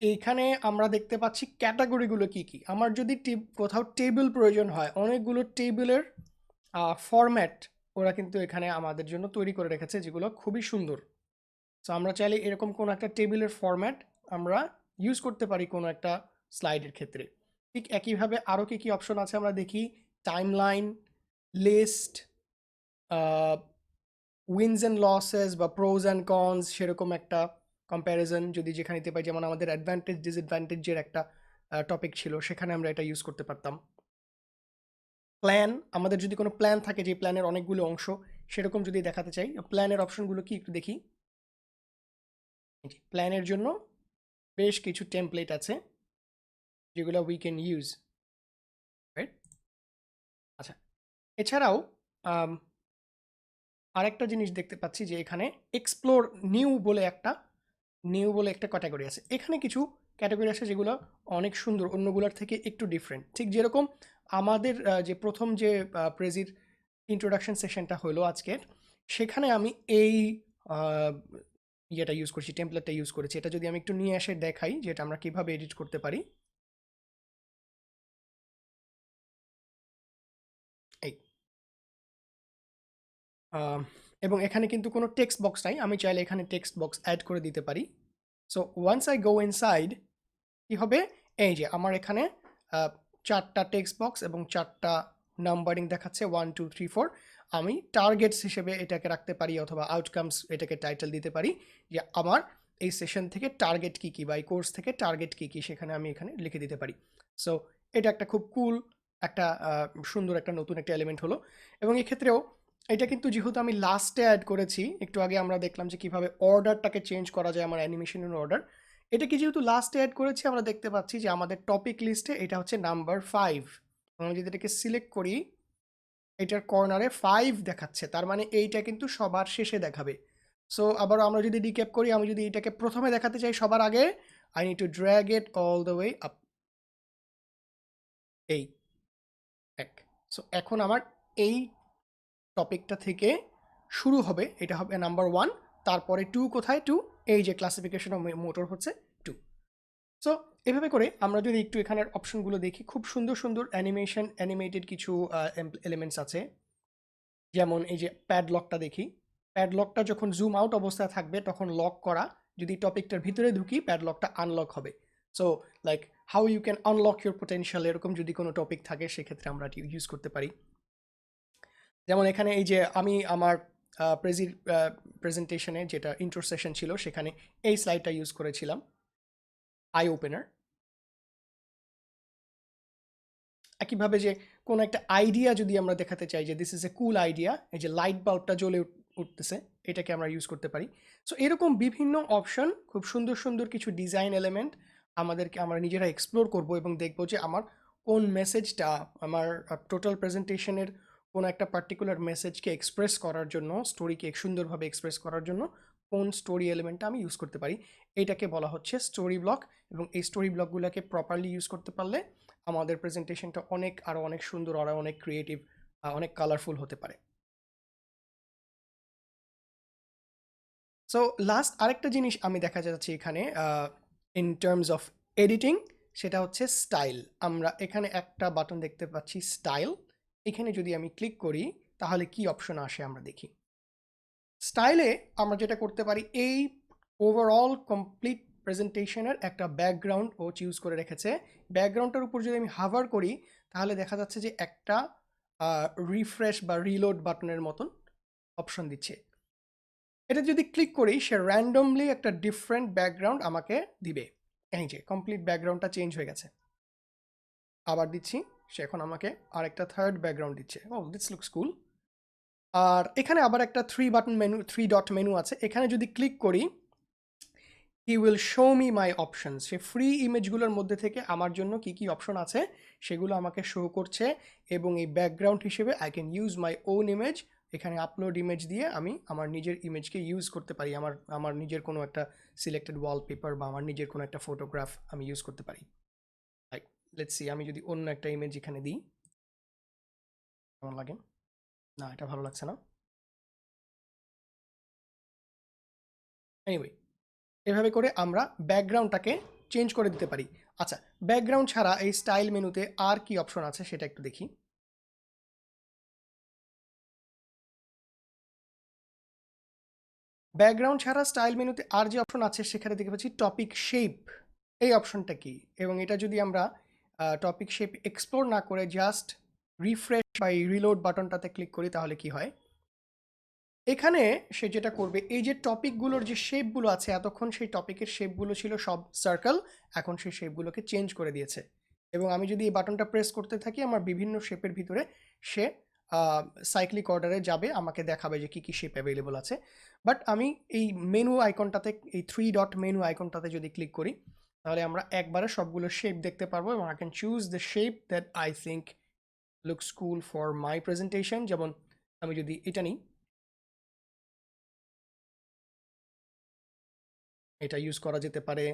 এইখানে আমরা দেখতে পাচ্ছি ক্যাটাগরিগুলো কি কি। আমার যদি কোথাও টেবিল প্রয়োজন হয়, অনেকগুলো টেবিলের ফরম্যাট ওরা কিন্তু এখানে আমাদের জন্য তৈরি করে রেখেছে, যেগুলো খুবই সুন্দর। সো আমরা চাইলে এরকম কোনো একটা টেবিলের ফরম্যাট আমরা ইউজ করতে পারি কোনো একটা স্লাইডের ক্ষেত্রে। ঠিক একইভাবে আরও কী কী অপশন আছে আমরা দেখি, timeline, list, wins and losses বা প্রোজ অ্যান্ড কনস, সেরকম একটা কম্প্যারিজন যদি যেখানে নিতে পাই, যেমন আমাদের অ্যাডভান্টেজ ডিসঅ্যাডভান্টেজের একটা টপিক ছিল, সেখানে আমরা এটা ইউজ করতে পারতাম। প্ল্যান, আমাদের যদি কোনো প্ল্যান থাকে যে প্ল্যানের অনেকগুলো অংশ, সেরকম যদি দেখাতে চাই, প্ল্যানের অপশনগুলো কি একটু দেখি। প্ল্যানের জন্য বেশ কিছু টেমপ্লেট আছে যেগুলো উই ক্যান ইউজ, রাইট? আচ্ছা, এছাড়াও আরেকটা জিনিস দেখতে পাচ্ছি যে এখানে এক্সপ্লোর নিউ বলে একটা ক্যাটাগরি আছে। এখানে কিছু ক্যাটাগরি আছে যেগুলো অনেক সুন্দর, অন্যগুলোর থেকে একটু ডিফারেন্ট। ঠিক যেরকম আমাদের যে প্রথম যে প্রেজির ইন্ট্রোডাকশন সেশনটা হলো আজকের, সেখানে আমি এই ইয়েটা ইউজ করছি, টেমপ্লেটটা ইউজ করেছি। এটা যদি আমি একটু নিয়ে এসে দেখাই যে এটা আমরা কিভাবে এডিট করতে পারি। এই এবং এখানে কিন্তু কোনো টেক্সট বক্স নাই, আমি চাইলে এখানে টেক্সট বক্স অ্যাড করে দিতে পারি। So once I go inside, কি হবে, এই যে আমার এখানে 4টা টেক্সট বক্স এবং 4টা নাম্বারিং দেখাচ্ছে 1 2 3 4। আমি টার্গেটস হিসেবে এটাকে রাখতে পারি অথবা আউটকামস এটাকে টাইটেল দিতে পারি যে আমার এই সেশন থেকে টার্গেট কী কী বা এই কোর্স থেকে টার্গেট কী কী সেখানে আমি এখানে লিখে দিতে পারি। সো এটা একটা খুব কুল একটা সুন্দর একটা নতুন একটা এলিমেন্ট হলো। এবং এক্ষেত্রেও এটা কিন্তু যেহেতু আমি লাস্টে অ্যাড করেছি, একটু আগে আমরা দেখলাম যে কীভাবে অর্ডারটাকে চেঞ্জ করা যায় আমার অ্যানিমেশনের অর্ডার। এটাকে যেহেতু লাস্টে অ্যাড করেছি, আমরা দেখতে পাচ্ছি যে আমাদের টপিক লিস্টে এটা হচ্ছে নাম্বার 5। আমরা যদি এটাকে সিলেক্ট করি, এটার কর্নারে 5 দেখাচ্ছে, তার মানে এইটা কিন্তু সবার শেষে দেখাবে। সো আবার আমরা যদি রিক্যাপ করি, আমি যদি এটাকে প্রথমে দেখাতে চাই সবার আগে, I need to drag it all the way up, এই এক। সো এখন আমার এই টপিকটা থেকে শুরু হবে, এটা হবে নাম্বার 1, তারপরে 2 কোথায়, 2 এই যে ক্লাসিফিকেশন অফ মোটর হচ্ছে 2। সো এভাবে করে আমরা যদি একটু এখানের অপশনগুলো দেখি, খুব সুন্দর সুন্দর অ্যানিমেটেড কিছু এলিমেন্টস আছে। যেমন এই যে প্যাডলকটা দেখি, প্যাডলকটা যখন জুম আউট অবস্থায় থাকবে তখন লক করা, যদি টপিকটার ভিতরে ঢুকি প্যাডলকটা আনলক হবে। So like how you can unlock your potential, এরকম যদি কোনো টপিক থাকে সেক্ষেত্রে আমরা ইউজ করতে পারি। যেমন এখানে এই যে আমি আমার প্রেজেন্টেশনে যেটা ইন্ট্রো সেশন ছিল সেখানে এই স্লাইডটা ইউজ করেছিলাম, আই ওপেনার। একইভাবে যে কোনো একটা আইডিয়া যদি আমরা দেখাতে চাই যে this is a cool idea, এই যে লাইট বাল্বটা জ্বলে উঠতেছে, এটাকে আমরা ইউজ করতে পারি। সো এরকম বিভিন্ন অপশন, খুব সুন্দর সুন্দর কিছু ডিজাইন এলিমেন্ট আমরা নিজেরা এক্সপ্লোর করব এবং দেখব যে আমার কোন মেসেজটা, আমার টোটাল প্রেজেন্টেশনের কোনো একটা পার্টিকুলার মেসেজকে এক্সপ্রেস করার জন্য, স্টোরিকে সুন্দরভাবে এক্সপ্রেস করার জন্য কোন স্টোরি এলিমেন্টটা আমি ইউজ করতে পারি। এইটাকে বলা হচ্ছে স্টোরি ব্লক। এবং এই স্টোরি ব্লকগুলোকে প্রপারলি ইউজ করতে পারলে আমাদের প্রেজেন্টেশনটা আরও অনেক সুন্দর, আরও অনেক ক্রিয়েটিভ, অনেক কালারফুল হতে পারে। সো লাস্ট আরেকটা জিনিস আমি দেখা যাচ্ছে এখানে ইন টার্মস অফ এডিটিং, সেটা হচ্ছে স্টাইল। আমরা এখানে একটা বাটন দেখতে পাচ্ছি স্টাইল, এখানে যদি আমি ক্লিক করি তাহলে কি অপশন আসে আমরা দেখি। স্টাইলে আমরা যেটা করতে পারি, এই ওভারঅল কমপ্লিট প্রেজেন্টেশনের একটা ব্যাকগ্রাউন্ড ও চুজ করে রেখেছে। ব্যাকগ্রাউন্ডটার উপর যদি আমি হাভার করি তাহলে দেখা যাচ্ছে যে একটা রিফ্রেশ বা রিলোড বাটনের মতন অপশন দিচ্ছে। এটা যদি ক্লিক করি সে র্যান্ডমলি একটা ডিফারেন্ট ব্যাকগ্রাউন্ড আমাকে দিবে। এই যে কমপ্লিট ব্যাকগ্রাউন্ডটা চেঞ্জ হয়ে গেছে। আবার দিচ্ছি, সে এখন আমাকে আরেকটা থার্ড ব্যাকগ্রাউন্ড দিচ্ছে। ও দিস লুকস কুল। আর এখানে আবার একটা 3 ডট মেনু আছে, এখানে যদি ক্লিক করি he will show me my options. সে ফ্রি ইমেজগুলোর মধ্যে থেকে আমার জন্য কি কি অপশন আছে সেগুলো আমাকে শো করছে। এবং এই ব্যাকগ্রাউন্ড হিসেবে I can use my own image, এখানে আপলোড ইমেজ দিয়ে আমি আমার নিজের ইমেজকে ইউজ করতে পারি। আমার নিজের কোনো একটা সিলেক্টেড ওয়ালপেপার বা আমার নিজের কোনো একটা ফটোগ্রাফ আমি ইউজ করতে পারি। লাইক লেটস সি, আমি যদি অন্য একটা ইমেজ এখানে দিই, কেমন লাগে? না, এটা ভালো লাগছে না। এনিওয়ে, এভাবে করে আমরা ব্যাকগ্রাউন্ডটাকে চেঞ্জ করে দিতে পারি। আচ্ছা, ব্যাকগ্রাউন্ড ছাড়া এই স্টাইল মেনুতে আর কি অপশন আছে সেটা একটু দেখি। ব্যাকগ্রাউন্ড ছাড়া স্টাইল মেনুতে আর যে অপশন আছে সেখানে দেখতে পাচ্ছি টপিক শেপ। এই অপশনটা কি, এবং এটা যদি আমরা টপিক শেপ এক্সপ্লোর না করে জাস্ট রিফ্রেশ বা রিলোড বাটনটাতে ক্লিক করি তাহলে কি হয়, এখানে সে যেটা করবে, এই যে টপিকগুলোর যে শেপগুলো আছে, এতক্ষণ সেই টপিকের শেপগুলো ছিল সব সার্কেল, এখন সেই শেপগুলোকে চেঞ্জ করে দিয়েছে। এবং আমি যদি এই বাটনটা প্রেস করতে থাকি আমার বিভিন্ন শেপের ভিতরে সে সাইক্লিক অর্ডারে যাবে, আমাকে দেখাবে যে কী কী শেপ অ্যাভেলেবল আছে। বাট আমি এই মেনু আইকনটাতে, এই 3 ডট মেনু আইকনটাতে যদি ক্লিক করি তাহলে আমরা একবারে সবগুলো শেপ দেখতে পারবো এবং I can choose the shape that I think looks cool for my presentation. যেমন আমি যদি এটা নিই, এটা ইউজ করা যেতে পারে।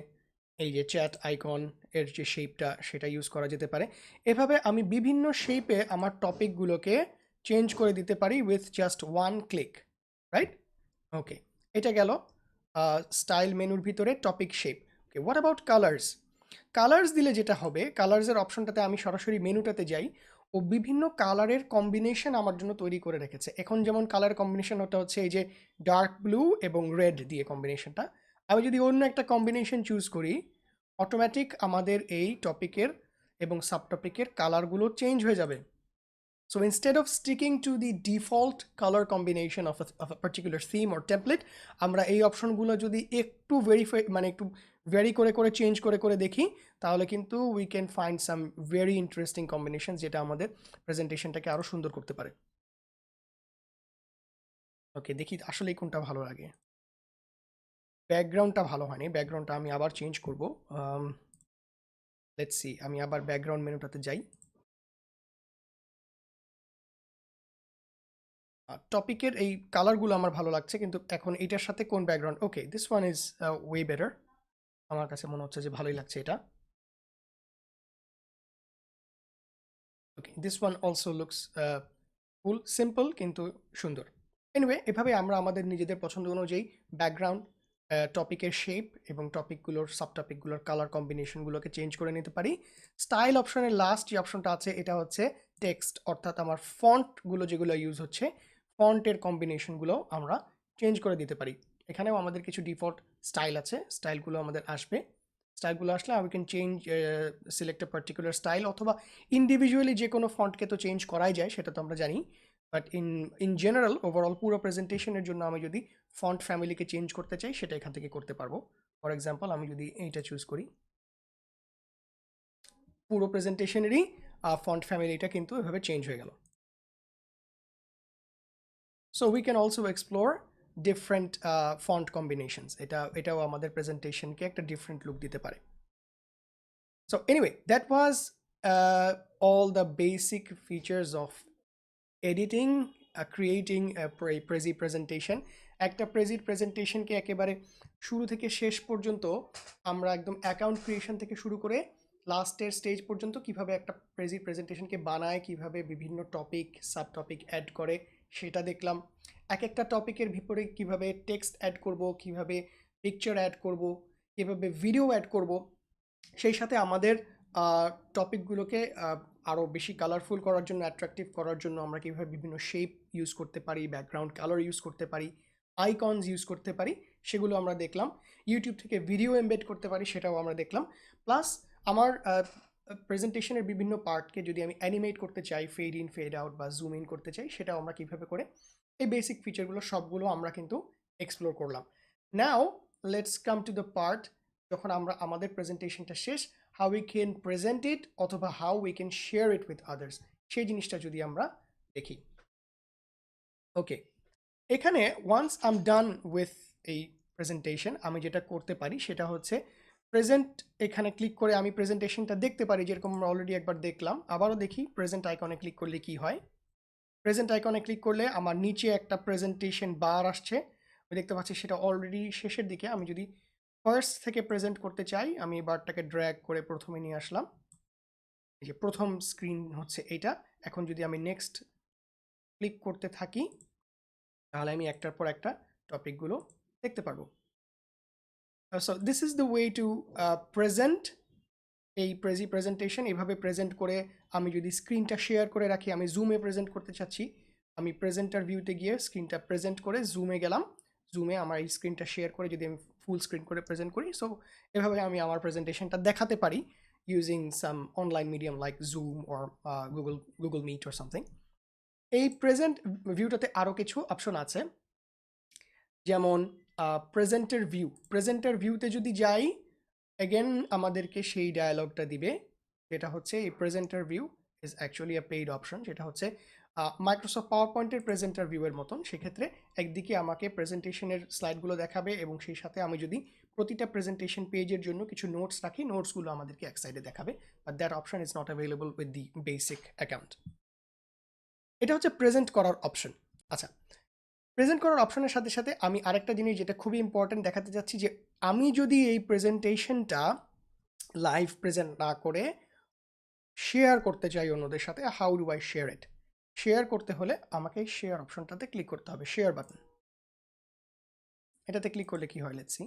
এই যে চ্যাট আইকন এর যে শেপটা সেটা ইউজ করা যেতে পারে। এভাবে আমি বিভিন্ন শেপে আমার টপিকগুলোকে চেঞ্জ করে দিতে পারি with just one click, right? Okay, এটা গেল স্টাইল মেনুর ভিতরে topic shape. Okay, what about colours? Colours দিলে যেটা হবে, কালার্সের অপশনটাতে আমি সরাসরি মেনুটাতে যাই ও বিভিন্ন কালারের কম্বিনেশন আমার জন্য তৈরি করে রেখেছে। এখন যেমন কালার কম্বিনেশন ওটা হচ্ছে এই যে ডার্ক ব্লু এবং রেড দিয়ে কম্বিনেশনটা। আমি যদি অন্য একটা কম্বিনেশন চুজ করি, অটোমেটিক আমাদের এই টপিকের এবং সাবটপিকের কালারগুলো চেঞ্জ হয়ে যাবে। So instead of sticking to the default color combination of a particular theme or template, আমরা এই অপশনগুলো যদি একটু একটু ভেরি করে চেঞ্জ করে দেখি, তাহলে কিন্তু we can find some very interesting combinations যেটা আমাদের প্রেজেন্টেশনটাকে আরো সুন্দর করতে পারে। ওকে, দেখি আসলে কোনটা ভালো লাগে। ব্যাকগ্রাউন্ডটা ভালো হয়নি, ব্যাকগ্রাউন্ডটা আমি আবার চেঞ্জ করব। লেটস সি, আমি আবার ব্যাকগ্রাউন্ড মেনুটাতে যাই। টপিকের এই কালারগুলো আমার ভালো লাগছে, কিন্তু এখন এটার সাথে কোন background? Okay, this one is way better. আমার কাছে মনে হচ্ছে যে ভালোই লাগছে এটা। Okay, this one also looks full simple কিন্তু সুন্দর। এনিওয়ে, এভাবে আমরা আমাদের নিজেদের পছন্দ অনুযায়ী ব্যাকগ্রাউন্ড, টপিকের শেপ এবং টপিকগুলোর সাব টপিকগুলোর কালার কম্বিনেশনগুলোকে চেঞ্জ করে নিতে পারি। স্টাইল অপশনের লাস্ট যে অপশনটা আছে এটা হচ্ছে টেক্সট, অর্থাৎ আমার ফন্টগুলো যেগুলো ইউজ হচ্ছে, ফন্টের কম্বিনেশনগুলো আমরা চেঞ্জ করে দিতে পারি। এখানেও আমাদের কিছু ডিফল্ট স্টাইল আছে, স্টাইলগুলো আমাদের আসবে। স্টাইলগুলো আসলে আমি can change, select a particular style, অথবা ইন্ডিভিজুয়ালি যে কোনো ফন্টকে তো চেঞ্জ করাই যায়, সেটা তো আমরা জানি। বাট ইন জেনারেল ওভারঅল পুরো প্রেজেন্টেশনের জন্য আমি যদি ফন্ট ফ্যামিলিকে চেঞ্জ করতে চাই, সেটা এখান থেকে করতে পারবো। ফর এক্সাম্পল, আমি যদি এইটা চুজ করি, পুরো প্রেজেন্টেশনেরই ফন্ট ফ্যামিলিটা কিন্তু এভাবে চেঞ্জ হয়ে গেল। So we can also explore different font combinations. এটাও আমাদের প্রেজেন্টেশনকে একটা ডিফারেন্ট লুক দিতে পারে। So anyway, that was all the basic features of editing, creating a Prezi presentation. একটা প্রেজির প্রেজেন্টেশনকে একেবারে শুরু থেকে শেষ পর্যন্ত আমরা একদম অ্যাকাউন্ট ক্রিয়েশন থেকে শুরু করে লাস্টের স্টেজ পর্যন্ত কিভাবে একটা প্রেজির প্রেজেন্টেশনকে বানায়, কিভাবে বিভিন্ন টপিক সাব টপিক অ্যাড করে সেটা দেখলাম। এক একটা টপিকের ভিতরে কিভাবে টেক্সট অ্যাড করব, কিভাবে পিকচার অ্যাড করব, কিভাবে ভিডিও অ্যাড করব, সেই সাথে আমাদের টপিকগুলোকে আরও বেশি কালারফুল করার জন্য, অ্যাট্রাকটিভ করার জন্য আমরা কীভাবে বিভিন্ন শেপ ইউজ করতে পারি, ব্যাকগ্রাউন্ড কালার ইউজ করতে পারি, আইকনস ইউজ করতে পারি, সেগুলো আমরা দেখলাম। ইউটিউব থেকে ভিডিও এমবেড করতে পারি, সেটাও আমরা দেখলাম। প্লাস আমার প্রেজেন্টেশনের বিভিন্ন পার্টকে যদি আমি অ্যানিমেট করতে চাই, ফেড ইন ফেড আউট বা জুম ইন করতে চাই, সেটাও আমরা কীভাবে করে, এই বেসিক ফিচারগুলো সবগুলো আমরা কিন্তু এক্সপ্লোর করলাম। Now let's come to the part যখন আমরা আমাদের প্রেজেন্টেশনটা শেষ, how we can present it অথবা how we can share it with others, সেই জিনিসটা যদি আমরা দেখি। ওকে, এখানে once I'm done with এই প্রেজেন্টেশন, আমি যেটা করতে পারি সেটা হচ্ছে প্রেজেন্ট, এখানে ক্লিক করে আমি প্রেজেন্টেশনটা দেখতে পারি, যেরকম আমরা অলরেডি একবার দেখলাম। আবারও দেখি, প্রেজেন্ট আইকনে ক্লিক করলে কি হয়। প্রেজেন্ট আইকনে ক্লিক করলে আমার নিচে একটা প্রেজেন্টেশন বার আসছে, আমি দেখতে পাচ্ছি সেটা অলরেডি শেষের দিকে। আমি যদি ফার্স্ট থেকে প্রেজেন্ট করতে চাই, আমি বারটাকে ড্র্যাগ করে প্রথমে নিয়ে আসলাম। এই যে প্রথম স্ক্রিন হচ্ছে এটা। এখন যদি আমি নেক্সট ক্লিক করতে থাকি, তাহলে আমি একটার পর একটা টপিকগুলো দেখতে পারবো। So this is the way to present এই প্রেজেন্টেশন। এভাবে প্রেজেন্ট করে আমি যদি স্ক্রিনটা শেয়ার করে রাখি, আমি জুমে প্রেজেন্ট করতে চাচ্ছি, আমি প্রেজেন্টার ভিউতে গিয়ে স্ক্রিনটা প্রেজেন্ট করে জুমে গেলাম, জুমে আমার এই স্ক্রিনটা শেয়ার করে যদি আমি ফুল স্ক্রিন করে প্রেজেন্ট করি, সো এভাবে আমি আমার প্রেজেন্টেশনটা দেখাতে পারি using some online medium like Zoom or Google Meet or something. এই প্রেজেন্ট ভিউটাতে আরও কিছু অপশন আছে, যেমন প্রেজেন্টের ভিউ। প্রেজেন্টের ভিউতে যদি যাই, এগেন আমাদেরকে সেই ডায়ালগটা দিবে, যেটা হচ্ছে এই presenter view is actually a paid option, যেটা হচ্ছে মাইক্রোসফট পাওয়ার পয়েন্টের প্রেজেন্টার ভিউয়ের মতন। সেক্ষেত্রে একদিকে আমাকে প্রেজেন্টেশনের স্লাইডগুলো দেখাবে এবং সেই সাথে আমি যদি প্রতিটা প্রেজেন্টেশন পেজের জন্য কিছু নোটস রাখি, নোটসগুলো আমাদেরকে এক সাইডে দেখাবে, but that option is not available with the basic account. এটা হচ্ছে প্রেজেন্ট করার অপশন। আচ্ছা, প্রেজেন্ট করার অপশনের সাথে সাথে আমি আরেকটা জিনিস যেটা খুবই ইম্পর্টেন্ট দেখাতে চাচ্ছি, যে আমি যদি এই প্রেজেন্টেশনটা লাইভ প্রেজেন্ট না করে শেয়ার করতে চাই অন্যদের সাথে, how do I share it? Share করতে হলে আমাকে শেয়ার অপশনটাতে ক্লিক করতে হবে, শেয়ার বাটন। এটাতে ক্লিক করলে কি হয়, লেটস সি।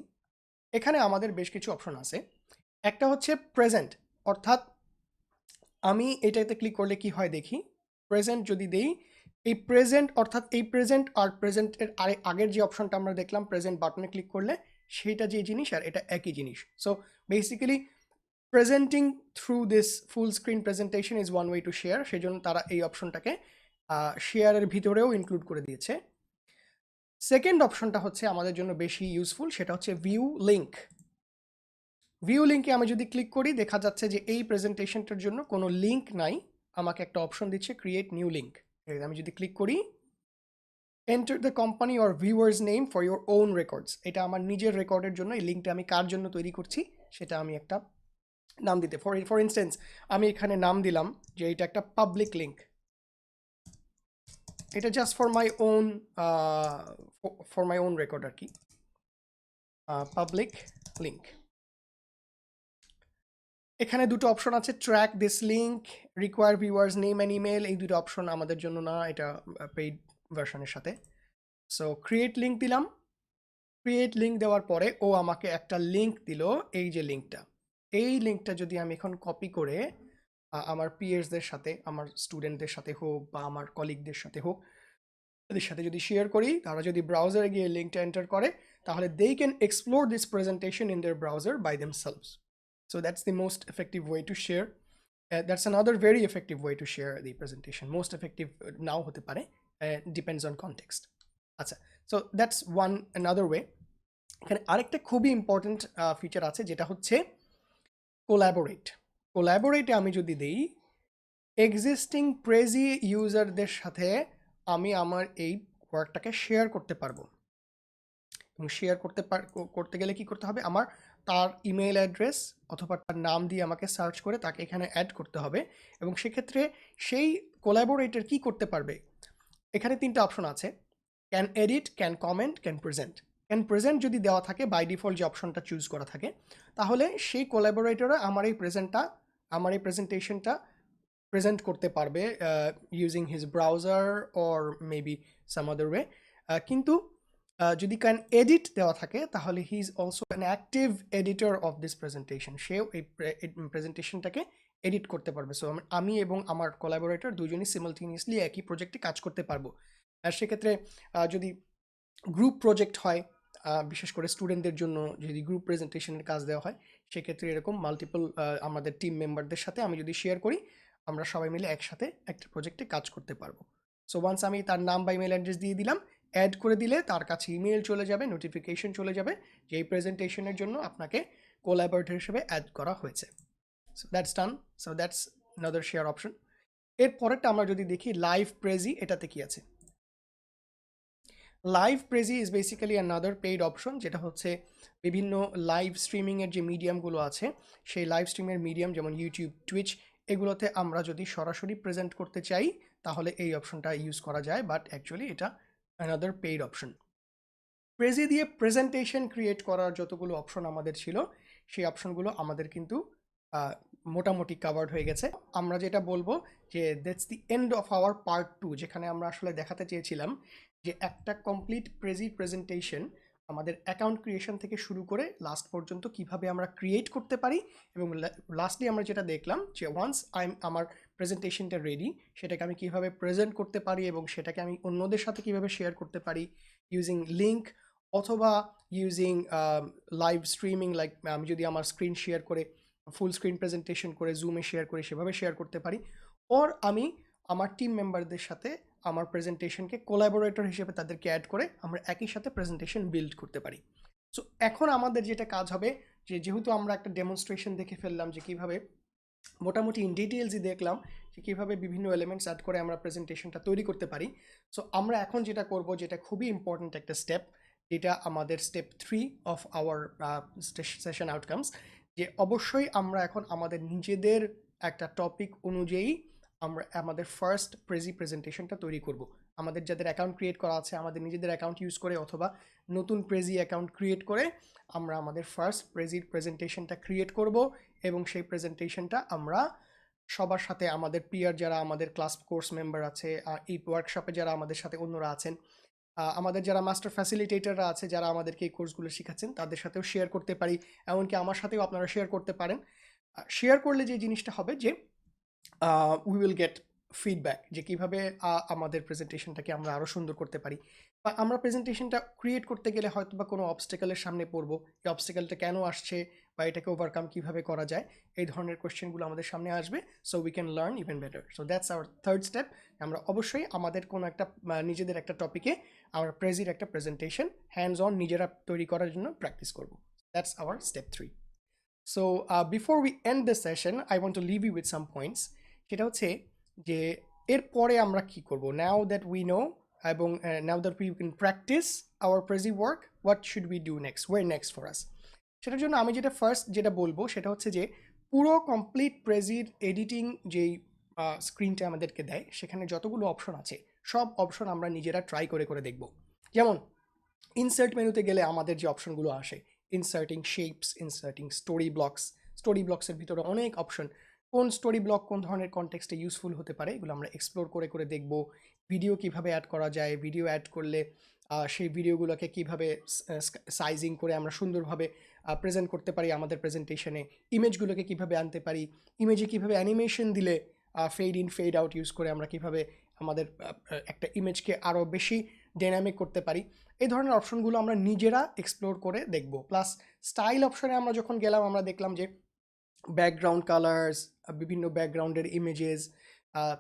এখানে আমাদের বেশ কিছু অপশন আছে। একটা হচ্ছে প্রেজেন্ট, অর্থাৎ আমি এটাতে ক্লিক করলে কি হয় দেখি। প্রেজেন্ট যদি দেই, এই প্রেজেন্ট অর্থাৎ এই প্রেজেন্ট আর প্রেজেন্টের আগের যে অপশনটা আমরা দেখলাম প্রেজেন্ট বাটনে ক্লিক করলে, সেইটা যে জিনিস আর এটা একই জিনিস। So basically presenting through this full screen presentation is one way to share, সেজন্য তারা এই অপশনটাকে শেয়ারের ভিতরেও ইনক্লুড করে দিয়েছে। সেকেন্ড অপশনটা হচ্ছে আমাদের জন্য বেশি ইউজফুল, সেটা হচ্ছে ভিউ লিঙ্ক। ভিউ লিঙ্কে আমি যদি ক্লিক করি, দেখা যাচ্ছে যে এই প্রেজেন্টেশনটার জন্য কোনো লিঙ্ক নাই, আমাকে একটা অপশন দিচ্ছে ক্রিয়েট নিউ লিঙ্ক। আমি যদি ক্লিক করি, enter the company or viewers name for your own records, এটা আমার নিজের রেকর্ডের জন্য। এই লিঙ্কটা আমি কার জন্য তৈরি করছি সেটা আমি একটা নাম দিতে, ফর ইনস্টেন্স আমি এখানে নাম দিলাম যে এটা একটা পাবলিক লিঙ্ক, এটা just for my own record আর কি, পাবলিক লিঙ্ক। এখানে দুটো অপশন আছে, track this link, require viewers name and email. এই দুটো অপশন আমাদের জন্য না, এটা পেইড ভার্সনের সাথে। সো ক্রিয়েট লিঙ্ক দিলাম, ক্রিয়েট লিঙ্ক দেওয়ার পরে ও আমাকে একটা লিঙ্ক দিল, এই যে লিঙ্কটা, এই লিঙ্কটা যদি আমি এখন কপি করে আমার পিয়ার্সদের সাথে, আমার স্টুডেন্টদের সাথে হোক বা আমার কলিগদের সাথে হোক, তাদের সাথে যদি শেয়ার করি, তারা যদি ব্রাউজারে গিয়ে লিঙ্কটা এন্টার করে, তাহলে they can explore this presentation in their browser by themselves. So that's the most effective way to share. That's another very effective way to share the presentation. Most effective now hote pare, depends on context. আচ্ছা, so that's another way. এখানে আরেকটা খুবই ইম্পর্টেন্ট ফিচার আছে, যেটা হচ্ছে কোলাবোরেট। কোলাবোরেটে আমি যদি দেই, এক্সিস্টিং প্রেজি ইউজারদের সাথে আমি আমার এই ওয়ার্কটাকে শেয়ার করতে পারবো। এবং শেয়ার করতে গেলে কি করতে হবে, আমার তার ইমেল অ্যাড্রেস অথবা তার নাম দিয়ে আমাকে সার্চ করে তাকে এখানে অ্যাড করতে হবে। এবং সেক্ষেত্রে সেই কোলাবোরেটর কি করতে পারবে, এখানে তিনটা অপশন আছে, can edit, can comment, can present. Can present যদি দেওয়া থাকে, বাই ডিফল্ট যে অপশনটা চুজ করা থাকে, তাহলে সেই কোলাবোরেটররা আমার এই প্রেজেন্টেশনটা প্রেজেন্ট করতে পারবে using his browser or maybe some other way. কিন্তু যদি ক্যান এডিট দেওয়া থাকে, তাহলে he is also an active editor of this presentation, সেও এই প্রেজেন্টেশনটাকে এডিট করতে পারবে। সো আমি এবং আমার কোলাবোরেটর দুজনই সিমালটেনিয়াসলি একই প্রজেক্টে কাজ করতে পারবো। আর সেক্ষেত্রে যদি গ্রুপ প্রজেক্ট হয়, বিশেষ করে স্টুডেন্টদের জন্য যদি গ্রুপ প্রেজেন্টেশনের কাজ দেওয়া হয়, সেক্ষেত্রে এরকম মাল্টিপল আমাদের টিম মেম্বারদের সাথে আমি যদি শেয়ার করি, আমরা সবাই মিলে একসাথে একটা প্রজেক্টে কাজ করতে পারবো। সো ওয়ান্স আমি তার নাম বা ইমেল অ্যাড্রেস দিয়ে দিলাম, অ্যাড করে দিলে তার কাছে ইমেল চলে যাবে, নোটিফিকেশন চলে যাবে যে এই প্রেজেন্টেশনের জন্য আপনাকে কোলাবোরেটর হিসেবে অ্যাড করা হয়েছে। So that's done. So that's another share option. এর পরেরটা আমরা যদি দেখি লাইভ প্রেজি, এটাতে কি আছে। Live Prezi is basically another paid option, যেটা হচ্ছে বিভিন্ন লাইভ স্ট্রিমিংয়ের যে মিডিয়ামগুলো আছে, সেই লাইভ স্ট্রিমের মিডিয়াম যেমন ইউটিউব, টুইচ, এগুলোতে আমরা যদি সরাসরি প্রেজেন্ট করতে চাই, তাহলে এই অপশনটা ইউজ করা যায়, বাট অ্যাকচুয়ালি এটা অ্যানাদার পেইড অপশন। প্রেজি দিয়ে প্রেজেন্টেশন ক্রিয়েট করার যতগুলো অপশন আমাদের ছিল, সেই অপশনগুলো আমাদের কিন্তু মোটামুটি কাভার্ড হয়ে গেছে। আমরা যেটা বলবো যে that's the end of our part 2, যেখানে আমরা আসলে দেখাতে চেয়েছিলাম যে একটা কমপ্লিট প্রেজেন্টেশন আমাদের অ্যাকাউন্ট ক্রিয়েশন থেকে শুরু করে লাস্ট পর্যন্ত কিভাবে আমরা ক্রিয়েট করতে পারি। এবং লাস্টলি আমরা যেটা দেখলাম যে ওয়ান্স আমার প্রেজেন্টেশনটা রেডি, সেটাকে আমি কিভাবে প্রেজেন্ট করতে পারি এবং সেটাকে আমি অন্যদের সাথে কিভাবে শেয়ার করতে পারি ইউজিং লিঙ্ক অথবা ইউজিং লাইভ স্ট্রিমিং। লাইক আমি যদি আমার স্ক্রিন শেয়ার করে ফুল স্ক্রিন প্রেজেন্টেশন করে জুমে শেয়ার করি, সেভাবে শেয়ার করতে পারি। ওর আমি আমার টিম মেম্বারদের সাথে আমার প্রেজেন্টেশনকে কোলাবোরেটর হিসেবে তাদেরকে অ্যাড করে আমরা একই সাথে প্রেজেন্টেশন বিল্ড করতে পারি। সো এখন আমাদের যেটা কাজ হবে, যেহেতু আমরা একটা ডেমনস্ট্রেশন দেখে ফেললাম যে কীভাবে মোটামুটি ইন ডিটেলসই দেখলাম যে কীভাবে বিভিন্ন এলিমেন্টস অ্যাড করে আমরা প্রেজেন্টেশনটা তৈরি করতে পারি। সো আমরা এখন যেটা করব, যেটা খুবই ইম্পর্ট্যান্ট একটা স্টেপ, যেটা আমাদের step 3 of our session outcomes, যে অবশ্যই আমরা এখন আমাদের নিজেদের একটা টপিক অনুযায়ী আমরা আমাদের ফার্স্ট প্রেজেন্টেশনটা তৈরি করব। আমাদের যাদের অ্যাকাউন্ট ক্রিয়েট করা আছে আমাদের নিজেদের অ্যাকাউন্ট ইউজ করে অথবা নতুন অ্যাকাউন্ট ক্রিয়েট করে আমরা আমাদের ফার্স্ট প্রেজেন্টেশনটা ক্রিয়েট করব এবং সেই প্রেজেন্টেশনটা আমরা সবার সাথে আমাদের পিয়ার যারা আমাদের ক্লাস কোর্স মেম্বার আছে, এই ওয়ার্কশপে যারা আমাদের সাথে অন্যরা আছেন, আমাদের যারা মাস্টার ফ্যাসিলিটেটররা আছে যারা আমাদেরকে এই কোর্সগুলো শেখাচ্ছেন তাদের সাথেও শেয়ার করতে পারি, এমনকি আমার সাথেও আপনারা শেয়ার করতে পারেন। শেয়ার করলে যে জিনিসটা হবে যে উই উইল গেট ফিডব্যাক যে কীভাবে আমাদের প্রেজেন্টেশনটাকে আমরা আরও সুন্দর করতে পারি, বা আমরা প্রেজেন্টেশনটা ক্রিয়েট করতে গেলে হয়তো বা কোনো অবস্টেকেলের সামনে পড়বো, এই অবস্টেকেলটা কেন আসছে বা এটাকে ওভারকাম কীভাবে করা যায়, এই ধরনের কোয়েশ্চেনগুলো আমাদের সামনে আসবে। So we can learn even better. So that's our third step. আমরা অবশ্যই আমাদের কোনো একটা নিজেদের একটা টপিকে আমরা একটা প্রেজেন্টেশন হ্যান্ডস অন নিজেরা তৈরি করার জন্য প্র্যাকটিস করবো। That's our step 3. So before we end the session I want to leave you with some points. সেটা হচ্ছে যে এরপরে আমরা কি করব, নাও দ্যাট উই নো এবং now that we can practise our Prezi work, what should we do next, way next for us. সেটার জন্য আমি যেটা ফার্স্ট যেটা বলবো সেটা হচ্ছে যে পুরো কমপ্লিট প্রেজির এডিটিং যেই স্ক্রিনটা আমাদেরকে দেয় সেখানে যতগুলো অপশন আছে সব অপশন আমরা নিজেরা ট্রাই করে করে দেখব। যেমন ইনসার্ট মেনুতে গেলে আমাদের যে অপশনগুলো আসে, ইনসার্টিং শেপস, ইনসার্টিং স্টোরি ব্লকসের ভিতরে অনেক অপশন, কোন স্টোরি ব্লক কোন ধরনের কনটেক্সটে ইউজফুল হতে পারে এগুলো আমরা এক্সপ্লোর করে করে দেখব। ভিডিও কিভাবে অ্যাড করা যায়, ভিডিও অ্যাড করলে সেই ভিডিওগুলোকে কিভাবে সাইজিং করে আমরা সুন্দরভাবে প্রেজেন্ট করতে পারি আমাদের প্রেজেন্টেশনে, ইমেজগুলোকে কিভাবে আনতে পারি, ইমেজে কিভাবে অ্যানিমেশন দিলে fade in fade out use করে আমরা কিভাবে আমাদের একটা ইমেজকে আরও বেশি ডাইনামিক করতে পারি, এই ধরনের অপশনগুলো আমরা নিজেরা এক্সপ্লোর করে দেখব। প্লাস স্টাইল অপশনে আমরা যখন গেলাম আমরা দেখলাম যে ব্যাকগ্রাউন্ড কালার্স, বিভিন্ন ব্যাকগ্রাউন্ডের ইমেজেস,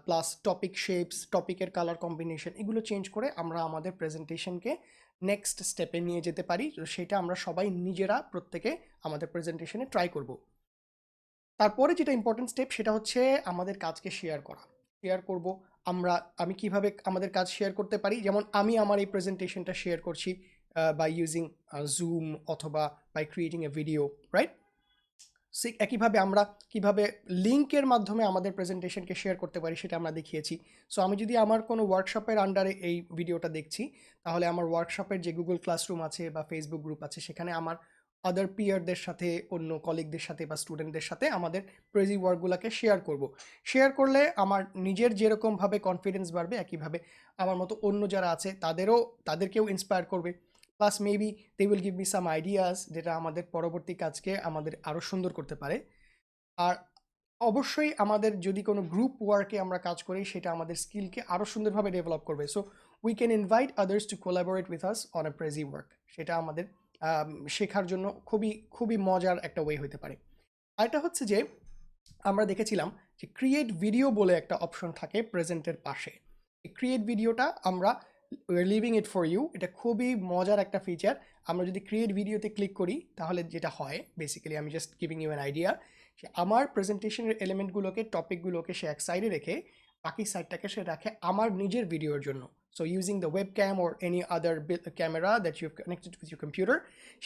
প্লাস টপিক শেপস, টপিকের কালার কম্বিনেশন, এগুলো চেঞ্জ করে আমরা আমাদের প্রেজেন্টেশনকে নেক্সট স্টেপে নিয়ে যেতে পারি। তো সেটা আমরা সবাই নিজেরা প্রত্যেকে আমাদের প্রেজেন্টেশনে ট্রাই করব। তারপরে যেটা ইম্পর্টেন্ট স্টেপ সেটা হচ্ছে আমাদের কাজকে শেয়ার করা। শেয়ার করব আমি কিভাবে আমাদের কাজ শেয়ার করতে পারি, যেমন আমি আমার এই প্রেজেন্টেশনটা শেয়ার করছি বাই ইউজিং জুম অথবা by creating a video, right? একইভাবে আমরা কিভাবে লিঙ্কের মাধ্যমে আমাদের প্রেজেন্টেশনকে শেয়ার করতে পারি সেটা আমরা দেখিয়েছি। সো আমি যদি আমার কোনো ওয়ার্কশপের আন্ডারে এই ভিডিওটা দেখছি তাহলে আমার ওয়ার্কশপের যে গুগল ক্লাসরুম আছে বা ফেসবুক গ্রুপ আছে সেখানে আমার আদার পিয়ারদের সাথে, অন্য কলিগদের সাথে বা স্টুডেন্টদের সাথে আমাদের প্রেজি ওয়ার্কগুলোকে শেয়ার করব। শেয়ার করলে আমার নিজের যেরকমভাবে কনফিডেন্স বাড়বে একইভাবে আমার মতো অন্য যারা আছে তাদেরকেও ইন্সপায়ার করবে। Plus maybe they will give me some ideas যেটা আমাদের পরবর্তী কাজকে আমাদের আরও সুন্দর করতে পারে। আর অবশ্যই আমাদের যদি কোনো গ্রুপ ওয়ার্কে আমরা কাজ করি সেটা আমাদের স্কিলকে আরও সুন্দরভাবে ডেভেলপ করবে। So we can invite others to collaborate with us on a Prezi work. সেটা আমাদের শেখার জন্য খুবই খুবই মজার একটা ওয়ে হতে পারে। আরেকটা হচ্ছে যে আমরা দেখেছিলাম যে ক্রিয়েট ভিডিও বলে একটা অপশন থাকে প্রেজেন্টের পাশে। এই ক্রিয়েট ভিডিওটা আমরা লিভিং ইট ফর ইউ, এটা খুবই মজার একটা ফিচার। আমরা যদি ক্রিয়েট ভিডিওতে ক্লিক করি তাহলে যেটা হয় বেসিক্যালি, আমি just giving you an idea, সে আমার প্রেজেন্টেশনের এলিমেন্টগুলোকে টপিকগুলোকে সে এক সাইডে রেখে বাকি সাইডটাকে সে রাখে আমার নিজের ভিডিওর জন্য। So using the webcam or any other camera that you connected with your computer,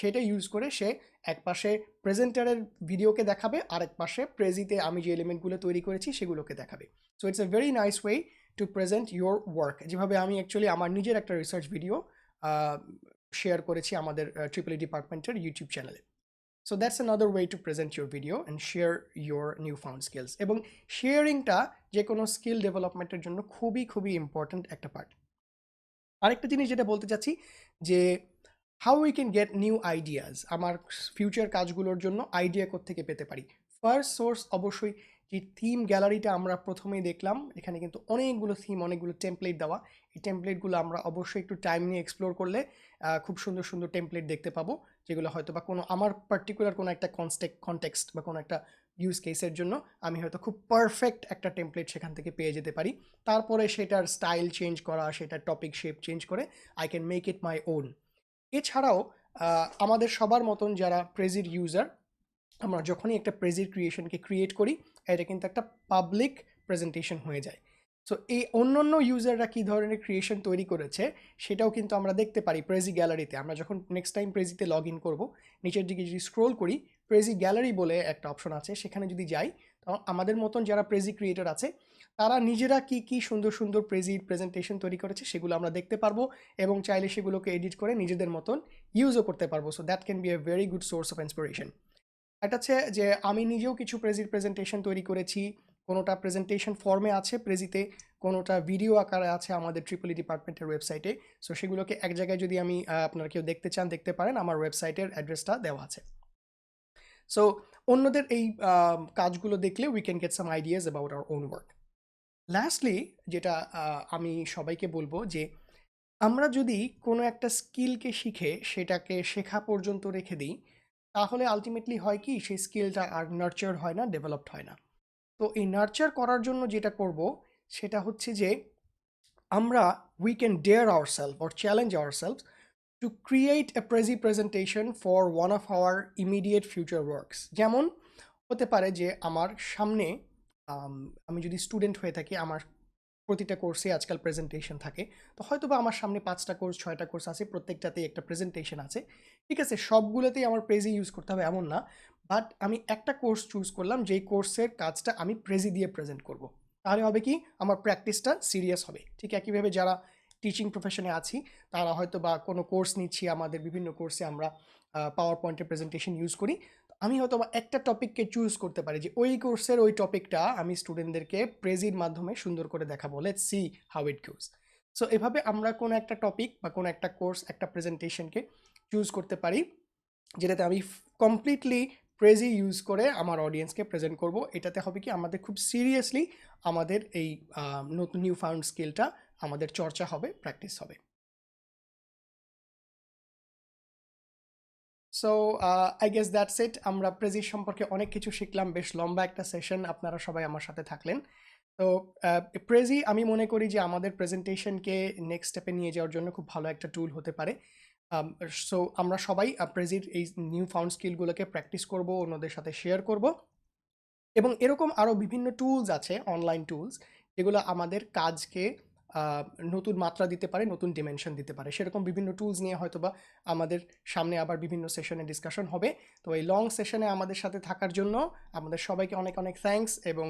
সেটা ইউজ করে সে এক পাশে প্রেজেন্টারের ভিডিওকে দেখাবে আর এক পাশে প্রেজিতে আমি যে এলিমেন্টগুলো তৈরি করেছি সেগুলোকে দেখাবে। So it's a very nice way to present your work. যেভাবে আমি অ্যাকচুয়ালি আমার নিজের একটা রিসার্চ ভিডিও শেয়ার করেছি আমাদের ট্রিপল ডিপার্টমেন্টের ইউটিউব চ্যানেলে। So that's another way to present your video and share your new found skills. এবং শেয়ারিংটা যে কোনো স্কিল ডেভেলপমেন্টের জন্য খুবই খুবই ইম্পর্ট্যান্ট একটা পার্ট। আরেকটা জিনিস যেটা বলতে চাচ্ছি যে how we can get new ideas, আমার ফিউচার কাজগুলোর জন্য আইডিয়া কোত্থেকে পেতে পারি। ফার্স্ট সোর্স অবশ্যই যে থিম গ্যালারিটা আমরা প্রথমেই দেখলাম, এখানে কিন্তু অনেকগুলো থিম, অনেকগুলো টেমপ্লেট দেওয়া। এই টেমপ্লেটগুলো আমরা অবশ্যই একটু টাইম নিয়ে এক্সপ্লোর করলে খুব সুন্দর সুন্দর টেমপ্লেট দেখতে পাবো, যেগুলো হয়তো বা কোনো আমার পার্টিকুলার কোনো একটা কনটেক্সট বা কোনো একটা ইউজ কেসের জন্য আমি হয়তো খুব পারফেক্ট একটা টেমপ্লেট সেখান থেকে পেয়ে যেতে পারি। তারপরে সেটার স্টাইল চেঞ্জ করা, সেটার টপিক শেপ চেঞ্জ করে I can make it my own. এছাড়াও আমাদের সবার মতন যারা প্রেজির ইউজার, আমরা যখনই একটা প্রেজির ক্রিয়েশনকে ক্রিয়েট করি এটা কিন্তু একটা পাবলিক প্রেজেন্টেশন হয়ে যায়। সো এই অন্যান্য ইউজাররা কী ধরনের ক্রিয়েশন তৈরি করেছে সেটাও কিন্তু আমরা দেখতে পারি প্রেজি গ্যালারিতে। আমরা যখন নেক্সট টাইম প্রেজিতে লগ ইন করবো, নিচের দিকে যদি স্ক্রোল করি, প্রেজি গ্যালারি বলে একটা অপশন আছে, সেখানে যদি যাই, তখন আমাদের মতন যারা প্রেজি ক্রিয়েটর আছে তারা নিজেরা কি কি সুন্দর সুন্দর প্রেজির প্রেজেন্টেশন তৈরি করেছে সেগুলো আমরা দেখতে পারবো, এবং চাইলে সেগুলোকে এডিট করে নিজেদের মতন ইউজও করতে পারবো। So that can B a very good source of inspiration. একটা হচ্ছে যে আমি নিজেও কিছু প্রেজির প্রেজেন্টেশন তৈরি করেছি, কোনোটা প্রেজেন্টেশন ফর্মে আছে প্রেজিতে, কোনোটা ভিডিও আকারে আছে আমাদের ট্রিপল ই ডিপার্টমেন্টের ওয়েবসাইটে। সো সেগুলোকে এক জায়গায় যদি আমি আপনারা কেউ দেখতে চান দেখতে পারেন, আমার ওয়েবসাইটের অ্যাড্রেসটা দেওয়া আছে। সো অন্যদের এই কাজগুলো দেখলে we can get some ideas about our own work. Lastly যেটা আমি সবাইকে বলবো যে আমরা যদি কোনো একটা স্কিলকে শিখে সেটাকে শেখা পর্যন্ত রেখে দিই, তাহলে আলটিমেটলি হয় কি, সেই স্কিলটা আর নার্চার হয় না, ডেভেলপড হয় না। তো এই নার্চার করার জন্য যেটা করব সেটা হচ্ছে যে আমরা we can dare ourself or challenge ourself to create a presentation for one of our immediate future works. যেমন হতে পারে যে আমার সামনে আমি যদি স্টুডেন্ট হয়ে থাকি, আমার প্রতিটা কোর্সে আজকাল প্রেজেন্টেশন থাকে, তো হয়তো বা আমার সামনে 5টা কোর্স 6টা কোর্স আছে, প্রত্যেকটাতেই একটা প্রেজেন্টেশন আছে। ঠিক আছে, সবগুলোতেই আমার প্রেজি ইউজ করতে হবে এমন না, বাট আমি একটা কোর্স চুজ করলাম যেই কোর্সের কাজটা আমি প্রেজি দিয়ে প্রেজেন্ট করব। তাহলে হবে কি, আমার প্র্যাকটিসটা সিরিয়াস হবে। ঠিক একইভাবে যারা টিচিং প্রফেশনে আছি, তারা হয়তো বা কোনো কোর্স নিচ্ছি, আমাদের বিভিন্ন কোর্সে আমরা পাওয়ার পয়েন্টের প্রেজেন্টেশন ইউজ করি। আমি হয়তো বা একটা টপিককে চুজ করতে পারি যে ওই কোর্সের ওই টপিকটা আমি স্টুডেন্টদেরকে প্রেজির মাধ্যমে সুন্দর করে দেখাবো। Let's see how it goes. So এভাবে আমরা কোনো একটা টপিক বা কোনো একটা কোর্স, একটা প্রেজেন্টেশনকে চুজ করতে পারি যেটাতে আমি কমপ্লিটলি প্রেজি ইউজ করে আমার অডিয়েন্সকে প্রেজেন্ট করব। এটাতে হবে কি, আমাদের খুব সিরিয়াসলি আমাদের এই নতুন নিউ ফাউন্ড স্কিলটা আমাদের চর্চা হবে, প্র্যাকটিস হবে। So I guess that's it. আমরা প্রেজি সম্পর্কে অনেক কিছু শিখলাম, বেশ লম্বা একটা সেশন, আপনারা সবাই আমার সাথে থাকলেন। তো প্রেজি আমি মনে করি যে আমাদের প্রেজেন্টেশনকে নেক্সট স্টেপে নিয়ে যাওয়ার জন্য খুব ভালো একটা টুল হতে পারে। সো আমরা সবাই প্রেজির এই নিউ ফাউন্ড স্কিলগুলোকে প্র্যাকটিস করব, অন্যদের সাথে শেয়ার করব, এবং এরকম আরও বিভিন্ন টুলস আছে, অনলাইন টুলস, যেগুলো আমাদের কাজকে নতুন মাত্রা দিতে পারে, নতুন ডিমেনশন দিতে পারে। সেরকম বিভিন্ন টুলস নিয়ে হয়তোবা আমাদের সামনে আবার বিভিন্ন সেশনে ডিসকাশন হবে। তো এই লং সেশনে আমাদের সাথে থাকার জন্য আমাদের সবাইকে অনেক অনেক থ্যাঙ্কস, এবং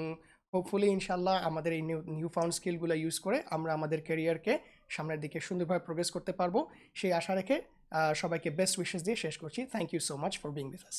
হোপফুলি ইনশাল্লাহ আমাদের এই নিউ ফাউন্ড স্কিলগুলো ইউজ করে আমরা আমাদের ক্যারিয়ারকে সামনের দিকে সুন্দরভাবে প্রোগ্রেস করতে পারবো, সেই আশা রেখে সবাইকে বেস্ট উইশেস দিয়ে শেষ করছি। Thank you so much for being with us.